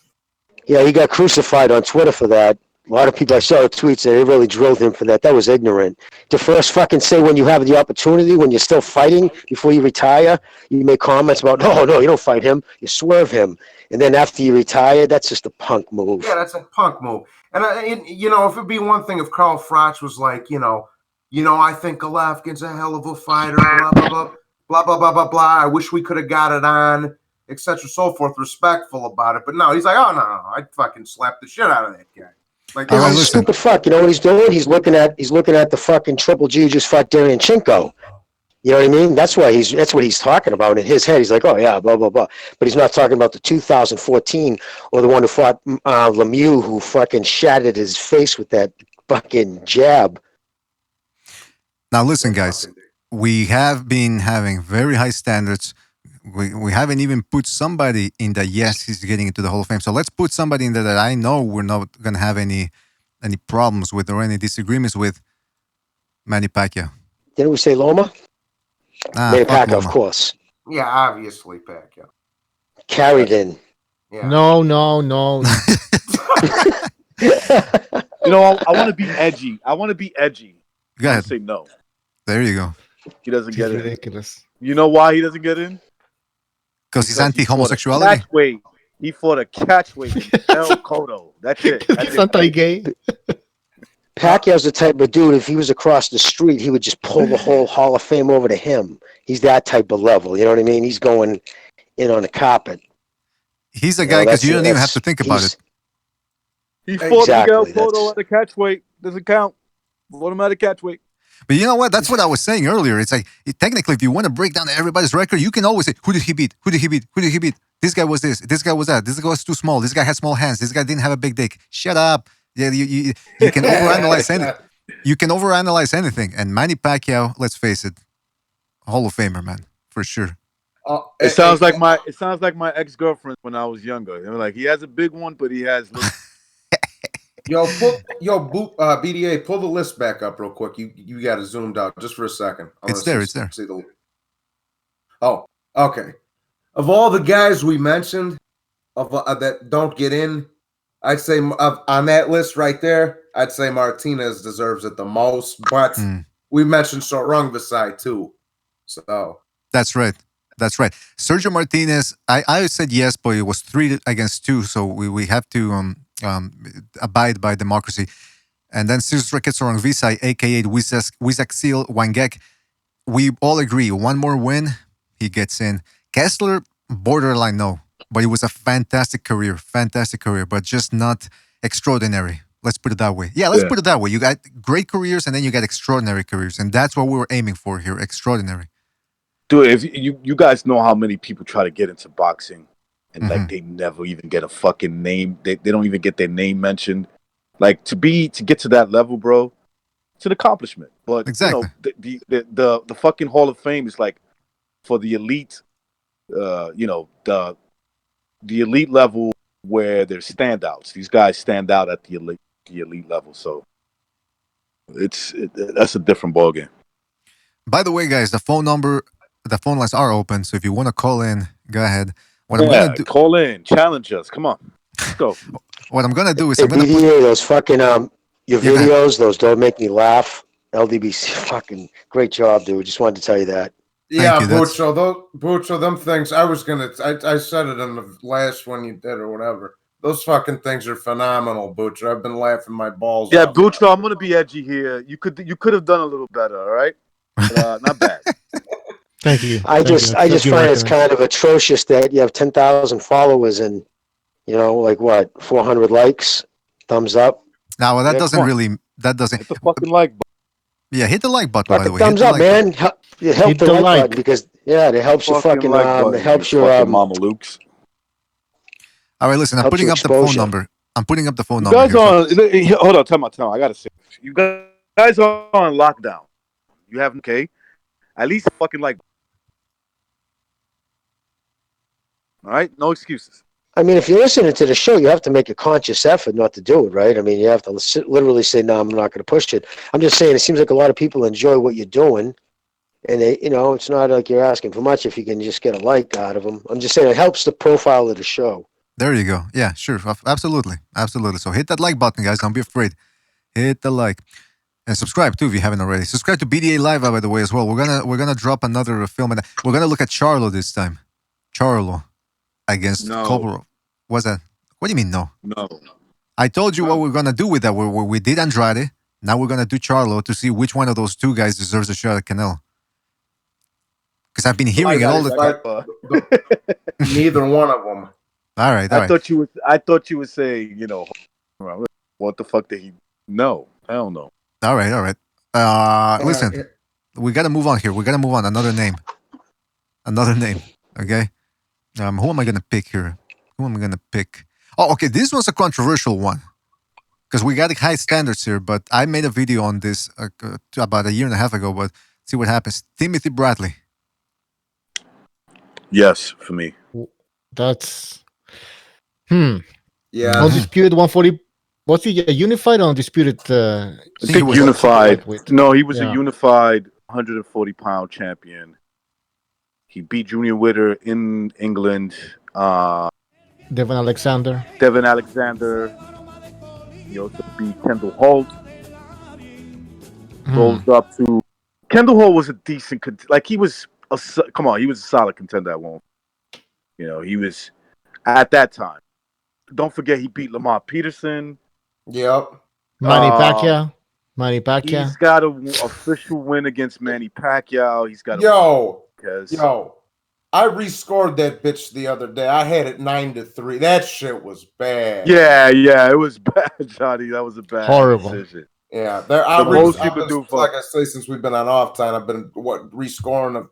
Yeah, he got crucified on Twitter for that. A lot of people, I saw the tweets, they really drilled him for that. That was ignorant. To first fucking say when you have the opportunity, when you're still fighting, before you retire, you make comments about, no, you don't fight him. You swerve him. And then after you retire, that's just a punk move. Yeah, that's a punk move. And, if it'd be one thing if Carl Froch was like, I think Golovkin's a hell of a fighter, blah, blah, blah, blah, blah, blah, blah, blah. I wish we could have got it on, etc., so forth, respectful about it. But no, he's like, oh, no, I'd fucking slap the shit out of that guy. Like, This is stupid fuck. You know what he's doing? He's looking at the fucking Triple G who just fought Darianchenko. You know what I mean? That's what he's talking about in his head. He's like, oh yeah, blah blah blah. But he's not talking about the 2014 or the one who fought Lemieux, who fucking shattered his face with that fucking jab. Now listen, guys, we have been having very high standards. We haven't even put somebody in that, yes, he's getting into the Hall of Fame. So let's put somebody in there that I know we're not going to have any problems with or any disagreements with. Manny Pacquiao. Didn't we say Loma? Manny Pacquiao, of course. Yeah, obviously Pacquiao. Carried in. Yeah. No. I want to be edgy. Go ahead. Say no. There you go. He doesn't get in. Ridiculous. You know why he doesn't get in? Because he's anti-homosexuality? He fought a catchweight with Miguel Cotto. That's it. He's anti-gay. Pacquiao's the type of dude, if he was across the street, he would just pull the whole Hall of Fame over to him. He's that type of level. You know what I mean? He's going in on the carpet. He's a guy because you don't even have to think about it. He fought Miguel Cotto at the catchweight. Doesn't count. Fought him at a catchweight. But you know what? That's what I was saying earlier. It's like, technically, if you want to break down everybody's record, you can always say, who did he beat? Who did he beat? Who did he beat? This guy was this. This guy was that. This guy was too small. This guy had small hands. This guy didn't have a big dick. Shut up. Yeah, you can overanalyze anything. You can overanalyze anything. And Manny Pacquiao, let's face it, Hall of Famer, man, for sure. It sounds like my ex-girlfriend when I was younger. You know, like he has a big one, but he has. BDA, pull the list back up real quick. You got it zoomed out just for a second. It's there. Oh, okay. Of all the guys we mentioned that don't get in, I'd say on that list right there, I'd say Martinez deserves it the most. But we mentioned Sorong too. So that's right. Sergio Martinez, I said yes, but it was 3 against 2, so we have to abide by democracy. And then Sirsuke Sorongvisai, a.k.a. Wizaksil Wangek, we all agree, one more win, he gets in. Kessler, borderline no, but it was a fantastic career, but just not extraordinary. Let's put it that way. Yeah, let's put it that way. You got great careers, and then you got extraordinary careers, and that's what we were aiming for here, extraordinary. Dude, if you guys know how many people try to get into boxing and like they never even get a fucking name. They don't even get their name mentioned. Like to get to that level, bro, it's an accomplishment. But exactly. The fucking Hall of Fame is like for the elite, the elite level where there's standouts. These guys stand out at the elite level. So that's a different ballgame. By the way, guys, the phone lines are open. So if you want to call in, go ahead. I'm gonna do, call in, challenge us. Come on, let's go. What I'm gonna do is I'm gonna put those fucking your videos. Those don't make me laugh. LDBC, fucking great job, dude. Just wanted to tell you that. Yeah, Bucho, them things. I said it in the last one you did or whatever. Those fucking things are phenomenal, Bucho. I've been laughing my balls off. Yeah, Bucho, I'm gonna be edgy here. You could have done a little better, all right? But, not bad. Thank you. I just find it's kind of atrocious that you have 10,000 followers and, like what, 400 likes, thumbs up. No, well, that doesn't. Hit the fucking like button. Yeah, hit the like button, by the way. Thumbs up, man. It helps the like button because, it helps you fucking, it helps your... Mama Luke's. All right, listen, I'm putting up the phone number. You guys hold on, time out. I got to say, you guys are on lockdown. You have, okay? At least fucking like... All right? No excuses. I mean, if you're listening to the show, you have to make a conscious effort not to do it, right? I mean, you have to literally say, no, I'm not going to push it. I'm just saying it seems like a lot of people enjoy what you're doing. And, it's not like you're asking for much if you can just get a like out of them. I'm just saying it helps the profile of the show. There you go. Yeah, sure. Absolutely. Absolutely. So hit that like button, guys. Don't be afraid. Hit the like. And subscribe too if you haven't already. Subscribe to BDA Live, by the way, as well. We're gonna drop another film, and we're gonna look at Charlo this time. Charlo against Koborov. What's that? What do you mean no? No. I told you what we're gonna do with that. We did Andrade. Now we're gonna do Charlo to see which one of those two guys deserves a shot at Canelo. Because I've been hearing it all the time. Neither one of them. All right. I thought you would say, you know, what the fuck did he? No, hell no. All right. Listen, we gotta move on here. We gotta move on. Another name. Okay. Who am I gonna pick here? Who am I gonna pick? Oh, okay. This was a controversial one because we got high standards here. But I made a video on this about a year and a half ago. But see what happens. Timothy Bradley. Yes, for me. That's Yeah. Undisputed 140. Was he a unified or undisputed? I think unified. No, he was a Yeah. unified 140-pound champion. He beat Junior Witter in England. Devin Alexander. He also beat Kendall Holt. Goes up to Kendall Holt was a decent he was a solid contender at one. You know, he was at that time. Don't forget he beat Lamar Peterson. Yep. Manny Pacquiao. He's got an official win against Manny Pacquiao. He's got Yo, I rescored that bitch the other day. I had it 9-3. That shit was bad. Yeah, it was bad, Johnny. That was a bad decision. Yeah, like I say, since we've been on off time, I've been rescoring of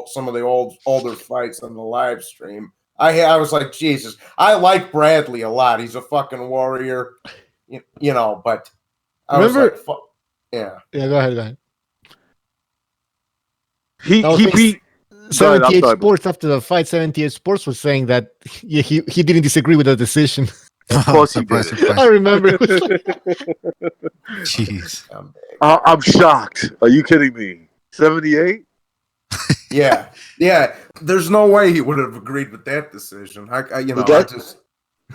some of the older fights on the live stream. I was like, Jesus, I like Bradley a lot. He's a fucking warrior, you know. But I was like, yeah. Go ahead. He beat 78 Sports after the fight. 78 Sports was saying that he didn't disagree with the decision. Of course he did. I remember. Jeez. I'm shocked. Are you kidding me? 78? Yeah. There's no way he would have agreed with that decision.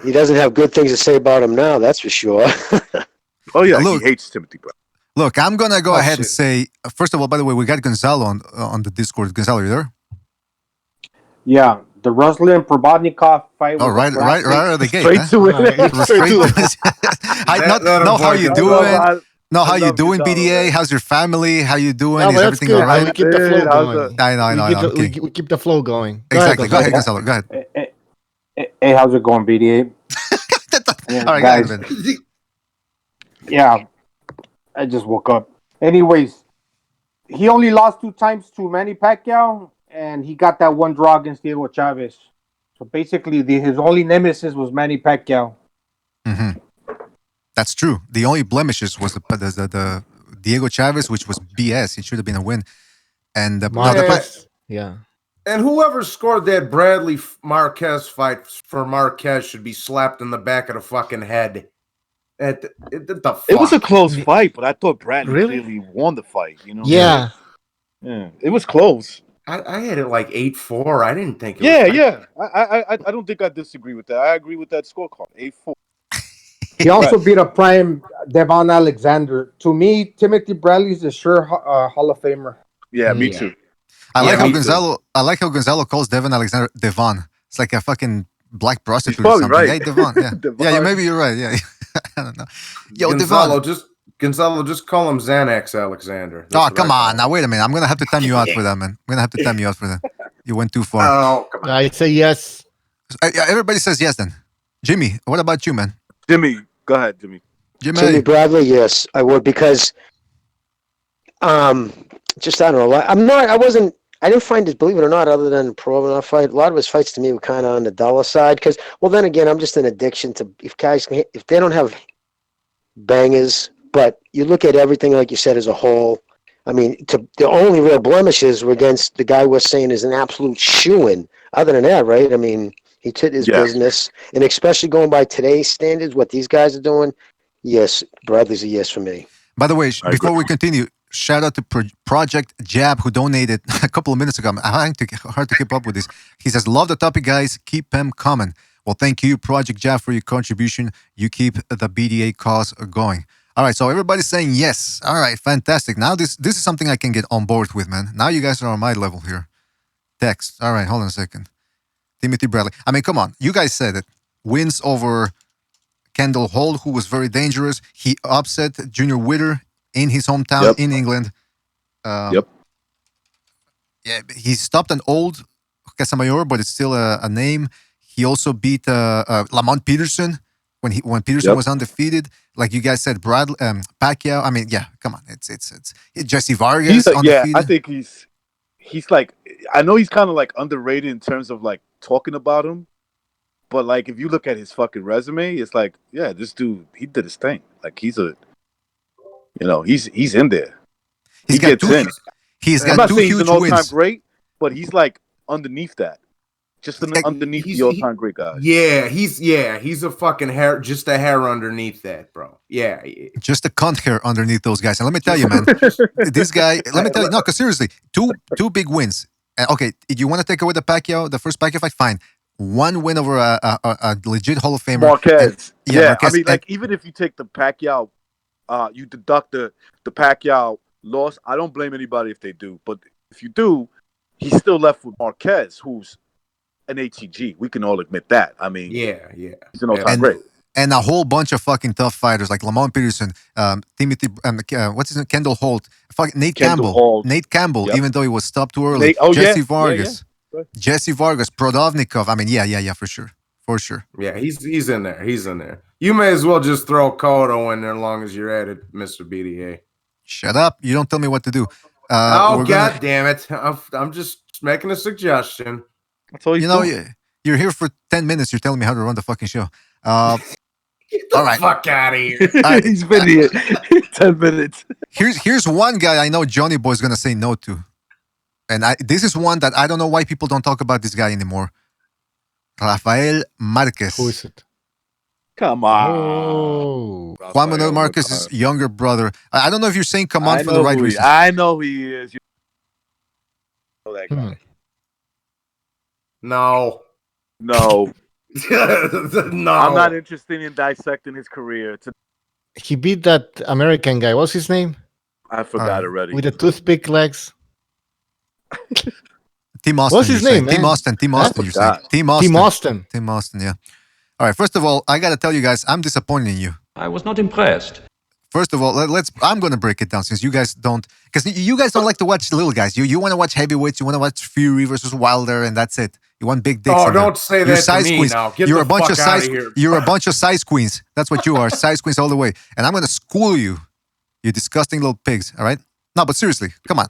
He doesn't have good things to say about him now. That's for sure. Oh yeah, he hates Timothy Brown. Look, I'm gonna go ahead and say, first of all, by the way, we got Gonzalo on the Discord. Gonzalo, you there? Yeah, the Ruslan Probotnikov fight. Oh, right out of the gate. Straight to it. How you doing? How you doing, BDA? How's your family? How you doing? Is everything all right? We keep the flow going. I know. We keep the flow going. Exactly. Go ahead, Gonzalo. Go ahead. Hey, how's it going, BDA? All right, guys. Yeah, I just woke up. Anyways, he only lost 2 times to Manny Pacquiao, and he got that one draw against Diego Chavez. So basically, his only nemesis was Manny Pacquiao. Mm-hmm. That's true. The only blemishes was the Diego Chavez, which was BS. It should have been a win. And yeah. And whoever scored that Bradley Marquez fight for Marquez should be slapped in the back of the fucking head. It was a close fight, but I thought Bradley really won the fight. You know? Yeah. It was close. I had it like 8-4. I didn't think. I don't think I disagree with that. I agree with that scorecard. 8-4. He also beat a prime Devon Alexander. To me, Timothy Bradley's a sure Hall of Famer. Yeah, me too. I like how Gonzalo calls Devon Alexander Devon. It's like a fucking black prostitute or something. Right. Hey, Devon. Yeah. Devon. Yeah, maybe you're right. Yeah. I don't know. Yo, Gonzalo, Devon. Gonzalo, just call him Xanax Alexander. That's come on. Now, wait a minute. I'm going to have to time you out for that, man. I'm going to have to time you out for that. You went too far. Oh, come on. I say yes. Everybody says yes then. Jimmy, what about you, man? Jimmy, go ahead, Jimmy. Timothy Bradley, yes, I would, because just I don't know. I didn't find it, believe it or not, other than the Provorov fight, a lot of his fights to me were kind of on the duller side. Because, well, then again, I'm just an addiction to if they don't have bangers, but you look at everything like you said as a whole. I mean, the only real blemishes were against the guy we're saying is an absolute shoo-in. Other than that, right? I mean, he took his business, and especially going by today's standards, what these guys are doing. Yes, Bradley's a yes for me. By the way, before we continue, shout out to Project Jab, who donated a couple of minutes ago. I'm hard to keep up with this. He says, love the topic, guys. Keep them coming. Well, thank you, Project Jab, for your contribution. You keep the BDA cause going. All right, so everybody's saying yes. All right, fantastic. Now this is something I can get on board with, man. Now you guys are on my level here. Text. All right, hold on a second. Timothy Bradley. I mean, come on. You guys said it. Wins over Kendall Holt, who was very dangerous. He upset Junior Witter in his hometown in England. Yep. Yeah, he stopped an old Casamayor, but it's still a name. He also beat Lamont Peterson when Peterson was undefeated. Like you guys said, Pacquiao. I mean, yeah, come on. It's Jesse Vargas undefeated. I think he's like, I know he's kind of like underrated in terms of like talking about him, but like if you look at his fucking resume, it's like, yeah, this dude, he did his thing. Like he's in there. He's got two huge he's an all-time wins. great, but he's like underneath that. Just underneath the all-time great guys. Yeah, he's a fucking hair, just a hair underneath that, bro. Yeah. Just a cunt hair underneath those guys. And let me tell you, man, this guy, let me tell you, no, because seriously, two big wins. Okay, you want to take away the first Pacquiao fight? Fine. One win over a legit Hall of Famer. Marquez. Marquez, I mean, like, even if you take the Pacquiao, you deduct the Pacquiao loss, I don't blame anybody if they do. But if you do, he's still left with Marquez, who's an ATG. We can all admit that. I mean, yeah, he's an all-time great. And a whole bunch of fucking tough fighters like Lamont Peterson, Timothy, what's his name, Kendall Holt, Nate Campbell, even though he was stopped too early. Jesse Vargas, Jesse Vargas, Prodovnikov. I mean, yeah, for sure. Yeah, he's in there. He's in there. You may as well just throw Cotto in there as long as you're at it, Mr. BDA. Shut up! You don't tell me what to do. God damn it! I'm just making a suggestion. You're here for 10 minutes. You're telling me how to run the fucking show. Get the fuck out of here. He's been here 10 minutes. Here's one guy I know Johnny Boy's going to say no to. And this is one that I don't know why people don't talk about this guy anymore. Rafael Marquez. Who is it? Come on. Juan Manuel Marquez's younger brother. I don't know if you're saying come on for the right reasons. I know who he is. You know that guy. No. No. No. I'm not interested in dissecting his career. He beat that American guy. What's his name? I forgot already. With the toothpick legs. Tim Austin. What's his name? Tim Austin. Tim Austin. Tim Austin. Tim Austin. Yeah. All right. First of all, I gotta tell you guys, I'm disappointed in you. I was not impressed. First of all, I'm gonna break it down since you guys don't, because you guys don't like to watch little guys. You want to watch heavyweights. You want to watch Fury versus Wilder, and that's it. You want big dicks. Oh, don't say that to me now. Get You're the a bunch fuck of out size. of here. You're a bunch of size queens. That's what you are. Size queens all the way. And I'm gonna school you. You disgusting little pigs. All right. No, but seriously, come on.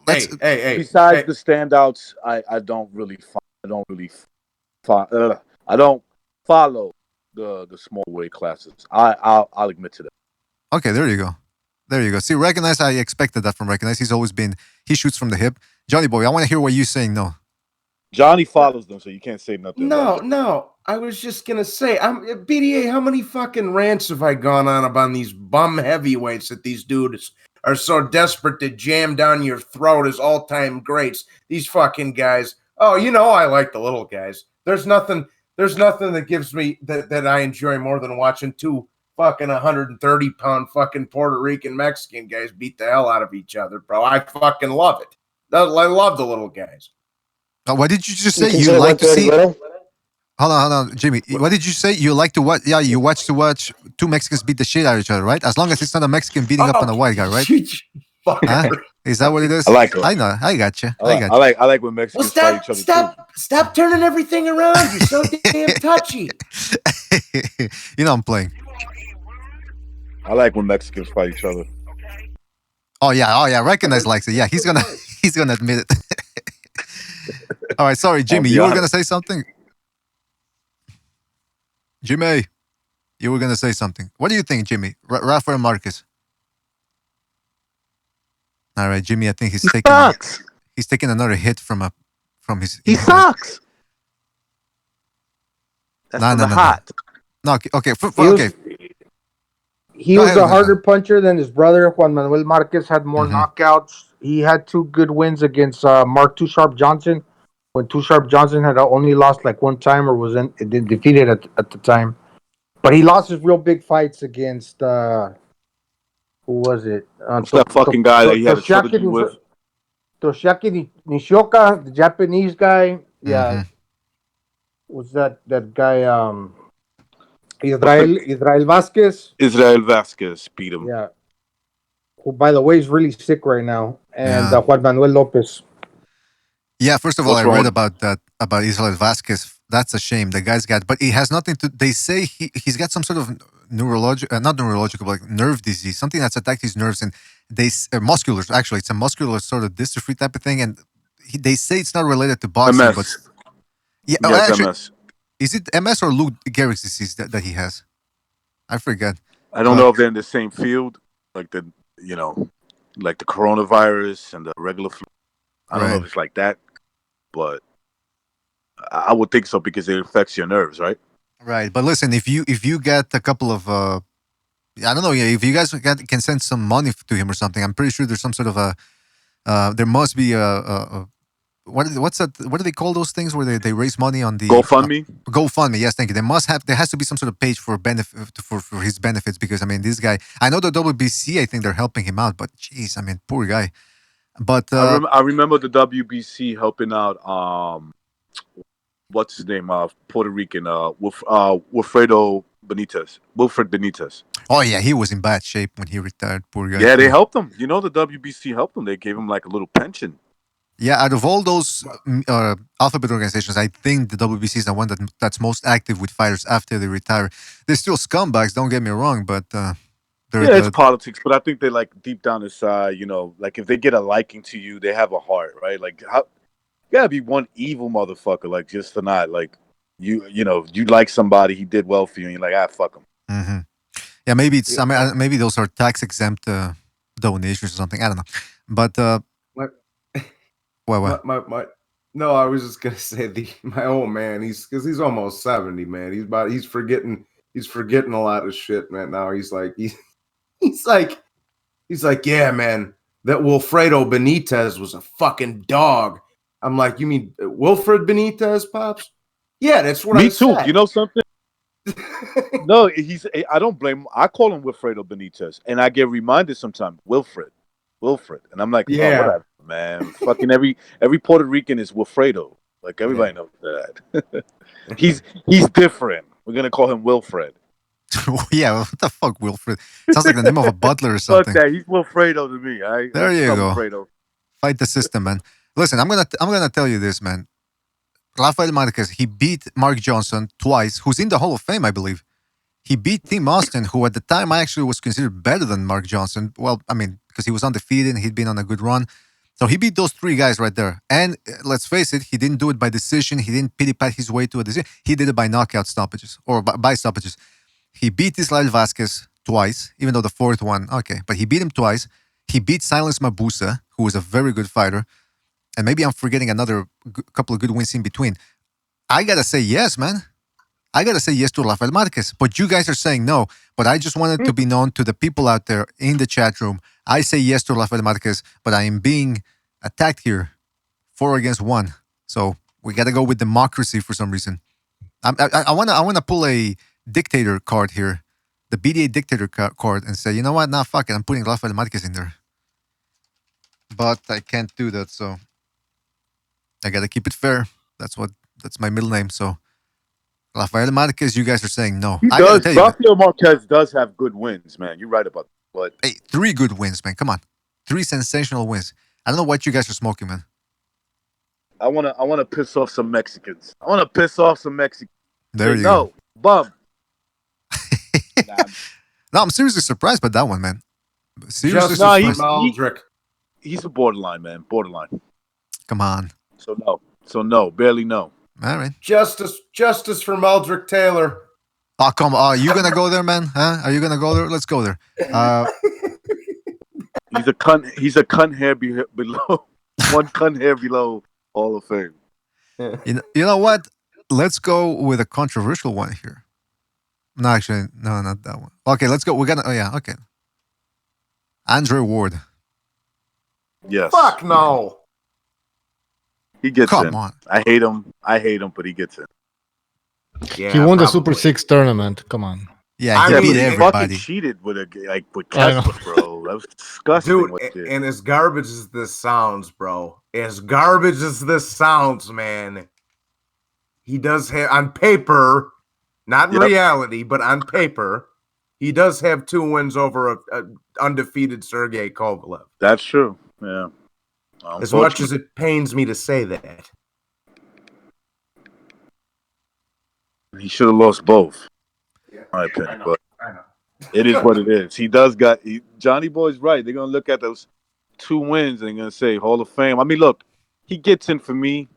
Hey. Besides the standouts, I don't follow the small weight classes. I'll admit to that. Okay, there you go. See, Recognize, I expected that from Recognize. He shoots from the hip. Johnny Boy, I want to hear what you're saying. No. Johnny follows them, so you can't say nothing. No. I was just gonna say, BDA. How many fucking rants have I gone on about these bum heavyweights that these dudes are so desperate to jam down your throat as all-time greats? These fucking guys. Oh, I like the little guys. There's nothing that gives me that I enjoy more than watching two fucking 130-pound fucking Puerto Rican Mexican guys beat the hell out of each other, bro. I fucking love it. I love the little guys. What did you just say? You like to see? Hold on, Jimmy. What did you say? You like to watch? Yeah, you watch two Mexicans beat the shit out of each other, right? As long as it's not a Mexican beating up on a white guy, right? Huh? Is that what it is? I like it. I know. I got you. I like when Mexicans fight each other. Stop turning everything around. You're so damn touchy. I'm playing. I like when Mexicans fight each other. Oh yeah. Recognize likes it. Yeah, he's gonna admit it. All right, sorry, Jimmy. You were gonna say something. Jimmy, you were gonna say something. What do you think, Jimmy? Rafael Marquez. All right, Jimmy. I think he's taking another hit from his. He sucks. That's no. hot. No, okay. He was a harder puncher than his brother. Juan Manuel Marquez had more knockouts. He had two good wins against Mark Too Sharp Johnson when Too Sharp Johnson had only lost like one time or was defeated at the time. But he lost his real big fights against who was it? What's that fucking guy that he had a trilogy with? Toshiaki Nishioka, the Japanese guy. Yeah. Mm-hmm. Was that guy Israel Vasquez? Israel Vasquez beat him. Yeah. Who, by the way, is really sick right now. And Yeah. Juan Manuel Lopez. Yeah, first of all, What's I read wrong? about that, about Israel Vasquez. That's a shame. The guy's got, but it has nothing to, they say he's got some sort of not neurological, like nerve disease, something that's attacked his nerves, and muscular, actually, it's a muscular sort of dystrophy type of thing, and they say it's not related to boxing, MS. but yeah, Yes, actually, MS. is it MS or Lou Gehrig's disease that he has? I forget. I don't know if they're in the same field, like the like the coronavirus and the regular flu. I don't know if it's like that, but I would think so because it affects your nerves, right? Right, but listen, if you get a couple of I don't know, yeah, if you guys can send some money to him or something, I'm pretty sure there's some sort of a there must be a what's that? What do they call those things where they raise money on the GoFundMe? GoFundMe, yes, thank you. There has to be some sort of page for benefit for his benefits, because I mean, this guy, I know the WBC, I think they're helping him out, but jeez, I mean, poor guy. But I remember the WBC helping out what's his name? Puerto Rican Wilfred Benitez. Oh yeah, he was in bad shape when he retired, poor guy. Yeah, they helped him. You know, the WBC helped him. They gave him like a little pension. Yeah, out of all those alphabet organizations, I think the WBC is the one that's most active with fighters after they retire. They're still scumbags, don't get me wrong, but it's politics. But I think they like deep down inside, like if they get a liking to you, they have a heart, right? Like how you gotta be one evil motherfucker, like just to not like you like somebody, he did well for you, and you're like, fuck him. Mm-hmm. Yeah, maybe it's. I mean, maybe those are tax exempt donations or something. I don't know, but what? No, I was just gonna say my old man. He's almost 70, man. He's forgetting a lot of shit, man. Now he's like, yeah, man. That Wilfredo Benitez was a fucking dog. I'm like, you mean Wilfred Benitez, Pops? Yeah, that's what I said. Me too. You know something? No, I don't blame him. I call him Wilfredo Benitez, and I get reminded sometimes, Wilfred, and I'm like, yeah, whatever, man. Fucking every Puerto Rican is Wilfredo. Like everybody knows that. He's different. We're gonna call him Wilfred. Yeah, what the fuck, Wilfred? Sounds like the name of a butler or something. Fuck that. He's Wilfredo to me. There you go. Wilfredo. Fight the system, man. Listen, I'm gonna tell you this, man. Rafael Marquez, he beat Mark Johnson twice, who's in the Hall of Fame, I believe. He beat Tim Austin, who at the time I actually was considered better than Mark Johnson. Well, I mean, because he was undefeated and he'd been on a good run. So he beat those three guys right there. And let's face it, he didn't do it by decision. He didn't pity-pat his way to a decision. He did it by knockout stoppages or by stoppages. He beat Israel Vasquez twice, even though the fourth one, okay. But he beat him twice. He beat Silence Mabusa, who was a very good fighter. And maybe I'm forgetting another couple of good wins in between. I got to say yes, man. I got to say yes to Rafael Marquez. But you guys are saying no. But I just wanted to be known to the people out there in the chat room. I say yes to Rafael Marquez, but I am being attacked here 4 against 1. So we got to go with democracy for some reason. I want to pull a dictator card here, the BDA dictator card, and say, you know what? Nah, fuck it. I'm putting Rafael Marquez in there. But I can't do that, so I got to keep it fair. That's my middle name, so Rafael Marquez, you guys are saying no. He does. Rafael Marquez does have good wins, man. You're right about that. But hey, 3 good wins, man. Come on. 3 sensational wins. I don't know what you guys are smoking, man. I wanna piss off some Mexicans. There you go. Bum. No, I'm seriously surprised by that one, man. Seriously surprised. He's a borderline, man. Borderline. Come on. So no. Barely no. All right. Justice for Meldrick Taylor. Oh, come on. Are you going to go there, man? Huh? Are you going to go there? Let's go there. He's a cunt hair below. One cunt hair below Hall of Fame. You know what? Let's go with a controversial one here. No, actually, no, not that one. Okay, let's go. Okay. Andre Ward. Yes. Fuck no. He gets Come in. on. I hate him, but he gets in. Yeah, He won the probably. Super 6 tournament. Come on. Yeah, Yeah, he beat but he fucking everybody. cheated with I Kessler, know. bro. That was disgusting. Dude, what he did. and as garbage as this sounds, bro, as garbage as this sounds, man, he does have, on paper, not in reality, but on paper, he does have 2 wins over a undefeated Sergey Kovalev. That's true. Yeah. As much as it pains me to say that. He should have lost both, in my opinion. But it is what it is. He does Johnny Boy's right. They're gonna look at those 2 wins and they're gonna say Hall of Fame. I mean, look, he gets in for me.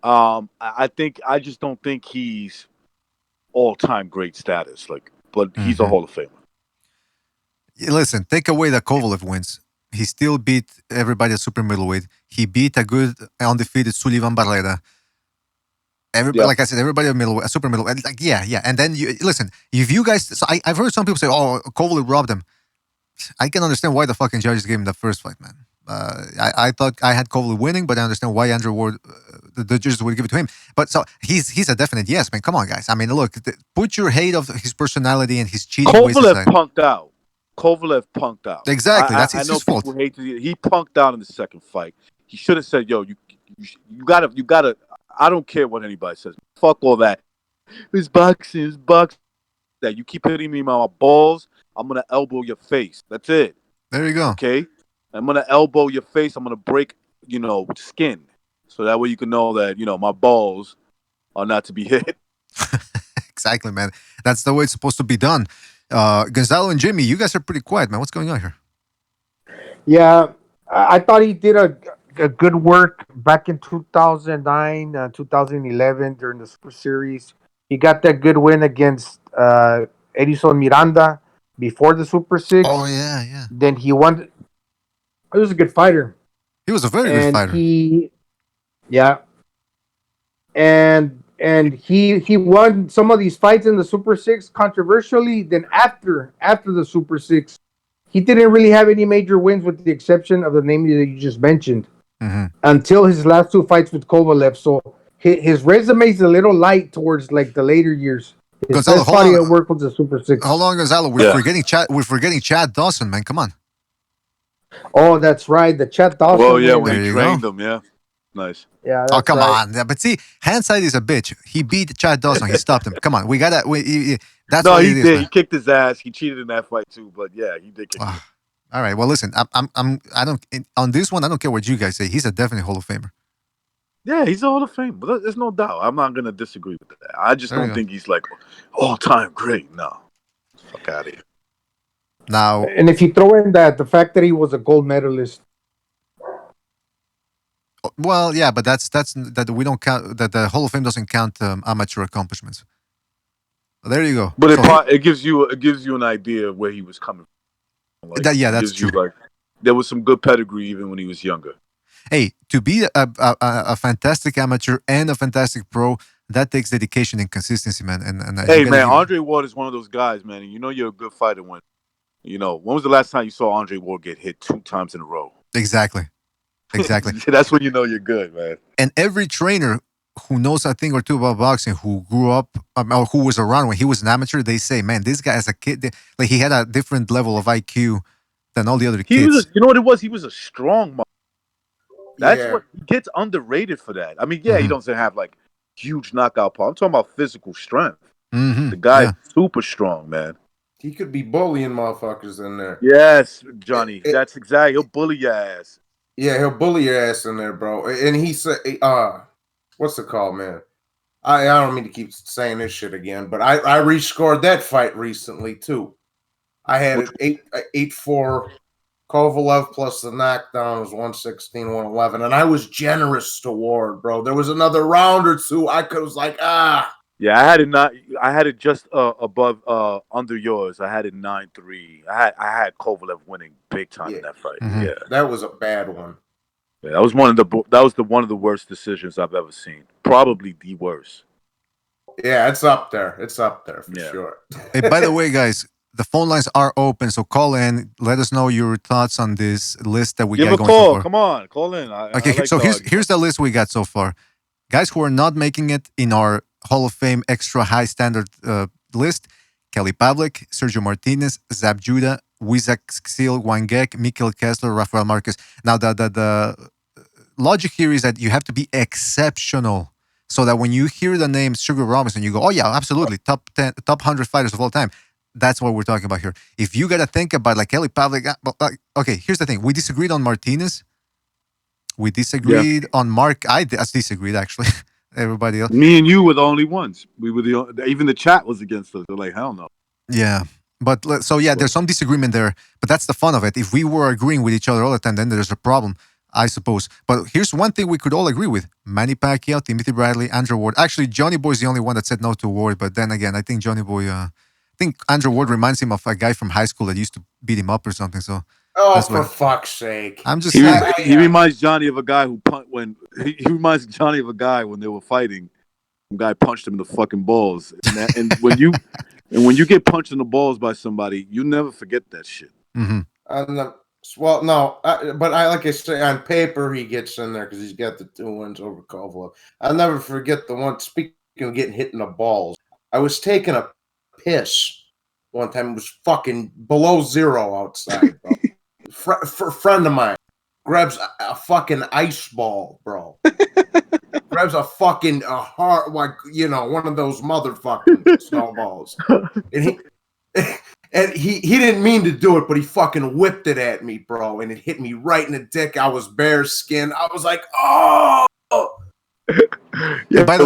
I just don't think he's all-time great status. But he's a Hall of Famer. Listen, take away the Kovalev wins. He still beat everybody at super middleweight. He beat a good undefeated Sullivan Barrera. Everybody, like I said, everybody at middleweight, super middleweight. Like, yeah. And then you listen. If you guys, so I've heard some people say, "Oh, Kovalev robbed him." I can understand why the fucking judges gave him the first fight, man. I thought I had Kovalev winning, but I understand why Andrew Ward, the judges would give it to him. But so he's a definite yes, man. Come on, guys. I mean, look, put your hate of his personality and his cheating ways aside. Kovalev punked out. Exactly. That's his fault. He punked out in the second fight. He should have said, "Yo, you gotta. I don't care what anybody says. Fuck all that. It's boxing. That you keep hitting me in my balls, I'm gonna elbow your face. That's it. There you go. Okay, I'm gonna elbow your face. I'm gonna break, skin, so that way you can know that my balls are not to be hit." Exactly, man. That's the way it's supposed to be done. Gonzalo and Jimmy, you guys are pretty quiet, man. What's going on here? Yeah, I thought he did a good work back in 2009, 2011 during the Super Series. He got that good win against Edison Miranda before the Super 6. Oh, yeah. Then he won. He was a good fighter. He was a very good fighter. And he won some of these fights in the Super 6 controversially. Then after the Super 6, he didn't really have any major wins with the exception of the name that you just mentioned until his last 2 fights with Kovalev. So his resume is a little light towards like the later years. His Gonzalo, best body of work was the Super 6. Hold on, Gonzalo. We're forgetting Chad Dawson, man. Come on. Oh, that's right. The Chad Dawson. Well, yeah, when he trained him, yeah. Nice. Yeah. Oh, come on. Yeah, but see, hindsight is a bitch. He beat Chad Dawson. He stopped him. Come on. We gotta. That's what he it is, did. man. He kicked his ass. He cheated in that fight too. But yeah, he did kick. All right. Well, listen. I don't. On this one, I don't care what you guys say. He's a definite Hall of Famer. Yeah, he's a Hall of Fame. But there's no doubt. I'm not gonna disagree with that. I just don't think he's like all-time great. No. Fuck out of here. Now, and if you throw in the fact that he was a gold medalist. Well, yeah, but that's that we don't count. That the Hall of Fame doesn't count amateur accomplishments. Well, there you go. But it gives you an idea of where he was coming from. Like, that's true. There was some good pedigree even when he was younger. Hey, to be a fantastic amateur and a fantastic pro, that takes dedication and consistency, man. And hey, man, Andre Ward is one of those guys, man. And you're a good fighter when was the last time you saw Andre Ward get hit 2 times in a row? Exactly. That's when you know you're good, man. And every trainer who knows a thing or two about boxing, who grew up or who was around when he was an amateur, they say, man, this guy as a kid, like he had a different level of IQ than all the other kids. You know what it was? He was a strong man. That's what he gets underrated for that. I mean, he doesn't have like huge knockout power. I'm talking about physical strength. The guy is super strong, man. He could be bullying motherfuckers in there. Yes, Johnny. That's exactly. He'll bully your ass. Yeah, he'll bully your ass in there, bro. And he said, what's it called, man? I don't mean to keep saying this shit again, but I rescored that fight recently, too. I had it 8-4 Kovalev plus the knockdown was 116-111, and I was generous to Ward, bro. There was another round or two I was like, Yeah, I had it just above under yours. I had it 9-3. I had Kovalev winning big time in that fight. Yeah, that was a bad one. Yeah, that was one of the worst decisions I've ever seen. Probably the worst. Yeah, it's up there. It's up there for sure. Hey, by the way, guys, the phone lines are open, so call in. Let us know your thoughts on this list that we Give got a going so call. far. Come on, call in. Okay, I like so the here's argument. the list we got so far. Guys who are not making it in our Hall of Fame extra high standard list: Kelly Pavlik, Sergio Martinez, Zab Judah, Wizak Wangek, Mikkel Kessler, Rafael Marquez. Now, the logic here is that you have to be exceptional, so that when you hear the name Sugar Robinson, you go, "Oh yeah, absolutely, top 10, top 100 fighters of all time." That's what we're talking about here. If you gotta think about like Kelly Pavlik, okay, here's the thing: we disagreed on Martinez. We disagreed on Mark. I disagreed actually. Everybody else. Me and you were the only ones. We were even the chat was against us. They're like, hell no. Yeah. But so yeah, there's some disagreement there, but that's the fun of it. If we were agreeing with each other all the time, then there's a problem, I suppose. But here's one thing we could all agree with: Manny Pacquiao, Timothy Bradley, Andrew Ward. Actually, Johnny Boy's the only one that said no to Ward. But then again, I think Johnny Boy, I think Andrew Ward reminds him of a guy from high school that used to beat him up or something. So Oh, that's for what fuck's sake! I'm just saying. He reminds Johnny of a guy who he reminds Johnny of a guy when they were fighting. Some guy punched him in the fucking balls, and when you get punched in the balls by somebody, you never forget that shit. Mm-hmm. Well, no, but I like I say, on paper he gets in there because he's got the 2 wins over Kovalev. I'll never forget the one. Speaking of getting hit in the balls, I was taking a piss one time. It was fucking below zero outside, bro. Friend of mine grabs a fucking ice ball, bro. Grabs a fucking heart, like, you know, one of those motherfucking snowballs, and he didn't mean to do it, but he fucking whipped it at me, bro, and it hit me right in the dick. I was bare skin. I was like, oh. Yeah, but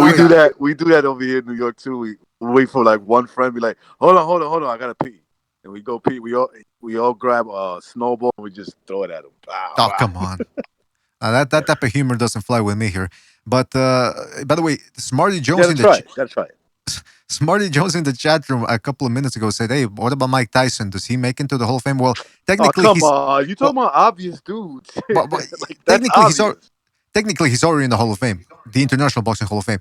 we do that over here in New York too. We wait for like one friend, be like, hold on, I gotta pee, and we go pee. We all grab a snowball and we just throw it at him. Oh, come on. That type of humor doesn't fly with me here. But by the way, Smarty Jones That's right. Smarty Jones in the chat room a couple of minutes ago said, "Hey, what about Mike Tyson? Does he make into the Hall of Fame?" Well, technically, come on, you talking about obvious dudes? But like, technically, he's already in the Hall of Fame, the International Boxing Hall of Fame.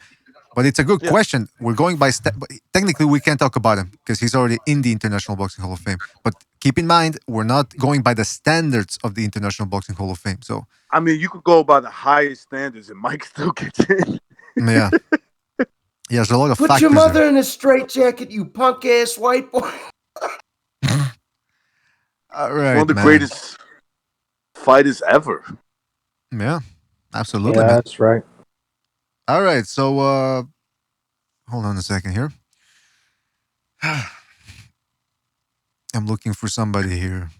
But it's a good question. We're going by but technically we can't talk about him because he's already in the International Boxing Hall of Fame. But keep in mind, we're not going by the standards of the International Boxing Hall of Fame. So I mean, you could go by the highest standards, and Mike still gets in. Yeah. Yeah, there's a lot of Put factors your mother there. in a straitjacket, you punk ass white boy. All right, one of the greatest fighters ever. Yeah, absolutely. Yeah, man. that's right. All right, so hold on a second here. I'm looking for somebody here.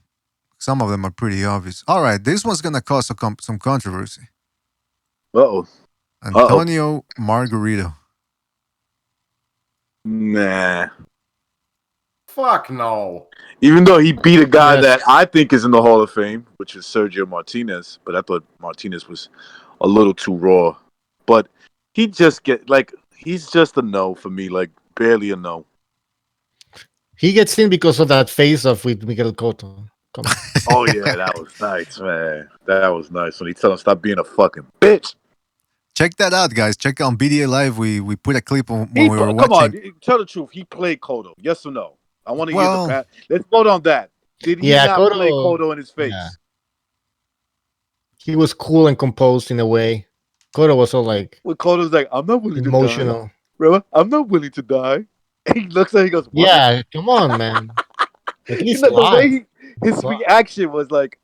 Some of them are pretty obvious. All right, this one's gonna cause some controversy. Antonio Margarito. Nah. Fuck no. Even though he beat a guy that I think is in the Hall of Fame, which is Sergio Martinez, but I thought Martinez was a little too raw. But he's just a no for me, like barely a no. He gets in because of that face-off with Miguel Cotto. Come on. Oh yeah, that was nice, man. That was nice when he told him stop being a fucking bitch. Check that out, guys. Check out on BDA Live. We put a clip when we were watching. Come on, tell the truth. He played Cotto, yes or no? I want to hear the path. Let's vote on that. Did he not play Cotto in his face? Yeah. He was cool and composed in a way. Cotto was all like, well, Cotto's like, I'm not willing emotional. to die. Remember? I'm not willing to die. And he looks at him, he goes, what? Yeah, come on, man. Like, he's the way his reaction was like,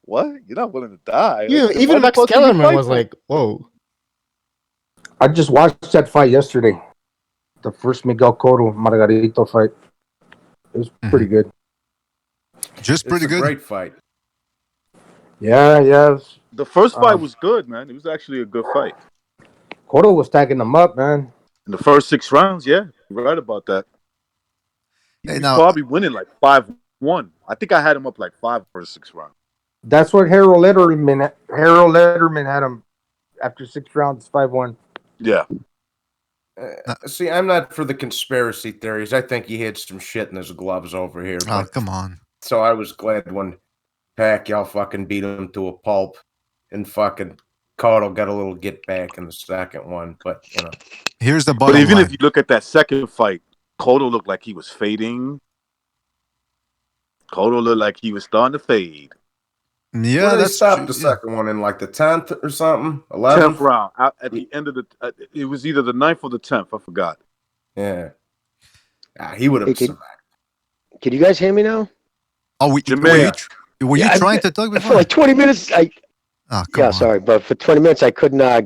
what? You're not willing to die? Yeah, like, even Max Kellerman was like, whoa. I just watched that fight yesterday. The first Miguel Cotto Margarito fight. It was pretty good. Just pretty good. Great fight. Yeah. The first fight was good, man. It was actually a good fight. Cotto was tagging them up, man. In the first 6 rounds, yeah. You're right about that. He's probably winning like 5-1. I think I had him up like 5 for 6 rounds. That's what Harold Letterman had him after 6 rounds, 5-1. Yeah. See, I'm not for the conspiracy theories. I think he had some shit in his gloves over here. Oh, come on. So I was glad when Pacquiao fucking beat him to a pulp and fucking Cotto got a little get back in the second one. But, you know. Here's the bottom But even line. if you look at that second fight, Cotto looked like he was fading. Cotto looked like he was starting to fade. Yeah, Where did they that's stop true. the Yeah. second one in like the 10th or something? 10th 11th? round. At the end of the, it was either the 9th or the 10th. I forgot. Yeah. He would have survived. Can you guys hear me now? Oh, were Jameer. you trying to talk before? For like 20 minutes, Oh, come on. sorry, but for 20 minutes I couldn't. I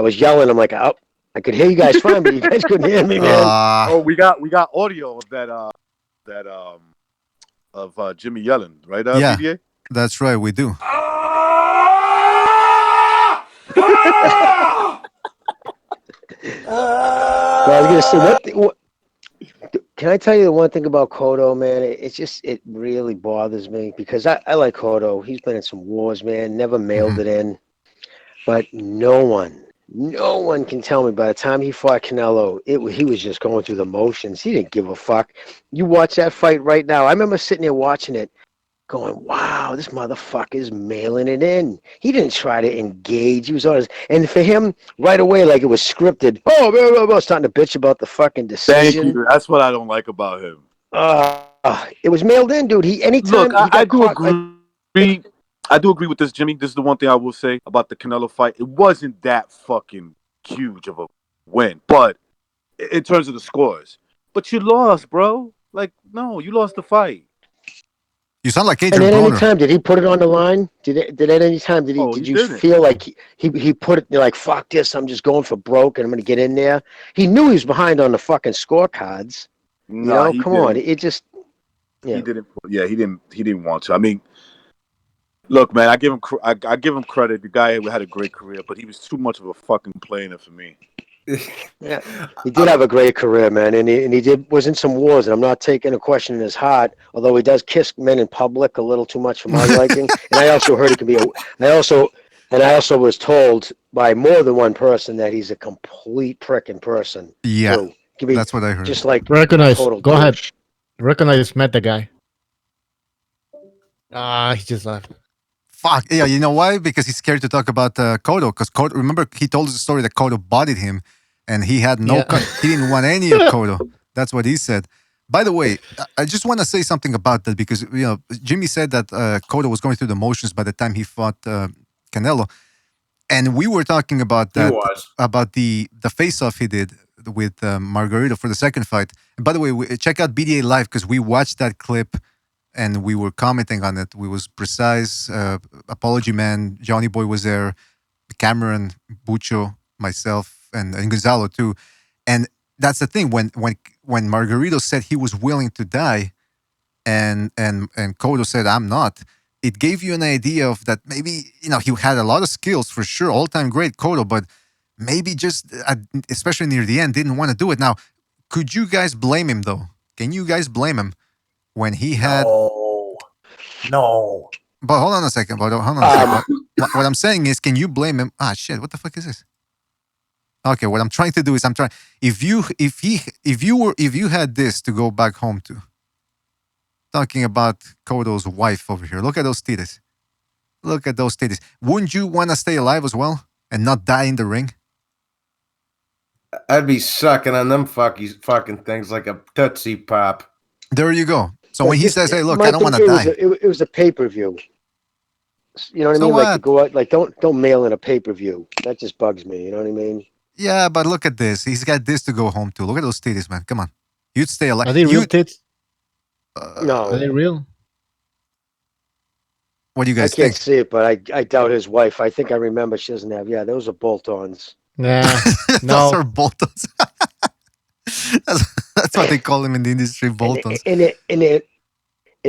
was yelling. I'm like, I could hear you guys fine, but you guys couldn't hear me, man. Oh, we got audio of that of Jimmy yelling, right? Yeah, BDA? that's right. We do. Well, I was gonna say what. Can I tell you the one thing about Cotto, man? It really bothers me because I like Cotto. He's been in some wars, man. Never mailed it in, but no one can tell me by the time he fought Canelo, he was just going through the motions. He didn't give a fuck. You watch that fight right now. I remember sitting there watching it, going, "Wow, this motherfucker's mailing it in." He didn't try to engage. He was on his, and for him, right away, like it was scripted. Oh, blah, blah, blah, starting to bitch about the fucking decision. Thank you. That's what I don't like about him. It was mailed in, dude. Look, I do agree. I do agree with this, Jimmy. This is the one thing I will say about the Canelo fight. It wasn't that fucking huge of a win, but in terms of the scores. But you lost, bro. Like, no, you lost the fight. You sound like And Adrian at any Broner. time, did he put it on the line? Did at any time did you didn't. feel like he put it like, fuck this, I'm just going for broke and I'm gonna get in there? He knew he was behind on the fucking scorecards. No, Come on, it just He didn't. Yeah, he didn't want to. I mean, look, man, I give him credit. The guy had a great career, but he was too much of a fucking player for me. Yeah, he did have a great career, man, and he was in some wars. And I'm not taking a question in his heart, although he does kiss men in public a little too much for my liking. And I also heard he can be. I also was told by more than one person that he's a complete prick in person. Yeah, too. that's what I heard. Just like Recognize. total Go ahead. douche. Recognize. Met the guy. He just left. Fuck yeah! You know why? Because he's scared to talk about Cotto. Because Cotto, remember, he told us the story that Cotto bodied him, and he had no. He didn't want any of Cotto. That's what he said. By the way, I just want to say something about that because Jimmy said that Cotto was going through the motions by the time he fought Canelo, and we were talking about that about the face-off he did with Margarito for the second fight. And by the way, check out BDA Live because we watched that clip. And we were commenting on it. We was precise. Apology Man, Johnny Boy was there, Cameron, Bucho, myself, and Gonzalo too. And that's the thing. When Margarito said he was willing to die, and Cotto said I'm not, it gave you an idea of that maybe he had a lot of skills for sure, all-time great Cotto, but maybe just especially near the end didn't want to do it. Now, could you guys blame him though? Can you guys blame him? When he had no, but hold on a second. What I'm saying is, can you blame him? Shit! What the fuck is this? Okay, what I'm trying to do is if you had this to go back home to, talking about Cotto's wife over here. Look at those titties. Look at those titties. Wouldn't you want to stay alive as well and not die in the ring? I'd be sucking on them fucking things like a Tootsie Pop. There you go. So when he says, "Hey, look, I don't want to it die," it was a pay-per-view. You know what I mean? what? Like to go out, like don't mail in a pay-per-view. That just bugs me. You know what I mean? Yeah, but look at this. He's got this to go home to. Look at those titties, man. Come on, you'd stay alive. Are they real tits? No. Are they real? What do you guys I can't think? see it, but I doubt his wife. I think I remember she doesn't have. Yeah, those are bolt-ons. Nah, those are bolt-ons. That's what they call them in the industry, bolt-ons. And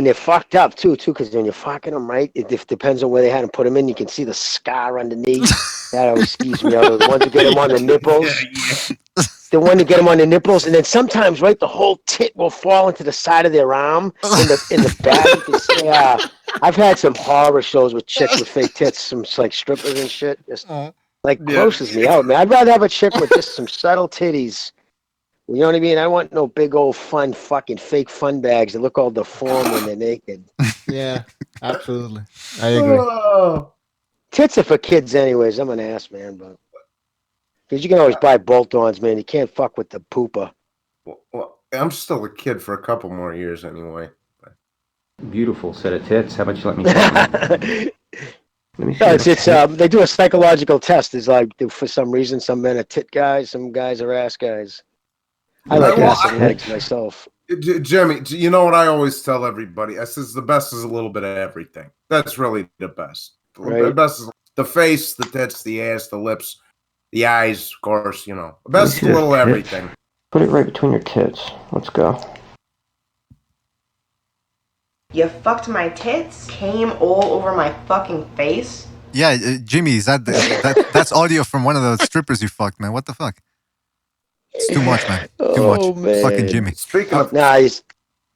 they're fucked up too, because when you're fucking them, right, it depends on where they had to put them in. You can see the scar underneath. That always skews me out. The ones that get them on the nipples. The one to get them on the nipples, and then sometimes, right, the whole tit will fall into the side of their arm in the back. You can see, I've had some horror shows with chicks with fake tits, some like strippers and shit. Just grosses me out, man. I'd rather have a chick with just some subtle titties. You know what I mean? I want no big old fucking fake fun bags that look all deformed when they're naked. Yeah, absolutely. I agree. Tits are for kids anyways. I'm an ass, man, but because you can always buy bolt-ons, man. You can't fuck with the pooper. Well, I'm still a kid for a couple more years anyway. Beautiful set of tits. How about you let me see? Let me see. No, it's they do a psychological test. It's like for some reason some men are tit guys, some guys are ass guys. I like ass and legs myself. Jimmy, you know what I always tell everybody? I says the best is a little bit of everything. That's really the best. Right. The best is the face, the tits, the ass, the lips, the eyes, of course, you know. The best is a little everything. Put it right between your tits. Let's go. You fucked my tits, came all over my fucking face. Yeah, Jimmy, is that's audio from one of the strippers you fucked, man? What the fuck? It's too much, man. Too much. Man. Fucking Jimmy. Speaking of nice.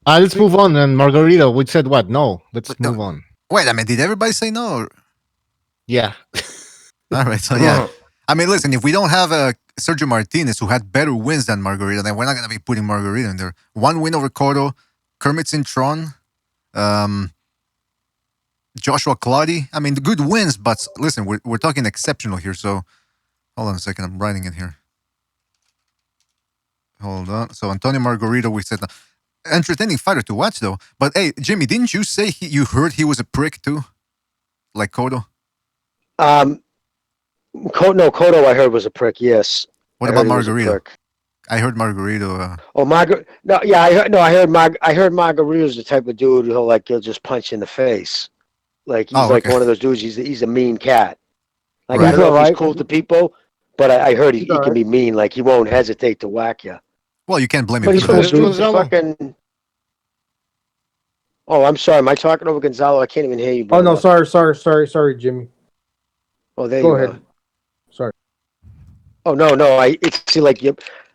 Let's move on. And Margarito, we said what? No. Let's move on. Wait, I mean, did everybody say no? Or? Yeah. All right, so yeah. I mean, listen, if we don't have Sergio Martinez, who had better wins than Margarito, then we're not going to be putting Margarito in there. One win over Cotto, Kermit's in Tron, Joshua Clottey. I mean, the good wins, but listen, we're talking exceptional here. So hold on a second, I'm writing it here. Hold on. So Antonio Margarito, we said no. Entertaining fighter to watch though. But hey, Jimmy, didn't you say you heard he was a prick too, like Cotto? Cotto, I heard was a prick. Yes. What about Margarito? I heard Margarito. No, yeah, I heard Margarito's the type of dude he'll just punch you in the face. Like he's one of those dudes. He's a mean cat. Like I don't know if he's cool to people, but I heard he can be mean. Like he won't hesitate to whack you. Well, you can't blame him. But he's supposed to fucking. Oh, I'm sorry. Am I talking over Gonzalo? I can't even hear you. Oh no, sorry, Jimmy. Oh, there Go you ahead. go. Sorry. Oh no, it's like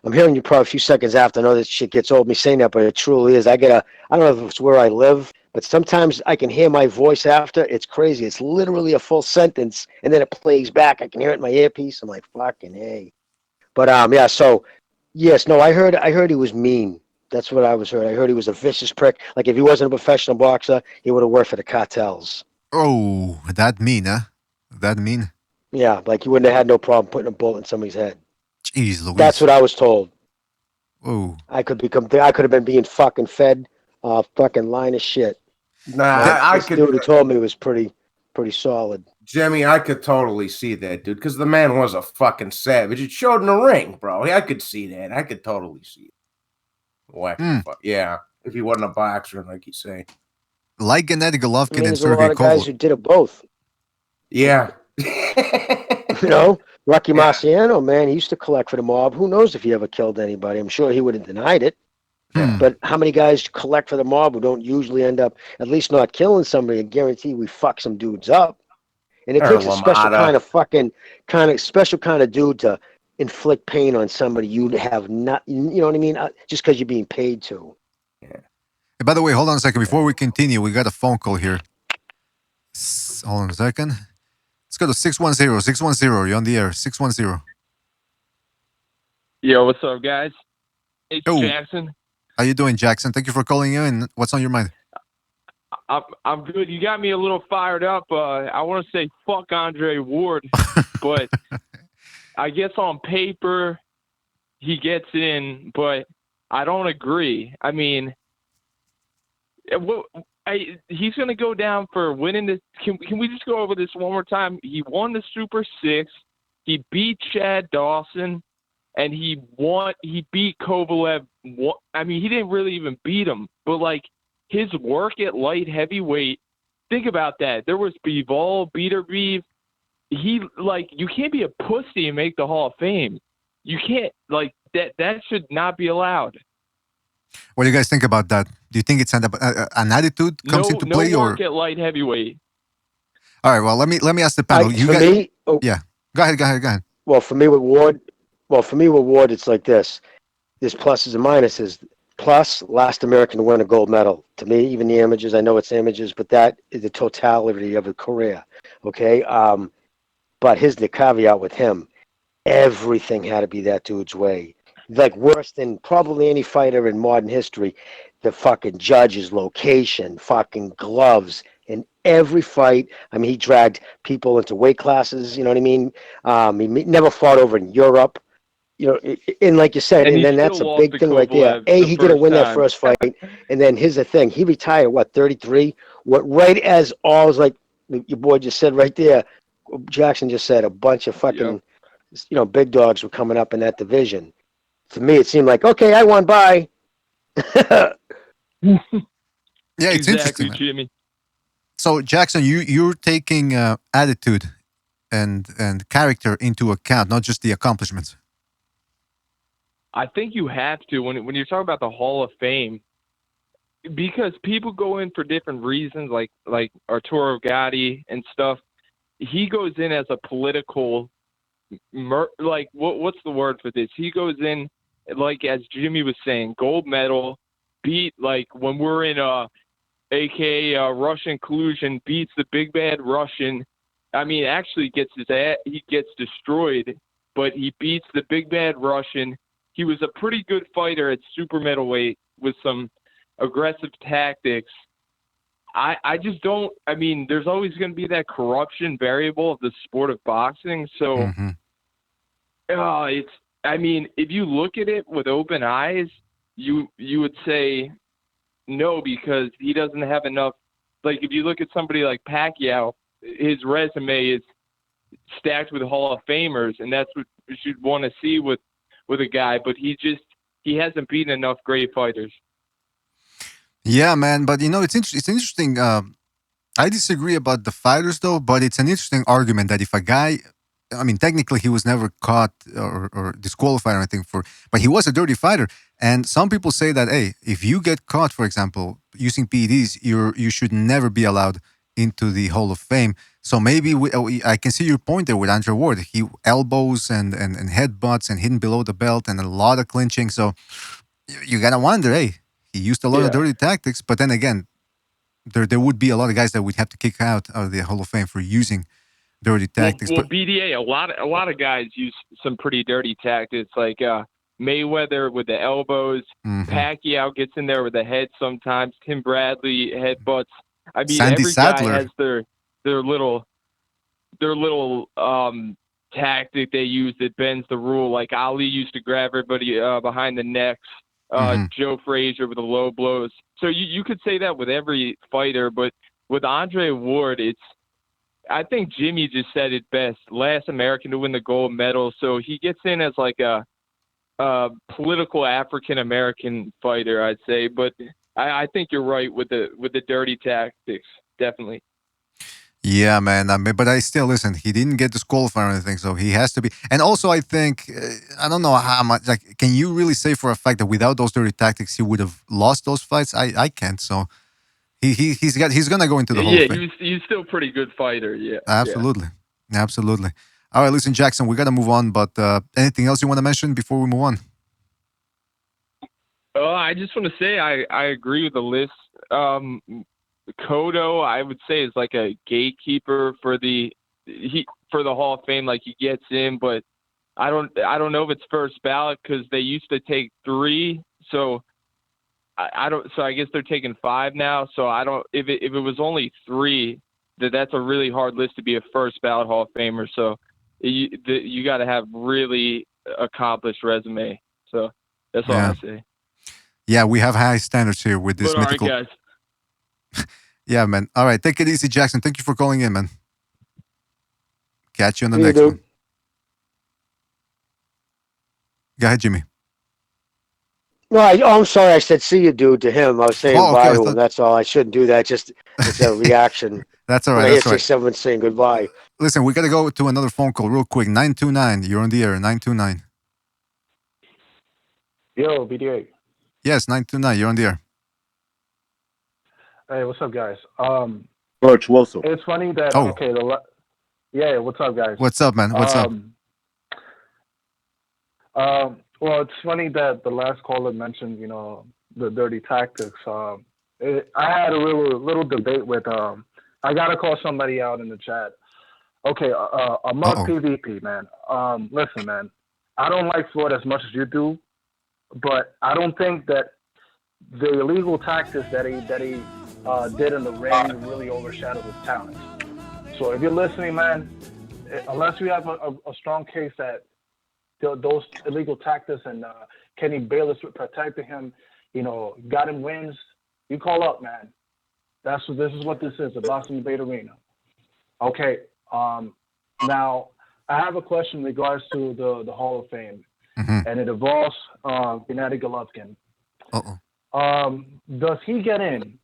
I'm hearing you probably a few seconds after. I know this shit gets old me saying that, but it truly is. I don't know if it's where I live, but sometimes I can hear my voice after. It's crazy. It's literally a full sentence, and then it plays back. I can hear it in my earpiece. I'm like, fucking hey. But yeah. So yes, no, I heard he was mean. That's what I was heard. I heard he was a vicious prick. Like if he wasn't a professional boxer, he would have worked for the cartels. Oh, that mean, huh? That mean? Yeah, like he wouldn't have had no problem putting a bullet in somebody's head. Jeez Louise. That's what I was told. Oh. I could have been being fucking fed fucking line of shit. Nah, this dude who told me was pretty solid. Jimmy, I could totally see that, dude, because the man was a fucking savage. It showed in the ring, bro. I could see that. I could totally see it. What the fuck? Yeah, if he wasn't a boxer, like you say. Like Gennady Golovkin and there's a lot Sergey of guys who did it both. Yeah. Rocky Marciano, man, he used to collect for the mob. Who knows if he ever killed anybody? I'm sure he would have denied it. But how many guys collect for the mob who don't usually end up at least not killing somebody? I guarantee we fuck some dudes up. And it takes a special special kind of dude to inflict pain on somebody you'd have not, you know what I mean? Just because you're being paid to. Hey, by the way, hold on a second. Before we continue, we got a phone call here. Hold on a second. Let's go to 610. 610. You're on the air. 610. Yo, what's up, guys? It's Jackson. How you doing, Jackson? Thank you for calling in. What's on your mind? I'm good. You got me a little fired up. I want to say fuck Andre Ward, but I guess on paper he gets in, but I don't agree. I mean, he's going to go down for winning this. Can we just go over this one more time? He won the Super 6. He beat Chad Dawson, and he beat Kovalev. I mean, he didn't really even beat him, but like his work at light heavyweight. Think about that. There was Bivol, Beaterbeef. You can't be a pussy and make the Hall of Fame. You can't that should not be allowed. What do you guys think about that? Do you think it's an attitude comes into play, no work at light heavyweight? All right. Well, let me ask the panel. Yeah. Go ahead. Well, for me with Ward, it's like this. There's pluses and minuses. Plus, last American to win a gold medal. To me, even the images, I know it's images, but that is the totality of a career. Okay. But here's the caveat with him. Everything had to be that dude's way. Like worse than probably any fighter in modern history. The fucking judges, location, fucking gloves, in every fight. I mean, he dragged people into weight classes. You know what I mean? He never fought over in Europe. you know, and like you said, And and he then that's still a lost big to thing right there. Kovalev A, the he didn't first win that time. first fight, and then here's the thing: he retired 33. What right as all was like your boy just said right there, Jackson just said a bunch of fucking, big dogs were coming up in that division. To me, it seemed like okay, I won by. Yeah, it's Exactly, interesting, man. Jimmy. So Jackson, you're taking attitude and character into account, not just the accomplishments. I think you have to when you're talking about the Hall of Fame, because people go in for different reasons, like Arturo Gatti and stuff. He goes in as a political, what's the word for this? He goes in like as Jimmy was saying, gold medal, beat like when we're in aka Russian collusion, beats the big bad Russian. I mean, actually he gets destroyed, but he beats the big bad Russian. He was a pretty good fighter at super middleweight with some aggressive tactics. I just don't. I mean, there's always going to be that corruption variable of the sport of boxing. So, it's. I mean, if you look at it with open eyes, you would say no, because he doesn't have enough. Like if you look at somebody like Pacquiao, his resume is stacked with Hall of Famers, and that's what you should want to see with a guy. But he hasn't beaten enough great fighters. Yeah, man. But it's interesting. I disagree about the fighters, though. But it's an interesting argument that if a guy, I mean, technically he was never caught or disqualified or anything but he was a dirty fighter. And some people say that, hey, if you get caught, for example, using PEDs, you should never be allowed into the Hall of Fame. So maybe I can see your point there with Andre Ward. He elbows and headbutts and hitting below the belt and a lot of clinching. So you gotta wonder, hey, he used a lot of dirty tactics. But then again, there would be a lot of guys that would have to kick out of the Hall of Fame for using dirty tactics. Well, But BDA, a lot of guys use some pretty dirty tactics, like Mayweather with the elbows. Pacquiao gets in there with the head sometimes. Tim Bradley headbutts. I mean, Sandy every Sadler. guy has their little tactic they use that bends the rule. Like Ali used to grab everybody behind the necks. Joe Frazier with the low blows. So you could say that with every fighter, but with Andre Ward, I think Jimmy just said it best. Last American to win the gold medal, so he gets in as like a political African American fighter, I'd say. But I think you're right with the dirty tactics, definitely. yeah, man. I mean, but I still listen. He didn't get disqualified or anything, so he has to be. And also, I think I don't know how much. Like, can you really say for a fact that without those dirty tactics, he would have lost those fights? I can't. So he's gonna go into the Hall of Fame. He's still a pretty good fighter. Yeah, Absolutely. All right, listen, Jackson, we gotta move on. But anything else you want to mention before we move on? I just want to say I agree with the list. Cotto, I would say, is like a gatekeeper for the Hall of Fame. Like he gets in, but I don't know if it's first ballot because they used to take 3. So I don't. So I guess they're taking 5 now. So I don't. If it was only 3, that's a really hard list to be a first ballot Hall of Famer. So you got to have really accomplished resume. So that's all I say. Yeah, we have high standards here with this mythical. All right, guys. Yeah, man. All right, take it easy, Jackson. Thank you for calling in, man. Catch you on the next one. Go ahead, Jimmy. No, I'm sorry. I said see you, dude, to him. I was saying bye to him. That's all. I shouldn't do that. Just it's a reaction. That's all right. I That's hear right. someone saying goodbye. Listen, we got to go to another phone call real quick. 929. You're on the air. 929. Yo, BDA. Yes, 929. You're on the air. Hey, what's up, guys? Birch Wilson. It's funny that yeah, what's up, guys? What's up, man? What's up? Well, it's funny that the last caller mentioned, the dirty tactics. I had a little debate with. I gotta call somebody out in the chat. Okay, Mark PvP, man. Listen, man. I don't like Floyd as much as you do, but I don't think that the illegal tactics that he did in the ring really overshadowed his talent. So if you're listening, man, unless you have a strong case that those illegal tactics, and Kenny Bayless protecting him, got him wins. You call up, man. This is what this is, a boxing debate arena. Okay. Now I have a question in regards to the Hall of Fame, and it involves Gennady Golovkin. Does he get in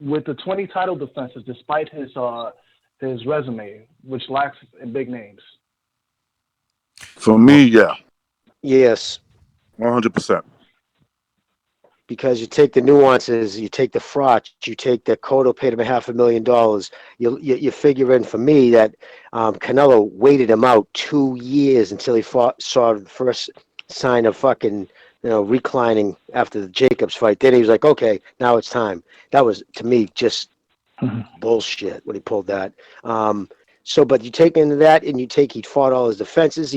with the 20 title defenses despite his resume, which lacks in big names? For me, yeah. Yes. 100%. Because you take the nuances, you take the fraught, you take that Cotto paid him $500,000. You figure in for me that Canelo waited him out 2 years until he saw the first sign of fucking reclining after the Jacobs fight. Then he was like, okay, now it's time. That was, to me, just bullshit when he pulled that. But you take into that, and he fought all his defenses.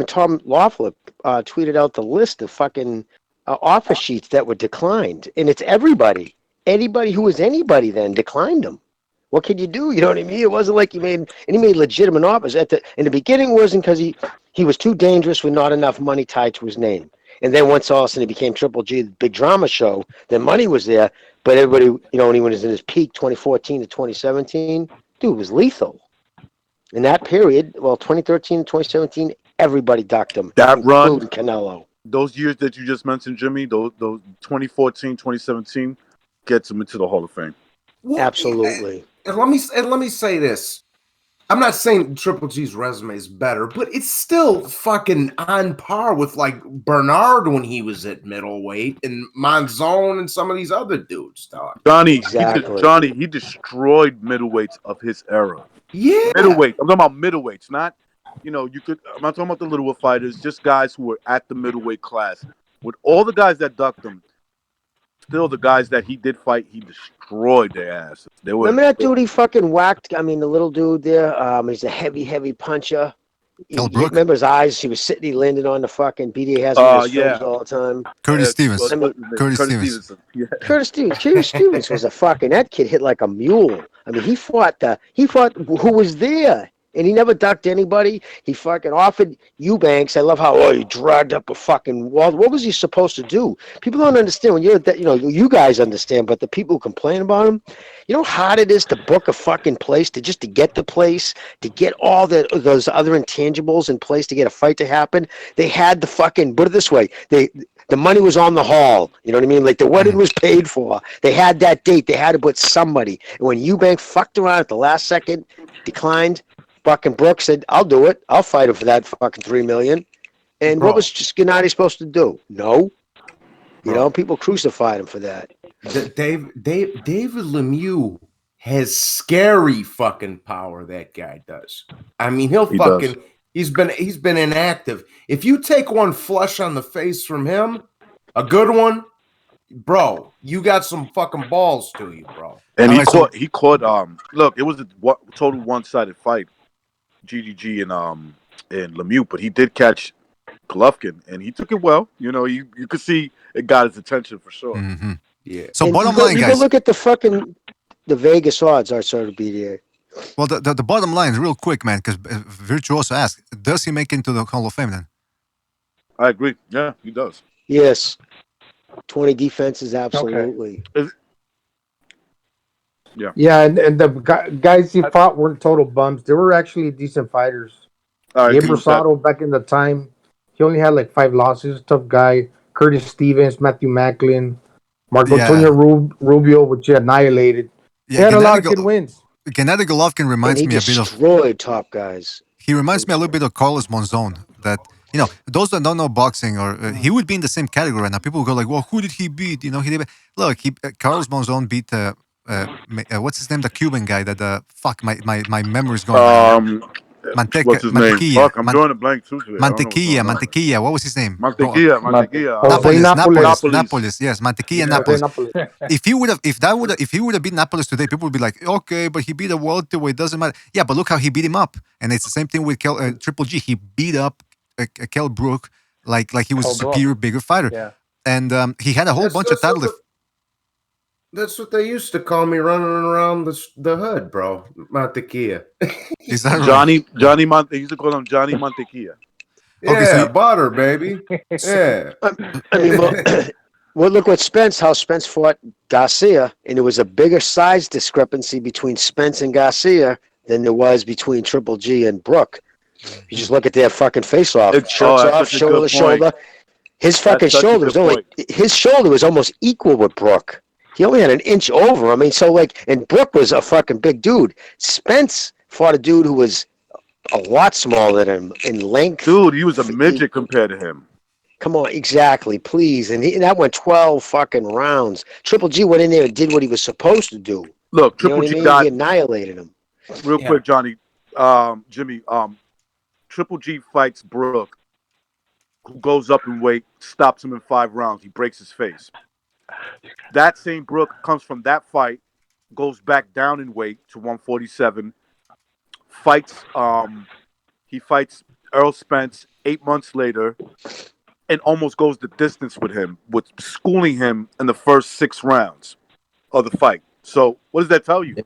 Tom Loeffler tweeted out the list of fucking offer sheets that were declined, and it's everybody. Anybody who was anybody then declined them. What could you do? You know what I mean? It wasn't like he made legitimate offers. In the beginning, it wasn't because he was too dangerous with not enough money tied to his name. And then once all of a sudden he became Triple G, the big drama show, then money was there. But everybody, when he was in his peak, 2014 to 2017, dude was lethal. In that period, 2013 to 2017, everybody ducked him, That including run, Canelo. Those years that you just mentioned, Jimmy, those 2014, 2017, gets him into the Hall of Fame. Well, absolutely. And let me say this. I'm not saying Triple G's resume is better, but it's still fucking on par with like Bernard when he was at middleweight and Monzon and some of these other dudes, dog. Johnny, exactly. he destroyed middleweights of his era. Yeah. Middleweight. I'm talking about middleweights, not, I'm not talking about the littleweight fighters, just guys who were at the middleweight class. With all the guys that ducked him, still the guys that he did fight, he destroyed their asses. Remember that dude he fucking whacked? The little dude there. He's a heavy puncher. You remember his eyes? He was sitting, he landed on the fucking BDA has him in his films all the time. Curtis Stevens. Curtis Stevens. Yeah. Curtis Stevens was a fucking, that kid hit like a mule. He fought who was there. And he never ducked anybody. He fucking offered Eubanks. I love how he dragged up a fucking wall. What was he supposed to do? People don't understand when you're that. You guys understand, but the people who complain about him, how hard it is to book a fucking place to get the place, to get all those other intangibles in place to get a fight to happen. They had the fucking, put it this way, the money was on the hall. You know what I mean? Like the wedding was paid for. They had that date. They had to put somebody. And when Eubanks fucked around at the last second, declined. Fucking Brooks said, I'll do it. I'll fight him for that fucking $3 million. And what was Gennady supposed to do? No. People crucified him for that. David Lemieux has scary fucking power, that guy does. He's been inactive. If you take one flush on the face from him, a good one, bro, you got some fucking balls to you, bro. And he caught look, it was a total one-sided fight. GGG and Lemieux, but he did catch Golovkin, and he took it well. You could see it got his attention for sure. Mm-hmm. Yeah. So bottom line, guys. You go look at the Vegas odds. Are sort of BDA. Well, the bottom line, real quick, man, because Virtuoso asked, does he make it into the Hall of Fame then? I agree. Yeah, he does. Yes. 20 defenses, absolutely. Okay. Yeah, and the guys he fought weren't total bums. They were actually decent fighters. Gabe Rosado back in the time, he only had like 5 losses. Tough guy. Curtis Stevens, Matthew Macklin, Marco Antonio Rubio, which he annihilated. He had a lot of good wins. Gennady Golovkin reminds me a bit of destroyed top guys. He reminds me a little bit of Carlos Monzon. That those that don't know boxing, or he would be in the same category. Now people go like, "Well, who did he beat?" Look, Carlos Monzon beat what's his name? The Cuban guy that my memory's going. What's his name? Fuck, I'm drawing a blank too today. Mantequilla. What was his name? Mantequilla. Napoles. Yes, Mantequilla Napoles. If he would have beat Napoles today, people would be like, okay, but he beat a welterweight. Doesn't matter. Yeah, but look how he beat him up, and it's the same thing with Triple G. He beat up Kell Brook like he was a superior, bigger fighter, and he had a whole bunch of titles. That's what they used to call me running around the hood, bro. Mantequilla. Is that Johnny They used to call him Johnny Mantequilla. Yeah, so butter, baby. Yeah. I mean, well, look what how Spence fought Garcia, and there was a bigger size discrepancy between Spence and Garcia than there was between Triple G and Brook. You just look at their fucking face off, shirts off, shoulder to shoulder. His fucking shoulder his shoulder was almost equal with Brook. He only had an inch over. I mean, so like, and Brook was a fucking big dude. Spence fought a dude who was a lot smaller than him in length. Dude, he was a midget compared to him. Come on, exactly, please. And that went 12 fucking rounds. Triple G went in there and did what he was supposed to do. Look, Triple G He annihilated him. Real quick, Johnny, Jimmy, Triple G fights Brook, who goes up in weight, stops him in 5 rounds. He breaks his face. That same Brook comes from that fight, goes back down in weight to 147, he fights Earl Spence 8 months later, and almost goes the distance with him, with schooling him in the first 6 rounds of the fight. So what does that tell you?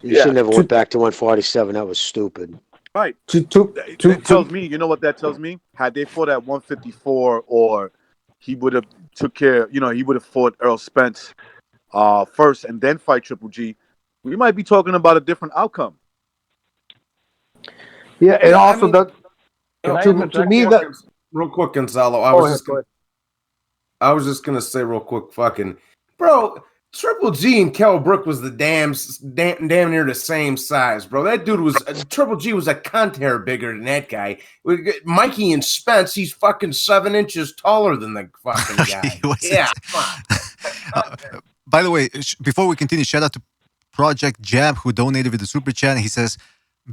You should never went back to 147. That was stupid. Right. It tells me, you know what that tells me? Had they fought at 154, or he would have he would have fought Earl Spence first and then fight Triple G, we might be talking about a different outcome. Yeah, and also to me that real quick, Gonzalo, I was just gonna say real quick, fucking bro, Triple G and Kell Brook was the damn near the same size, bro. That dude was Triple G was a cunt hair bigger than that guy. Mikey and Spence, he's fucking 7 inches taller than the fucking guy. Yeah. By the way, before we continue, shout out to Project Jab, who donated with the super chat. He says,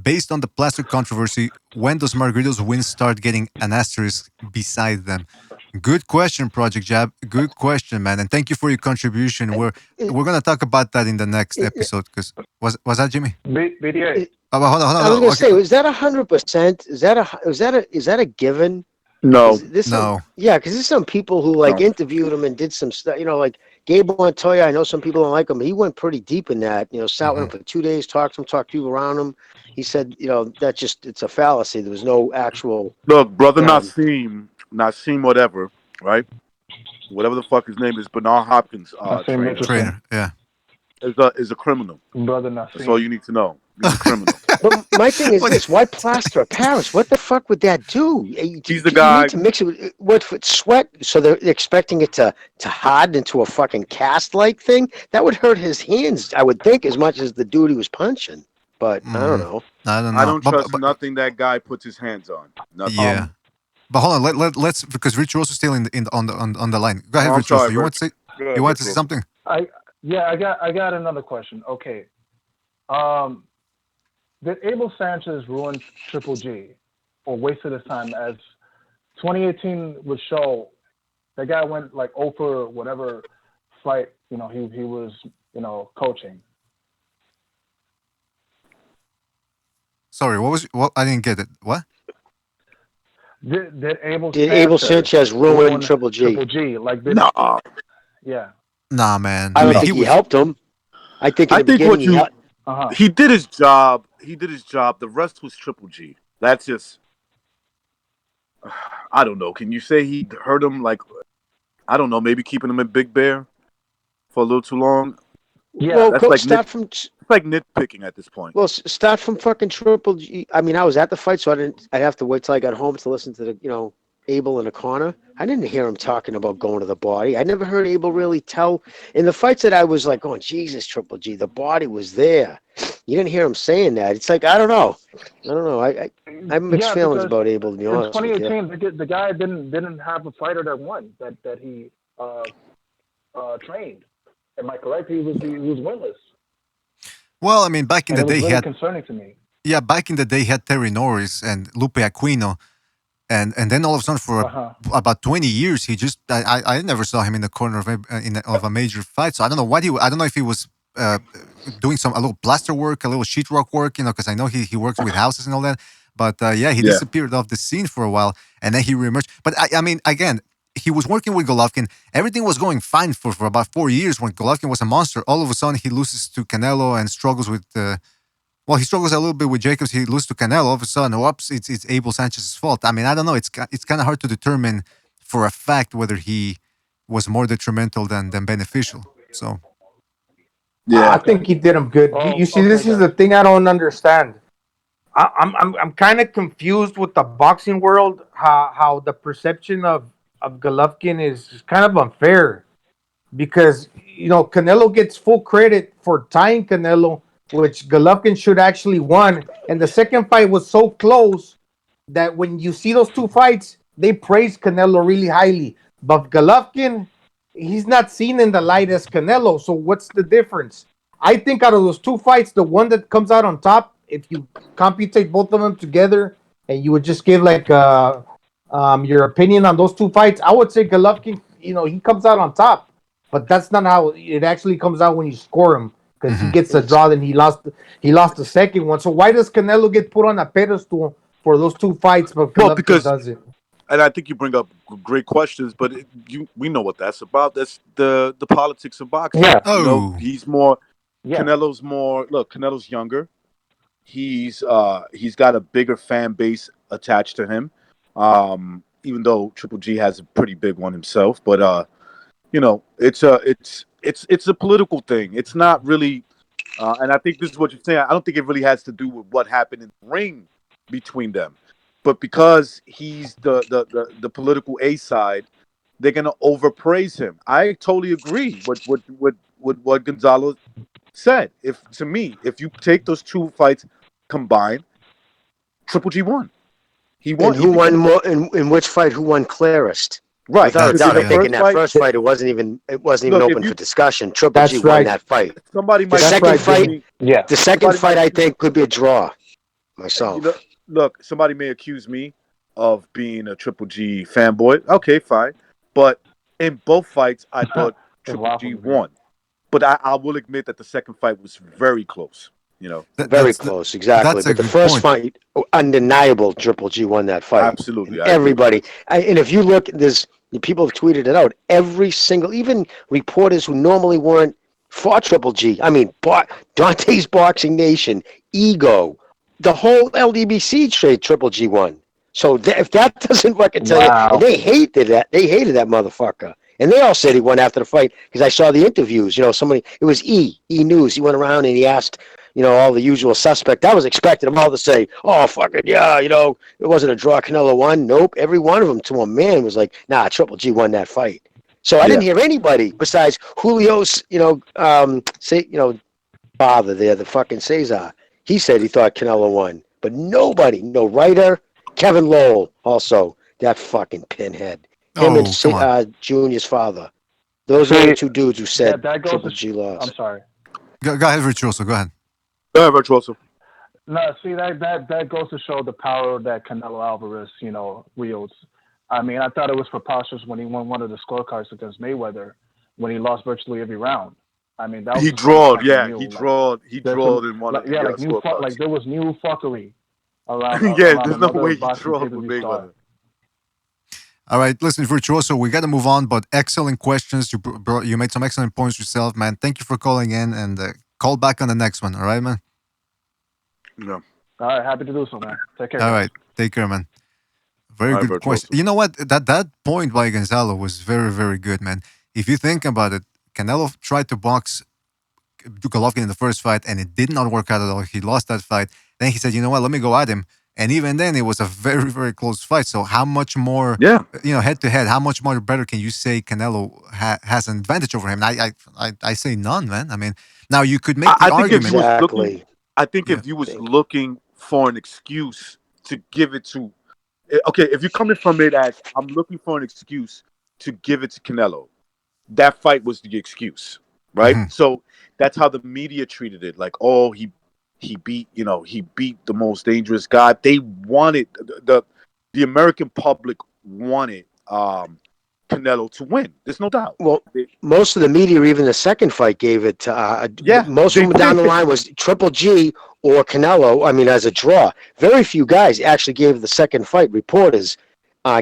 based on the plaster controversy, when does Margarito's wins start getting an asterisk beside them? Good question, Project Jab. Good question, man. And thank you for your contribution. We're gonna talk about that in the next episode. Because was that Jimmy? BDA. Hold on. I was gonna say, was that 100%? Is that a given? No. No. Yeah, because there's some people who interviewed him and did some stuff. Like Gabe Montoya. I know some people don't like him. He went pretty deep in that. Sat with him for 2 days, talked to people around him. He said, it's a fallacy. There was no actual. Look, brother Nassim, whatever, right? Whatever the fuck his name is, Bernard Hopkins trainer. Yeah. Is a criminal. Brother Nassim. That's all you need to know. He's a criminal. But my thing is this: why plaster of Paris? What the fuck would that do? He's the guy. You need to mix it with sweat, so they're expecting it to harden into a fucking cast-like thing. That would hurt his hands, I would think, as much as the dude he was punching. But I don't know. I don't trust nothing that guy puts his hands on. Nothing. Yeah. But hold on, let's because Rich Ross is still on the line. Go ahead, Rich Ross. You want to say something? I got another question. Okay. Did Abel Sanchez ruin Triple G or wasted his time? As 2018 would show, that guy went like over whatever fight he was coaching. Sorry, what? I didn't get it. What? Did Abel Sanchez ruin Triple G? Triple G, no. Yeah. Nah, man. I don't think he helped him. I think he did his job. The rest was Triple G. That's just. I don't know. Can you say he hurt him? I don't know. Maybe keeping him in Big Bear for a little too long. Yeah, well, that's it's like nitpicking at this point. Well, start from fucking Triple G. I mean, I was at the fight, so I'd have to wait till I got home to listen to the Abel in the corner. I didn't hear him talking about going to the body. I never heard Abel really tell in the fights that I was like, "Oh Jesus, Triple G, the body was there." You didn't hear him saying that. It's like I don't know. I have mixed feelings about Abel, to be honest. In 2018, the guy didn't have a fighter that won that he trained. Am I correct? He was winless. Well, I mean, back in the day, it was really concerning to me. Yeah, back in the day, he had Terry Norris and Lupe Aquino, and then all of a sudden, for about 20 years, he just I never saw him in the corner of a major fight. So I don't know I don't know if he was doing a little plaster work, a little sheetrock work, because I know he works with houses and all that. But he disappeared off the scene for a while, and then he reemerged. But I mean, again, he was working with Golovkin. Everything was going fine for about 4 years when Golovkin was a monster. All of a sudden, he loses to Canelo and struggles with. Well, he struggles a little bit with Jacobs. He loses to Canelo. All of a sudden, whoops! It's Abel Sanchez's fault. I mean, I don't know. It's kind of hard to determine for a fact whether he was more detrimental than beneficial. So. Yeah, I think he did him good. You see, this is the thing I don't understand. I'm kind of confused with the boxing world. How the perception of Golovkin is kind of unfair, because Canelo gets full credit for tying Canelo, which Golovkin should actually won. And the second fight was so close that when you see those two fights, they praise Canelo really highly. But Golovkin, he's not seen in the light as Canelo. So what's the difference? I think out of those two fights, the one that comes out on top, if you computate both of them together and you would just give like your opinion on those two fights, I would say Golovkin, he comes out on top. But that's not how it actually comes out when you score him, because he gets a draw, then he lost the second one. So why does Canelo get put on a pedestal for those two fights, but Golovkin doesn't? And I think you bring up great questions, but we know what that's about. That's the politics of boxing. Yeah. He's more. Yeah. Canelo's more. Look, Canelo's younger. He's got a bigger fan base attached to him. Even though Triple G has a pretty big one himself, but it's a political thing. It's not really, and I think this is what you're saying. I don't think it really has to do with what happened in the ring between them, but because he's the political A side, they're gonna overpraise him. I totally agree with what Gonzalo said. If you take those two fights combined, Triple G won. He won. And who won more in which fight? Who won clearest? Right. Without a doubt, I think in that first fight, it wasn't even open for discussion. Triple G won that fight. The second fight, I think, could be a draw. Myself. Look, somebody may accuse me of being a Triple G fanboy. Okay, fine. But in both fights, I thought Triple G won. But I will admit that the second fight was very close. Very close, exactly. But the first fight, undeniable, Triple G won that fight. Absolutely. Everybody. And if you look, people have tweeted it out. Every single, even reporters who normally weren't for Triple G. I mean, Dante's Boxing Nation, Ego, the whole LDBC trade, Triple G won. So if that doesn't fucking tell you, and they hated that motherfucker. And they all said he won after the fight, because I saw the interviews. It was E News. He went around and he asked, all the usual suspect. I was expecting them all to say, oh, fucking, yeah, it wasn't a draw. Canelo won. Nope. Every one of them, to a man, was like, nah, Triple G won that fight. So I didn't hear anybody besides Julio's, father there, the fucking Cesar. He said he thought Canelo won. But nobody, no writer, Kevin Lowell also, that fucking pinhead. Him and Junior's father. Those are the two dudes who said Triple G lost. I'm sorry. Go ahead, Virtuoso. Go ahead. Go ahead, Virtuoso. No, see, that goes to show the power that Canelo Alvarez, wields. I mean, I thought it was preposterous when he won one of the scorecards against Mayweather when he lost virtually every round. I mean, that was he drawed in one of the scorecards. Like there was new fuckery around. There's no way he drawed with Mayweather. All right, listen, Virtuoso, we got to move on, but excellent questions. You made some excellent points yourself, man. Thank you for calling in, and call back on the next one, all right, man? Yeah. All right, happy to do so, man. Take care. All right, take care, man. Very good Virtuoso. Question. You know what? That point by Gonzalo was very, very good, man. If you think about it, Canelo tried to box Golovkin in the first fight, and it did not work out at all. He lost that fight. Then he said, you know what, let me go at him. And even then, it was a very, very close fight. So how much more, head to head, how much more better can you say Canelo has an advantage over him? And I say none, man. I mean, now you could make the argument. If you was looking for an excuse to give it to, if you're coming from it as, I'm looking for an excuse to give it to Canelo, that fight was the excuse, right? Mm-hmm. So that's how the media treated it. Like, oh, he beat the most dangerous guy. They wanted the American public wanted Canelo to win. There's no doubt. Well, most of the media, even the second fight, gave it to most of them down the line was Triple G or Canelo. I mean, as a draw. Very few guys actually gave the second fight. Reporters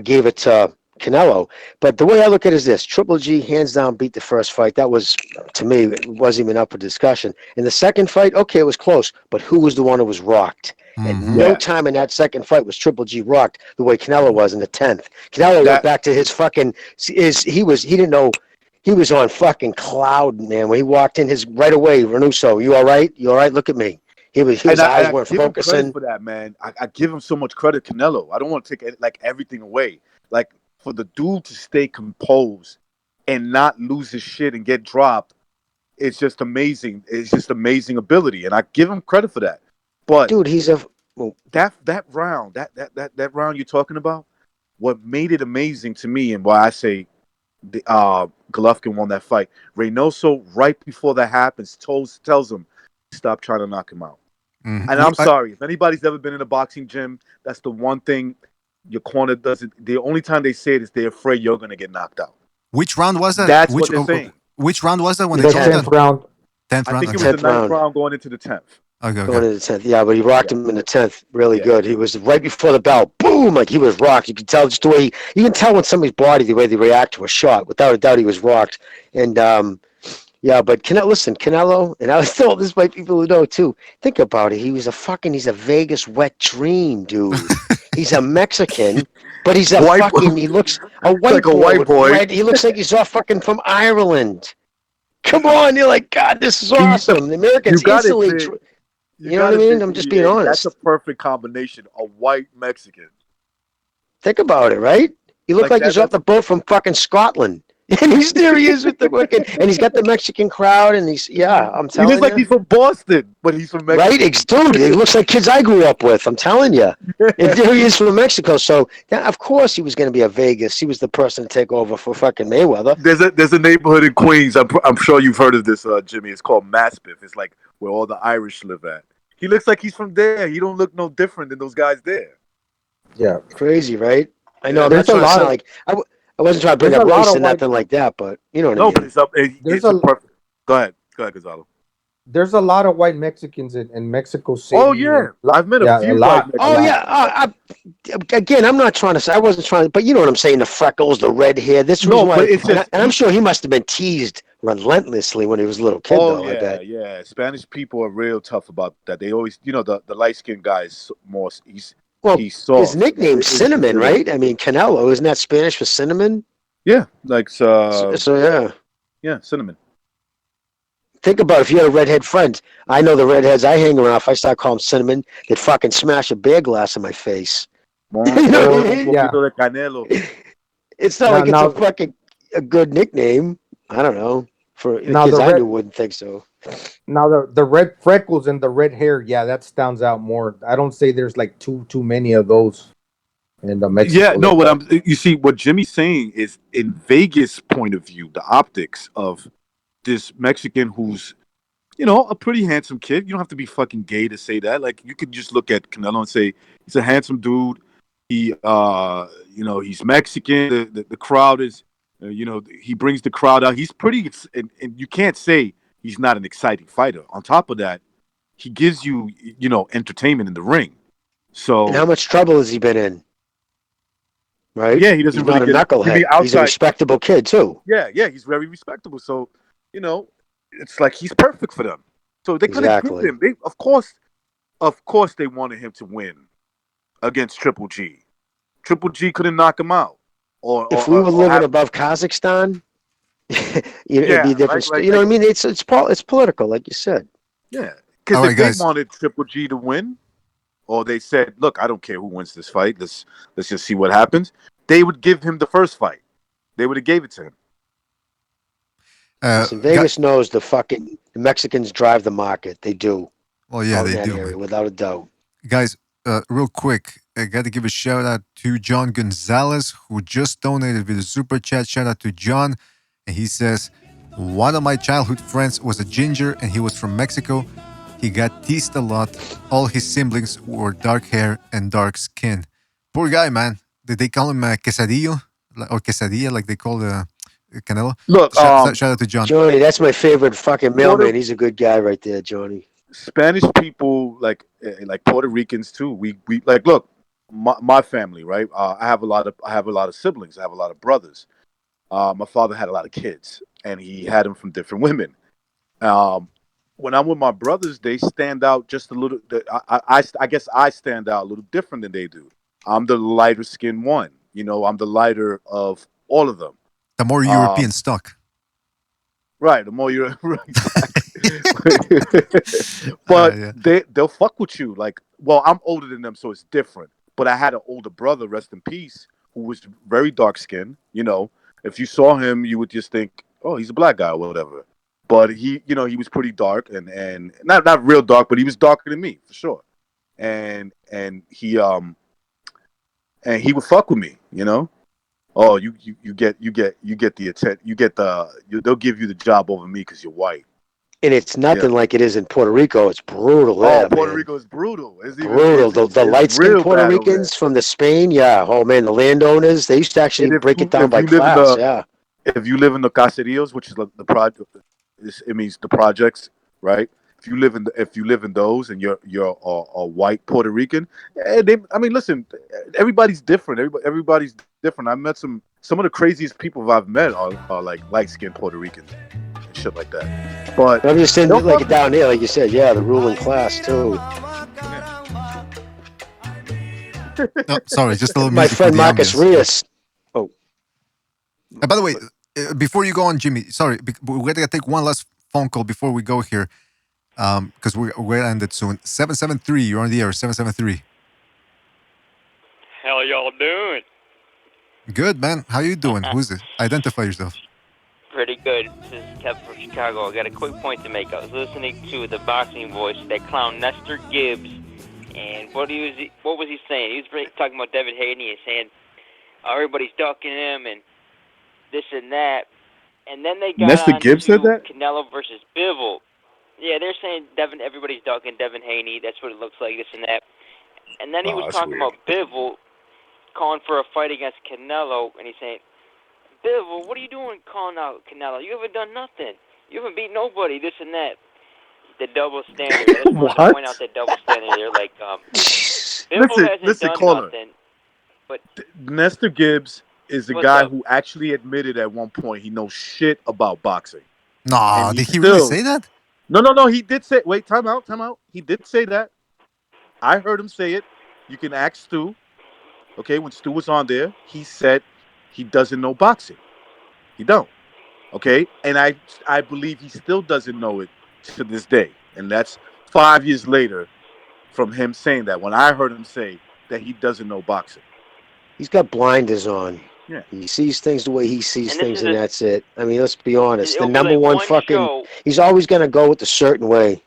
gave it to Canelo. But the way I look at it is this: Triple G hands down beat the first fight. That was, to me, it wasn't even up for discussion. In the second fight, okay, it was close, but who was the one who was rocked? And no time in that second fight was Triple G rocked the way Canelo was in the 10th. Canelo went back to his fucking he didn't know. He was on fucking cloud, man. When he walked in right away, Renuso, you all right? You all right? Look at me. His eyes weren't give him credit focusing. for that, man. I give him so much credit, Canelo. I don't want to take like everything away. Like for the dude to stay composed and not lose his shit and get dropped, it's just amazing. It's just amazing ability, and I give him credit for that. But dude, he's that round, that round you're talking about, what made it amazing to me, and why I say Golovkin won that fight. Reynoso, right before that happens, tells him, stop trying to knock him out. And I'm sorry, if anybody's ever been in a boxing gym, that's the one thing your corner doesn't. The only time they say it is they're afraid you're going to get knocked out. Which round was that? That's what they're saying. Which round was that when The they told 10th round. 10th round? I think it was the 9th round going into the 10th. Okay. Going into the 10th. Yeah, but he rocked him in the 10th really good. He was right before the bell. Boom! Like he was rocked. You can tell just the way you can tell when somebody's body, the way they react to a shot. Without a doubt, he was rocked. And yeah, but Canelo, and I was told this by people who know too. Think about it. He's a Vegas wet dream, dude. He's a Mexican, but he's a he looks a white like boy. A white boy. Red. He looks like he's all fucking from Ireland. Come on, you're like, God, this is awesome. The Americans instantly. You know what I mean? I'm just being honest. That's a perfect combination. A white Mexican. Think about it, right? He looked like he's off the boat from fucking Scotland. And there he is with the fucking, and he's got the Mexican crowd, and I'm telling you. He looks like he's from Boston, but he's from Mexico. Right? Dude, he looks like kids I grew up with, I'm telling you. And there he is from Mexico. So, of course he was going to be a Vegas. He was the person to take over for fucking Mayweather. There's a neighborhood in Queens. I'm sure you've heard of this, Jimmy. It's called Maspeth. It's like where all the Irish live at. He looks like he's from there. He don't look no different than those guys there. Yeah. Crazy, right? I know. There's I'm not trying to a lot sound like I wasn't trying to bring up race or nothing like that, but you know what I mean. But it's a perfect. Go ahead, Gonzalo. There's a lot of white Mexicans in Mexico City. Oh yeah, I've met a few. Lot. Oh yeah. Again, I'm not trying to say. I wasn't trying, but you know what I'm saying. The freckles, the red hair. This was why, and I'm sure he must have been teased relentlessly when he was a little kid. Oh though, yeah, I bet. yeah. Spanish people are real tough about that. They always, the light skinned guy is more. He's soft. His nickname's Cinnamon, right? I mean, Canelo, isn't that Spanish for cinnamon? Yeah, like so yeah. Yeah, cinnamon. Think about if you had a redhead friend. I know the redheads I hang around. If I start calling them Cinnamon, they'd fucking smash a beer glass in my face. Canelo. It's not like it's a fucking a good nickname. I don't know. For kids I knew wouldn't think so. Now the red freckles and the red hair, yeah, that stands out more. I don't say there's like too many of those in the Mexico. Yeah, no. You see, what Jimmy's saying is, in Vegas' point of view, the optics of this Mexican who's, a pretty handsome kid. You don't have to be fucking gay to say that. Like, you could just look at Canelo and say he's a handsome dude. He, he's Mexican. The crowd is, he brings the crowd out. He's pretty, and you can't say he's not an exciting fighter. On top of that, he gives you, entertainment in the ring. So, and how much trouble has he been in? Right? Yeah, he doesn't he's really not a knucklehead. He's a respectable kid too. Yeah, he's very respectable. So, it's like he's perfect for them. So they couldn't give him. Of course, they wanted him to win against Triple G. Triple G couldn't knock him out. If we were living above Kazakhstan, it'd be a different. You know what I mean? It's political, like you said. Yeah, because if they wanted Triple G to win, or they said, "Look, I don't care who wins this fight. Let's just see what happens," they would give him the first fight. They would have gave it to him. Listen, Vegas knows the Mexicans drive the market. They do. Well, yeah, they do. Area, without a doubt. Guys, real quick, I got to give a shout out to John Gonzalez, who just donated with a super chat. Shout out to John. And he says, one of my childhood friends was a ginger and he was from Mexico. He got teased a lot. All his siblings wore dark hair and dark skin. Poor guy, man. Did they call him quesadillo? Or quesadilla, like they call the Canelo? Look, shout out to John. Johnny, that's my favorite fucking mailman. He's a good guy right there, Johnny. Spanish people, like Puerto Ricans too. We like, look, my family, right? I have a lot of siblings. I have a lot of brothers. My father had a lot of kids, and he had them from different women. Um, when I'm with my brothers, they stand out just a little. I guess I stand out a little different than they do. I'm the lighter skinned one. I'm the lighter of all of them. The more European stock. Right, the more you're but Yeah. they'll fuck with you. Like, well, I'm older than them, so it's different. But I had an older brother, rest in peace, who was very dark skinned. If you saw him, you would just think, oh, he's a black guy or whatever. But he was pretty dark and not real dark, but he was darker than me for sure. And he would fuck with me. Oh, you get the they'll give you the job over me because you're white. And it's nothing like it is in Puerto Rico. It's brutal there, Puerto man. Rico is brutal. It's Brutal. The light-skinned Puerto Ricans from the Spain, yeah. Oh man, the landowners, they used to actually break it down by class. Yeah. If you live in the caseríos, which is the project, it means the projects, right? If you live in those, and you're a white Puerto Rican, listen, everybody's different. Everybody's different. I met some of the craziest people I've met are like light-skinned Puerto Ricans and shit like that. But I'm just saying, like down there, like you said, yeah, the ruling class too. No, sorry, just a little My music friend for the Marcus ambience. Rios. Oh. By the way, before you go on, Jimmy, sorry, we're gonna take one last phone call before we go here, because we're ended soon. 773, you're on the air. 773. How y'all doing? Good, man. How you doing? Who's it? Identify yourself. Pretty good. This is Kevin from Chicago. I got a quick point to make. I was listening to the boxing voice, that clown Nestor Gibbs, and what was he saying? He was talking about Devin Haney and saying everybody's ducking him and this and that. And then they got Nestor on Gibbs to said that? Canelo versus Bivol. Yeah, they're saying everybody's ducking Devin Haney. That's what it looks like, this and that. And then he was talking about Bivol calling for a fight against Canelo, and he's saying, Bivol, what are you doing calling out Canelo? You haven't done nothing. You haven't beat nobody, this and that. The double standard. I just wanted to point out that double standard there. Like, Bivol hasn't done caller. nothing. But Nestor Gibbs is the guy who actually admitted at one point he knows shit about boxing. No, did he really say that? No. He did say. Wait, time out. He did say that. I heard him say it. You can ask Stu. Okay, when Stu was on there, he said he doesn't know boxing. He don't. Okay, and I believe he still doesn't know it to this day, and that's 5 years later from him saying that. When I heard him say that he doesn't know boxing, he's got blinders on. Yeah. He sees things the way he sees things, and that's it. I mean, let's be honest. The number like one fucking. show. He's always gonna go with a certain way.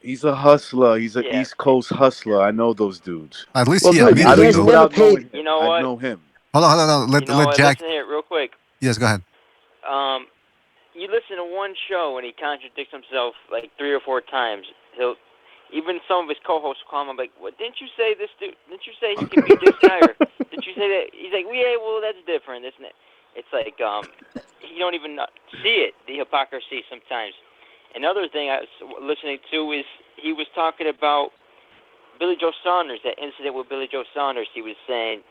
He's a hustler. He's an East Coast hustler. I know those dudes. At least Well, he dude, admitted he it, has though. never paid. You know what? I know him. Hold on. Let Jack. Listen here, real quick. Yes, go ahead. You listen to one show and he contradicts himself like 3 or 4 times. Even some of his co-hosts call him like, "What didn't you say this dude? Didn't you say he can beat this guy? Or didn't you say that?" He's like, "Yeah, well, that's different, isn't it?" It's like you don't even see it, the hypocrisy sometimes. Another thing I was listening to is he was talking about Billy Joe Saunders, that incident with Billy Joe Saunders. He was saying,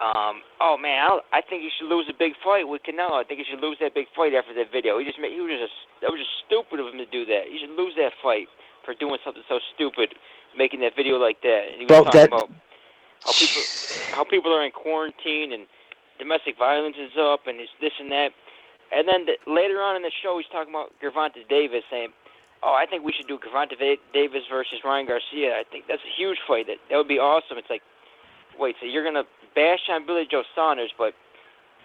"Oh man, I think he should lose a big fight with Canelo. I think he should lose that big fight after that video. That was just stupid of him to do that. He should lose that fight for doing something so stupid, making that video like that." And he was talking about how people are in quarantine and domestic violence is up and it's this and that. And then later on in the show, he's talking about Gervonta Davis, saying, "Oh, I think we should do Gervonta Davis versus Ryan Garcia. I think that's a huge fight. That would be awesome." It's like, wait, so you're gonna bash on Billy Joe Saunders, but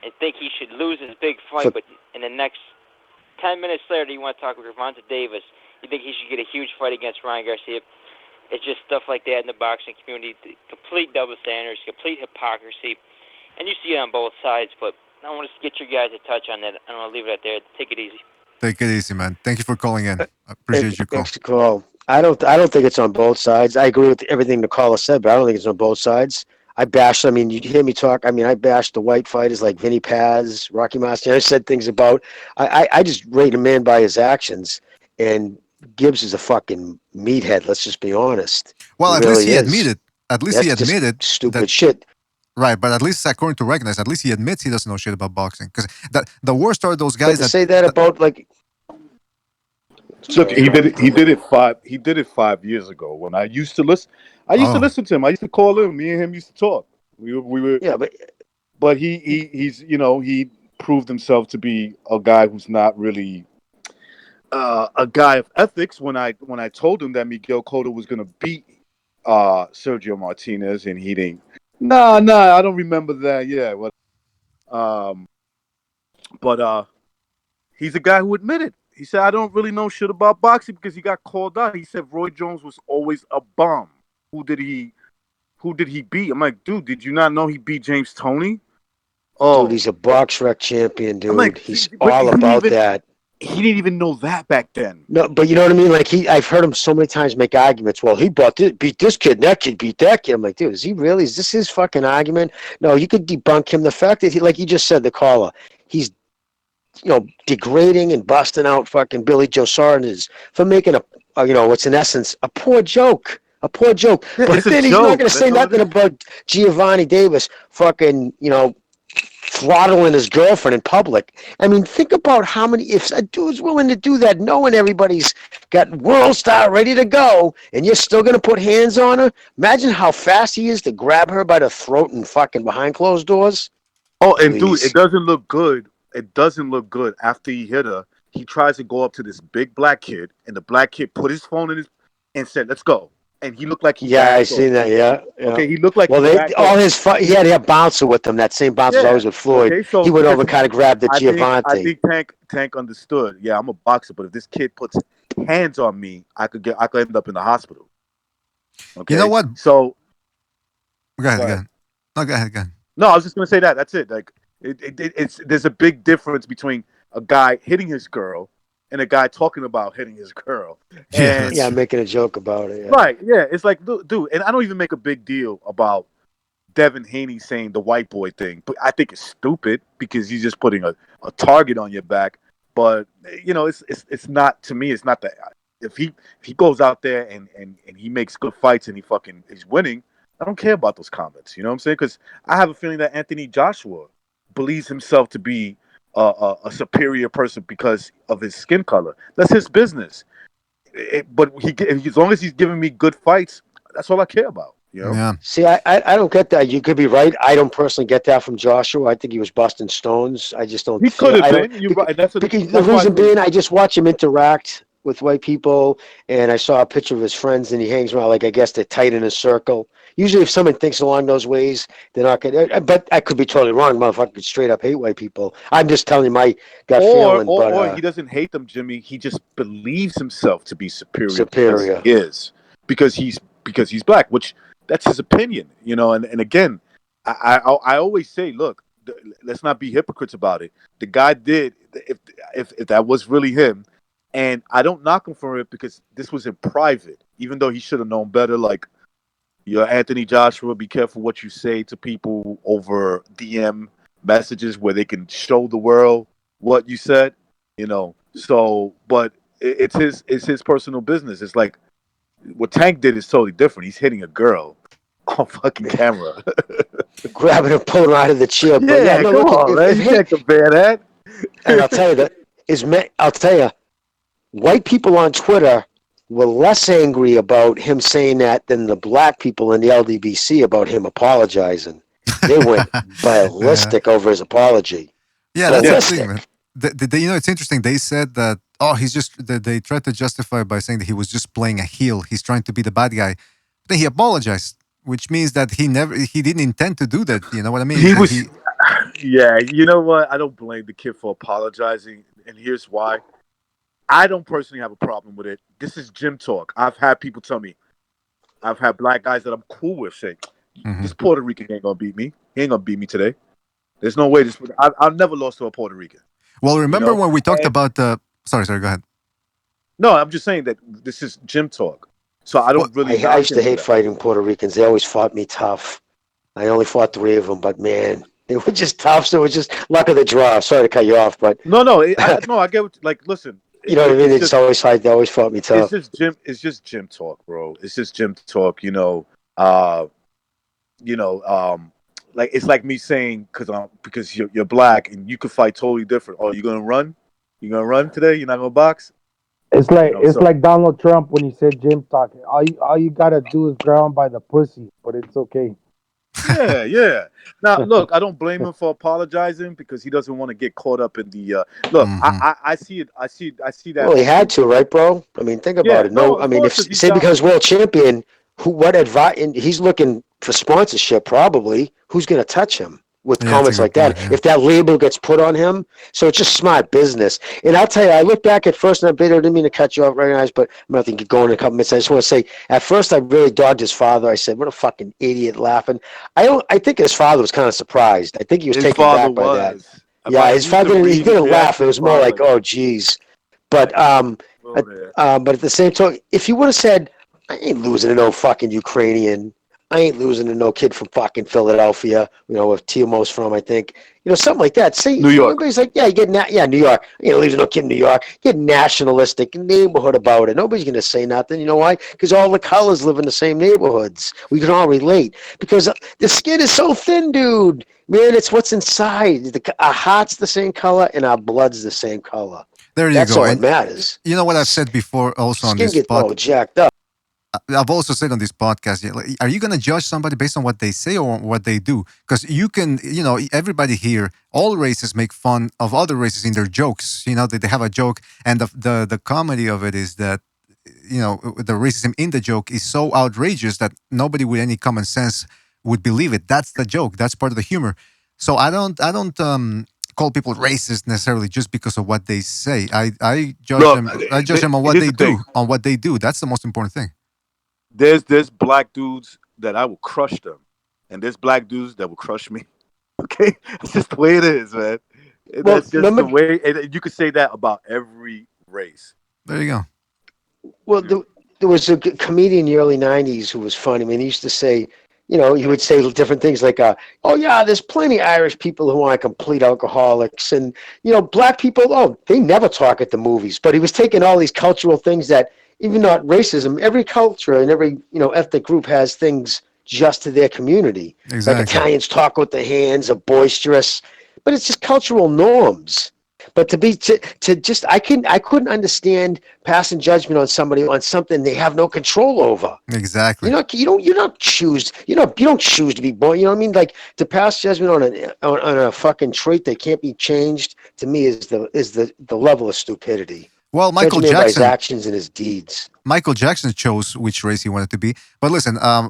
and think he should lose his big fight, but in the next 10 minutes later, you want to talk with Gervonta Davis? You think he should get a huge fight against Ryan Garcia? It's just stuff like that in the boxing community. Complete double standards, complete hypocrisy, and you see it on both sides. But I want to get your guys a touch on that. I don't want to leave it out there. Take it easy. Take it easy, man. Thank you for calling in. I appreciate your call. Thanks for call. I don't think it's on both sides. I agree with everything the caller said, but I don't think it's on both sides. I mean, you hear me talk. I mean, I bashed the white fighters like Vinny Paz, Rocky Martinez. I said things about. I just rate a man by his actions, and Gibbs is a fucking meathead. Let's just be honest. Well, at least he admitted at least he That's just admitted stupid that shit. Right, but at least according to Recognize, at least he admits he doesn't know shit about boxing. Because the worst are those But guys to say that about like, Look, he did it. He did it 5 years ago when I used to listen. I used to listen to him. I used to call him. Me and him used to talk. We were. Yeah, but he's he proved himself to be a guy who's not really a guy of ethics. When I told him that Miguel Cotto was going to beat Sergio Martinez, and he didn't. Nah, I don't remember that. Yeah, but he's a guy who admitted. He said, I don't really know shit about boxing because he got called out. He said Roy Jones was always a bum. Who did he beat? I'm like, dude, did you not know he beat James Toney? Oh, dude, he's a box rec champion, dude. I'm like, He's but all about that. He didn't even know that back then. No, but you know what I mean? Like I've heard him so many times make arguments. Well, he beat this kid, and that kid beat that kid. I'm like, dude, is he really? Is this his fucking argument? No, you could debunk him. The fact that he, like you just said, the caller, he's degrading and busting out fucking Billy Joe Sargent for making what's in essence a poor joke. A poor joke. Yeah, but then he's not going to say nothing about Giovanni Davis fucking, throttling his girlfriend in public. I mean, think about how many, if a dude's willing to do that, knowing everybody's got world star ready to go, and you're still going to put hands on her? Imagine how fast he is to grab her by the throat and fucking behind closed doors. Oh, and dude, it doesn't look good. It doesn't look good after he hit her. He tries to go up to this big black kid, and the black kid put his phone in and said, "Let's go." And he looked like he. Yeah, I seen that. Yeah. Okay, he looked like. Well, he had a bouncer with him. That same bouncer was always with Floyd. Okay, so he went over and kind of grabbed the Giovanni. I think Tank understood. Yeah, I'm a boxer, but if this kid puts hands on me, I could end up in the hospital. Okay. You know what? So. Go ahead. No, go ahead. No, I was just gonna say that. That's it. Like. There's a big difference between a guy hitting his girl and a guy talking about hitting his girl. And, making a joke about it. Yeah. Right, yeah. It's like, dude, and I don't even make a big deal about Devin Haney saying the white boy thing, but I think it's stupid because he's just putting a target on your back. But it's not, to me, it's not that. If he goes out there and he makes good fights and he's winning, I don't care about those comments. You know what I'm saying? Because I have a feeling that Anthony Joshua believes himself to be a superior person because of his skin color. That's his business. But as long as he's giving me good fights, that's all I care about. You know? Yeah. See, I don't get that. You could be right. I don't personally get that from Joshua. I think he was busting stones. I just don't. He could have been. You're right. Because the reason being, I just watch him interact with white people, and I saw a picture of his friends, and he hangs around like I guess they're tight in a circle. Usually, if someone thinks along those ways, they're not going to. But I could be totally wrong. Motherfucker could straight up hate white people. I'm just telling you my gut feeling. Or he doesn't hate them, Jimmy. He just believes himself to be superior. Because he is because he's black, which that's his opinion, And again, I always say, look, let's not be hypocrites about it. The guy did if that was really him, and I don't knock him for it because this was in private, even though he should have known better. Like. Anthony Joshua, be careful what you say to people over DM messages where they can show the world what you said, So, but it's his personal business. It's like what Tank did is totally different. He's hitting a girl on fucking camera, grabbing her, pulling her out of the chair. Yeah, come on, man. You can't compare that. And I'll tell you white people on Twitter were less angry about him saying that than the black people in the LDBC about him apologizing. They went ballistic over his apology. Yeah, that's the thing, man. It's interesting. They said that, they tried to justify by saying that he was just playing a heel. He's trying to be the bad guy. Then he apologized, which means that he didn't intend to do that. You know what I mean? Yeah, you know what? I don't blame the kid for apologizing, and here's why. I don't personally have a problem with it. This is gym talk. I've had people tell me, I've had black guys that I'm cool with say, this Puerto Rican ain't going to beat me. He ain't going to beat me today. There's no way. I've never lost to a Puerto Rican. Well, remember when we talked about Sorry, go ahead. No, I'm just saying that this is gym talk. So I don't really... I used to hate fighting Puerto Ricans. They always fought me tough. I only fought 3 of them, but man... They were just tough, so it was just luck of the draw. Sorry to cut you off, but... No, I get what... listen... You know what I mean? They always fought me tough. It's just gym talk, bro. It's just gym talk. like it's like me saying because you're black and you could fight totally different. Oh, you gonna run? You gonna run today? You're not gonna box? It's like Donald Trump when he said gym talk. All you gotta do is grab him by the pussy, but it's okay. Yeah. Now, look, I don't blame him for apologizing because he doesn't want to get caught up in the. Look, I see it. I see that. Well, he had to, right, bro? I mean, think about it. No, I of mean, if course, he's say down. becomes world champion, what advice? And he's looking for sponsorship, probably. Who's going to touch him with comments like that? If that label gets put on him, so it's just smart business. And I'll tell you, I look back at first, and I didn't mean to cut you off, recognize, but I'm not going to go in a couple minutes. I just want to say, at first, I really dogged his father. I said, "What a fucking idiot!" Laughing. I think his father was kind of surprised. I think he was taken back by that. Yeah, his father he didn't laugh. It was more like, "Oh, geez." But but at the same time, if you would have said, "I ain't losing to no fucking Ukrainian. I ain't losing to no kid from fucking Philadelphia," where Timo's from, I think, something like that. Say New York. Everybody's like, "Yeah, New York. Losing no kid in New York." Get nationalistic neighborhood about it. Nobody's gonna say nothing. You know why? Because all the colors live in the same neighborhoods. We can all relate because the skin is so thin, dude. Man, it's what's inside. Our heart's the same color and our blood's the same color. There you That's go. all And that matters. you know what I've said before also on Skin this gets all podcast? jacked up. I've also said on this podcast, are you going to judge somebody based on what they say or what they do? Because you can, everybody here, all races make fun of other races in their jokes. They have a joke, and the comedy of it is that, the racism in the joke is so outrageous that nobody with any common sense would believe it. That's the joke. That's part of the humor. So I don't call people racist necessarily just because of what they say. I judge them. I judge them on what they do. On what they do. That's the most important thing. There's black dudes that I will crush them, and there's black dudes that will crush me. Okay, it's just the way it is, man. That's just the way. And you could say that about every race. There you go. Well, there was a comedian in the early '90s who was funny. I mean, he used to say, he would say different things like, "Oh yeah, there's plenty of Irish people who are complete alcoholics, and black people, they never talk at the movies." But he was taking all these cultural things that, even not racism, every culture and every ethnic group has things just to their community. Exactly. Like Italians talk with their hands, are boisterous, but it's just cultural norms. But I couldn't understand passing judgment on somebody on something they have no control over. Exactly. You don't choose to be born. You know what I mean? Like, to pass judgment on a fucking trait that can't be changed, to me is the level of stupidity. Well, Michael Jackson, by his actions and his deeds. Michael Jackson chose which race he wanted to be. But listen, I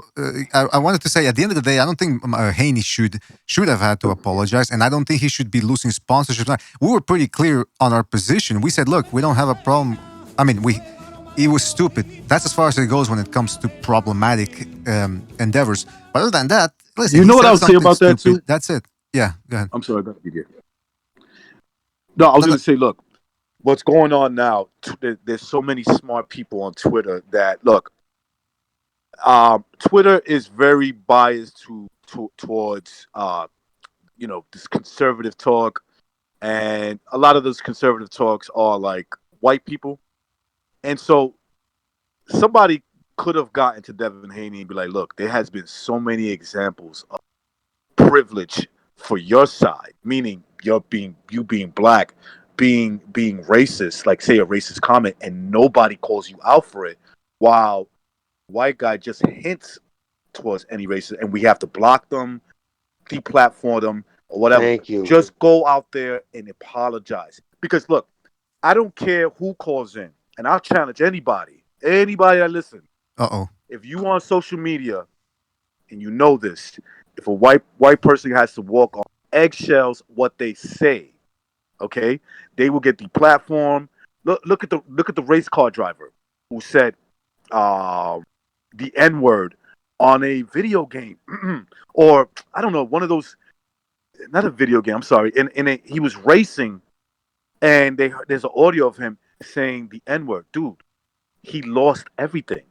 wanted to say at the end of the day, I don't think Haney should have had to apologize, and I don't think he should be losing sponsorships. We were pretty clear on our position. We said, look, we don't have a problem. I mean, it was stupid. That's as far as it goes when it comes to problematic endeavors. But other than that, listen. You know what I would say about that too? That's it. Yeah, go ahead. I'm sorry, No, I was going to say, look. What's going on now? There's so many smart people on Twitter that look. Twitter is very biased towards this conservative talk, and a lot of those conservative talks are like white people, and so somebody could have gotten to Devin Haney and be like, "Look, there has been so many examples of privilege for your side, meaning you being black." Being racist, like say a racist comment, and nobody calls you out for it, while white guy just hints towards any racist, and we have to block them, deplatform them, or whatever. Thank you. Just go out there and apologize. Because look, I don't care who calls in, and I'll challenge anybody that listen. If you on social media and you know this, if a white person has to walk on eggshells, what they say. Okay, they will get the platform. Look at the race car driver who said the N-word on a video game, or I don't know, one of those. Not a video game. I'm sorry. He was racing, and there's an audio of him saying the N-word. Dude, he lost everything.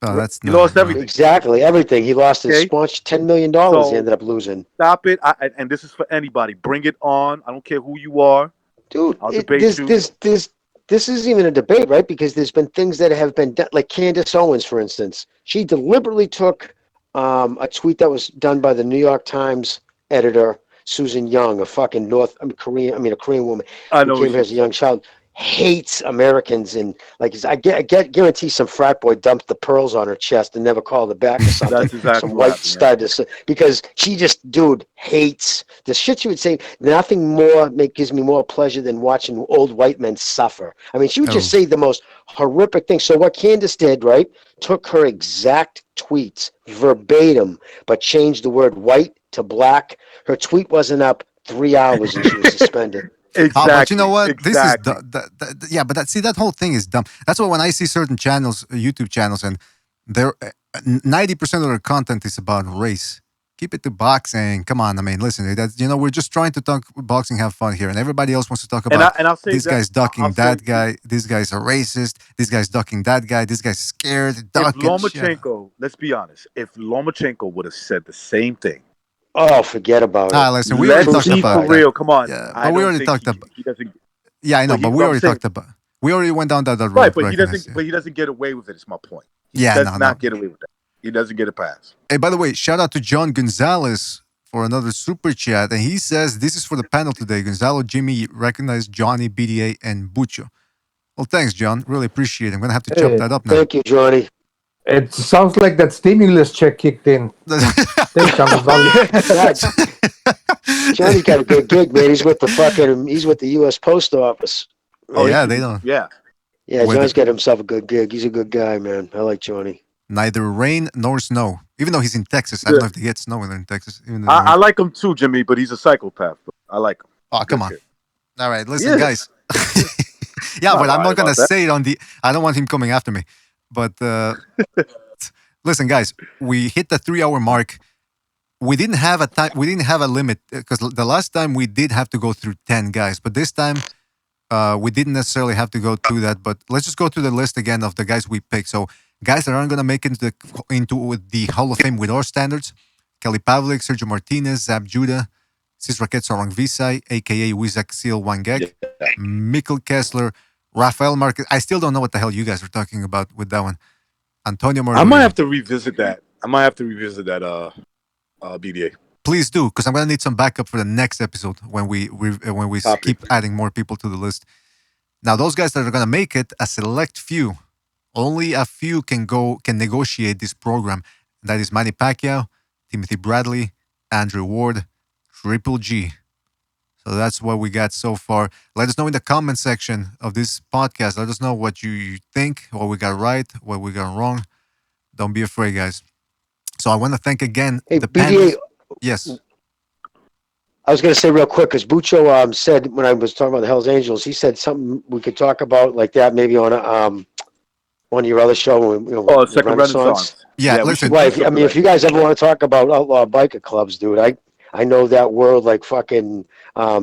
Oh, he lost everything. Exactly, everything. He lost his sponsor, $10 million. He ended up losing. Stop it! And this is for anybody. Bring it on. I don't care who you are, dude. I'll debate you. This isn't even a debate, right? Because there's been things that have been done, like Candace Owens, for instance. She deliberately took a tweet that was done by the New York Times editor Susan Young, a fucking a Korean woman I who know came what here she as a young child, hates Americans, and like I guarantee some frat boy dumped the pearls on her chest and never called her back or something. That's exactly Some what white happened, stud, because she just, dude, hates the shit. She would say nothing more gives me more pleasure than watching old white men suffer. I mean, she would just say the most horrific things. So what Candace did, right, took her exact tweets verbatim, but changed the word white to black. Her tweet wasn't up 3 hours and she was suspended. But you know what? This is Exactly. yeah. But that whole thing is dumb. That's why when I see certain channels, YouTube channels, and they're 90% of their content is about race. Keep it to boxing. Come on, I mean, listen. That's, we're just trying to talk boxing, have fun here, and everybody else wants to talk about I'll say this that guy's ducking I'll say that guy. This guy's a racist. This guy's ducking that guy. This guy's scared. if Ducking shit. Lomachenko, let's be honest, if Lomachenko would have said the same thing. Oh, forget about it. Listen, we already talked about for real. that. Come on. Yeah, I but we don't already think talked about. he doesn't. Yeah, I know, but we I'm already saying, talked about. We already went down that road. right, but he doesn't get away with it. Is my point. He does not get away with that. He doesn't get a pass. Hey, by the way, shout out to John Gonzalez for another super chat, and he says this is for the panel today. Gonzalo, Jimmy, recognize Johnny, BDA, and Bucho. Well, thanks, John. Really appreciate it. I'm gonna have to chop that up now. Thank you, Johnny. It sounds like that stimulus check kicked in. Thanks, John Gonzalez. Johnny's got a good gig, man. He's with the U.S. Post Office. Oh yeah, they don't. Yeah. Yeah, Johnny's got himself a good gig. He's a good guy, man. I like Johnny. Neither rain nor snow. Even though he's in Texas, I don't know if they get snow when they're in Texas. I like him too, Jimmy, but he's a psychopath. I like him. Oh, come on. All right, listen, guys. Yeah, but I'm not gonna say it on the. I don't want him coming after me. But listen, guys, we hit the 3-hour mark. We didn't have a time. We didn't have a limit because the last time we did have to go through 10 guys, but this time we didn't necessarily have to go through that. But let's just go through the list again of the guys we picked. So guys that aren't gonna make it into the Hall of Fame with our standards: Kelly Pavlik, Sergio Martinez, Zab Judah, Cisraket Sorangvisai, aka Wizak Seal Wangek, Mikkel Kessler, Rafael Marquez. I still don't know what the hell you guys were talking about with that one. Antonio Margarito. I might have to revisit that. BDA. Please do, because I'm gonna need some backup for the next episode when we keep adding more people to the list. Now, those guys that are gonna make it, a select few, only a few can negotiate this program. That is Manny Pacquiao, Timothy Bradley, Andrew Ward, Triple G. So that's what we got so far. Let us know in the comment section of this podcast. Let us know what you think, what we got right, what we got wrong. Don't be afraid, guys. So I want to thank again the panel. Yes. I was going to say real quick, because Bucho said when I was talking about the Hells Angels, he said something we could talk about like that maybe on your other show. Second Renaissance. Yeah, listen. If you guys ever want to talk about outlaw biker clubs, dude, I know that world like fucking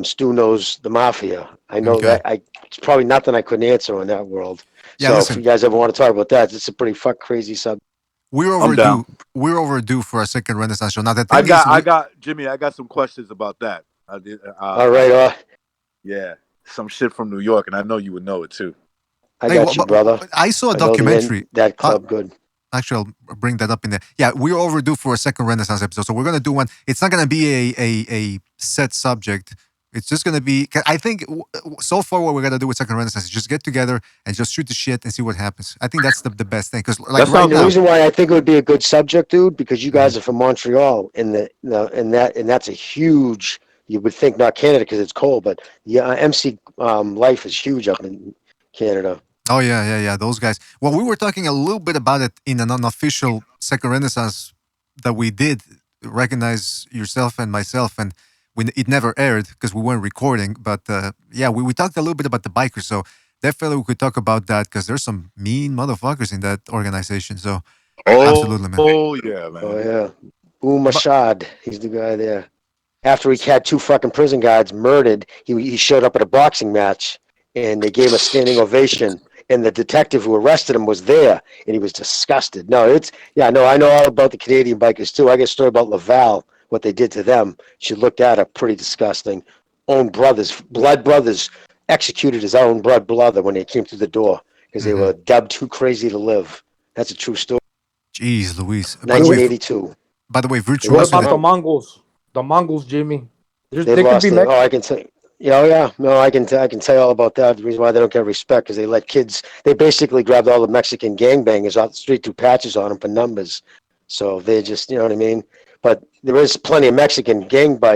Stu knows the mafia. I know that. It's probably nothing I couldn't answer on that world. Yeah, so listen. if you guys ever want to talk about that, it's a pretty crazy subject. We're overdue. We're overdue for a second Renaissance show. Now the thing I got Jimmy. I got some questions about that. All right. Yeah, some shit from New York, and I know you would know it too. I got you, brother. I saw a documentary. That club, good. Actually, I'll bring that up in there. Yeah, we're overdue for a second Renaissance episode, so we're gonna do one. It's not gonna be a set subject. It's just gonna be. I think so far what we're gonna do with second Renaissance is just get together and just shoot the shit and see what happens. I think that's the best thing because the reason why I think it would be a good subject, dude, because you guys are from Montreal, and that's a huge. You would think not Canada because it's cold, but MC life is huge up in Canada. Oh yeah. Those guys. Well, we were talking a little bit about it in an unofficial second Renaissance that we did. Recognize yourself and myself, and it never aired because we weren't recording. But we talked a little bit about the bikers. So definitely we could talk about that because there's some mean motherfuckers in that organization. So absolutely, man. Oh yeah, man. Oh yeah. Boom Mashad, he's the guy there. After he had 2 fucking prison guards murdered, he showed up at a boxing match and they gave him a standing ovation. And the detective who arrested him was there, and he was disgusted. I know all about the Canadian bikers too. I got a story about Laval, what they did to them. She looked at her, pretty disgusting. Blood brothers, executed his own blood brother when they came through the door because they were dubbed too crazy to live. That's a true story. Jeez, Louise. 1982. By the way, What Virtuoso. about the Mongols? The Mongols, Jimmy. They They could lost be it. Oh, I can say. Yeah, oh yeah. No, I can tell you all about that. The reason why they don't get respect because they let kids. They basically grabbed all the Mexican gangbangers off the street, threw patches on them for numbers. So they just, you know what I mean. But there is plenty of Mexican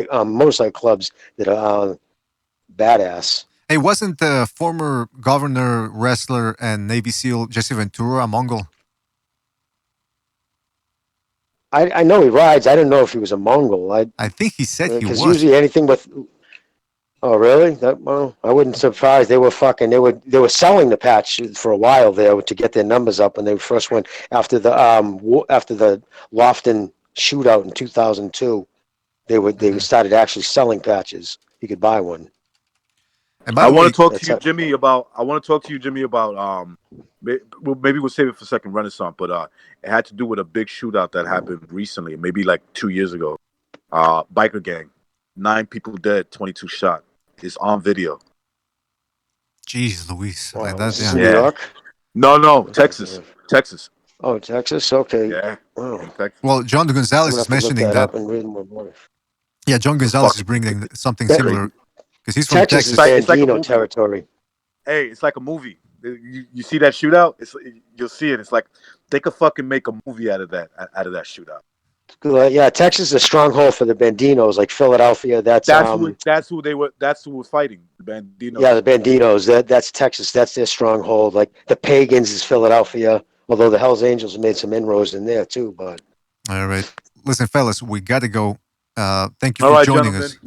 motorcycle clubs that are badass. Hey, wasn't the former governor, wrestler, and Navy SEAL Jesse Ventura a Mongol? I know he rides. I didn't know if he was a Mongol. I think he said he was. Because usually anything with. Oh really? Well, I wouldn't surprise. They were selling the patch for a while there to get their numbers up when they first went after the Lofton shootout in 2002. They started actually selling patches. You could buy one. And I want to talk to you, Jimmy, about. Maybe we'll save it for second Renaissance, but it had to do with a big shootout that happened recently, maybe like 2 years ago. Biker gang, 9 people dead, 22 shot. It's on video. Jeez, Luis. Wow, That's, New York? No, Texas. Oh, Texas. Okay. Yeah. Wow. Well, John Gonzalez is mentioning that. And read more about it. Yeah, John Gonzalez is bringing something similar because he's from Texas. Texas is Bandino territory. Hey, it's like a movie. You see that shootout? You'll see it. It's like they could fucking make a movie out of that shootout. Yeah, Texas is a stronghold for the Bandinos, like Philadelphia. That's who they were. That's who was fighting the Bandinos. Yeah, the Bandinos. That's Texas. That's their stronghold. Like the Pagans is Philadelphia. Although the Hell's Angels made some inroads in there too. But all right, listen, fellas, we gotta go. Thank you for joining us.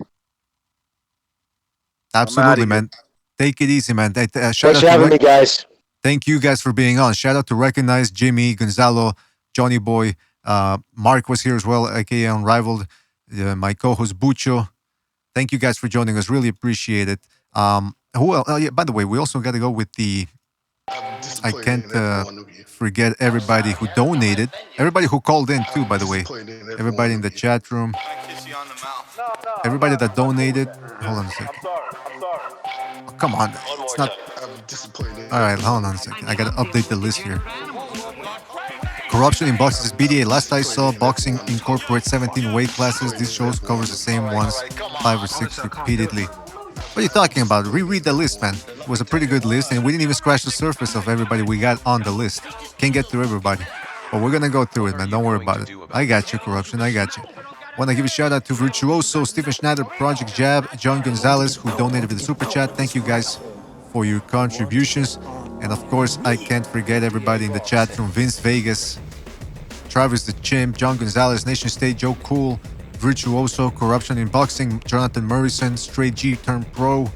Absolutely, man. Take it easy, man. Thanks for having me, guys. Thank you guys for being on. Shout out to Recognize, Jimmy, Gonzalo, Johnny Boy. Mark was here as well, aka Unrivaled. My co-host Bucho. Thank you guys for joining us. Really appreciate it. Who else? Oh, yeah, by the way, we also got to go with the. I can't forget everybody who donated. Everybody who called in too, by the way. Everybody in the chat room. Everybody that donated. Hold on a second. Oh, come on. It's not. All right, hold on a second. I got to update the list here. Corruption in boxing is BDA. Last I saw, boxing incorporates 17 weight classes. This show covers the same ones 5 or 6 repeatedly. What are you talking about? Reread the list, man. It was a pretty good list, and we didn't even scratch the surface of everybody we got on the list. Can't get through everybody. But we're going to go through it, man. Don't worry about it. I got you, Corruption. I got you. Want to give a shout out to Virtuoso, Stephen Schneider, Project Jab, John Gonzalez, who donated with the super chat. Thank you guys for your contributions. And of course, I can't forget everybody in the chat from Vince Vegas, Travis the Chimp, John Gonzalez, Nation State, Joe Cool, Virtuoso, Corruption in Boxing, Jonathan Morrison, Straight G turned pro,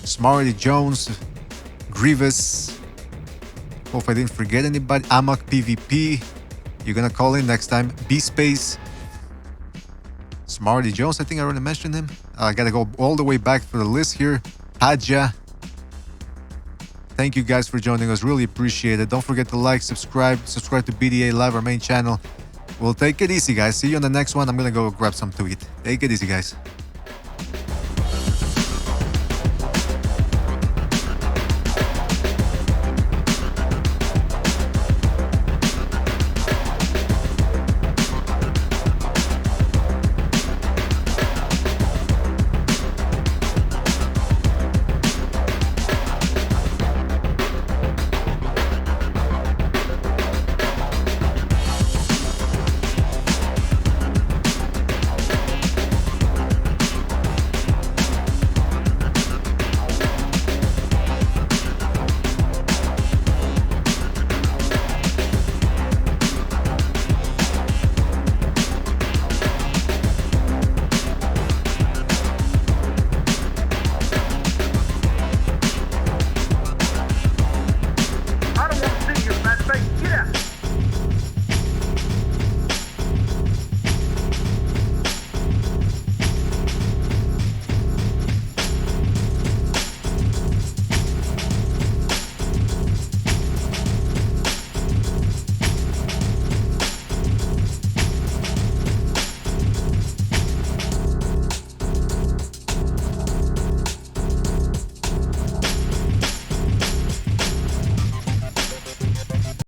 Smarty Jones, Grievous. Hope I didn't forget anybody. Amok PvP. You're gonna call in next time. B-Space. Smarty Jones, I think I already mentioned him. I gotta go all the way back for the list here. Hadja. Thank you guys for joining us. Really appreciate it. Don't forget to like, subscribe to BDA Live, our main channel. We'll take it easy, guys. See you on the next one. I'm gonna go grab something to eat. Take it easy, guys.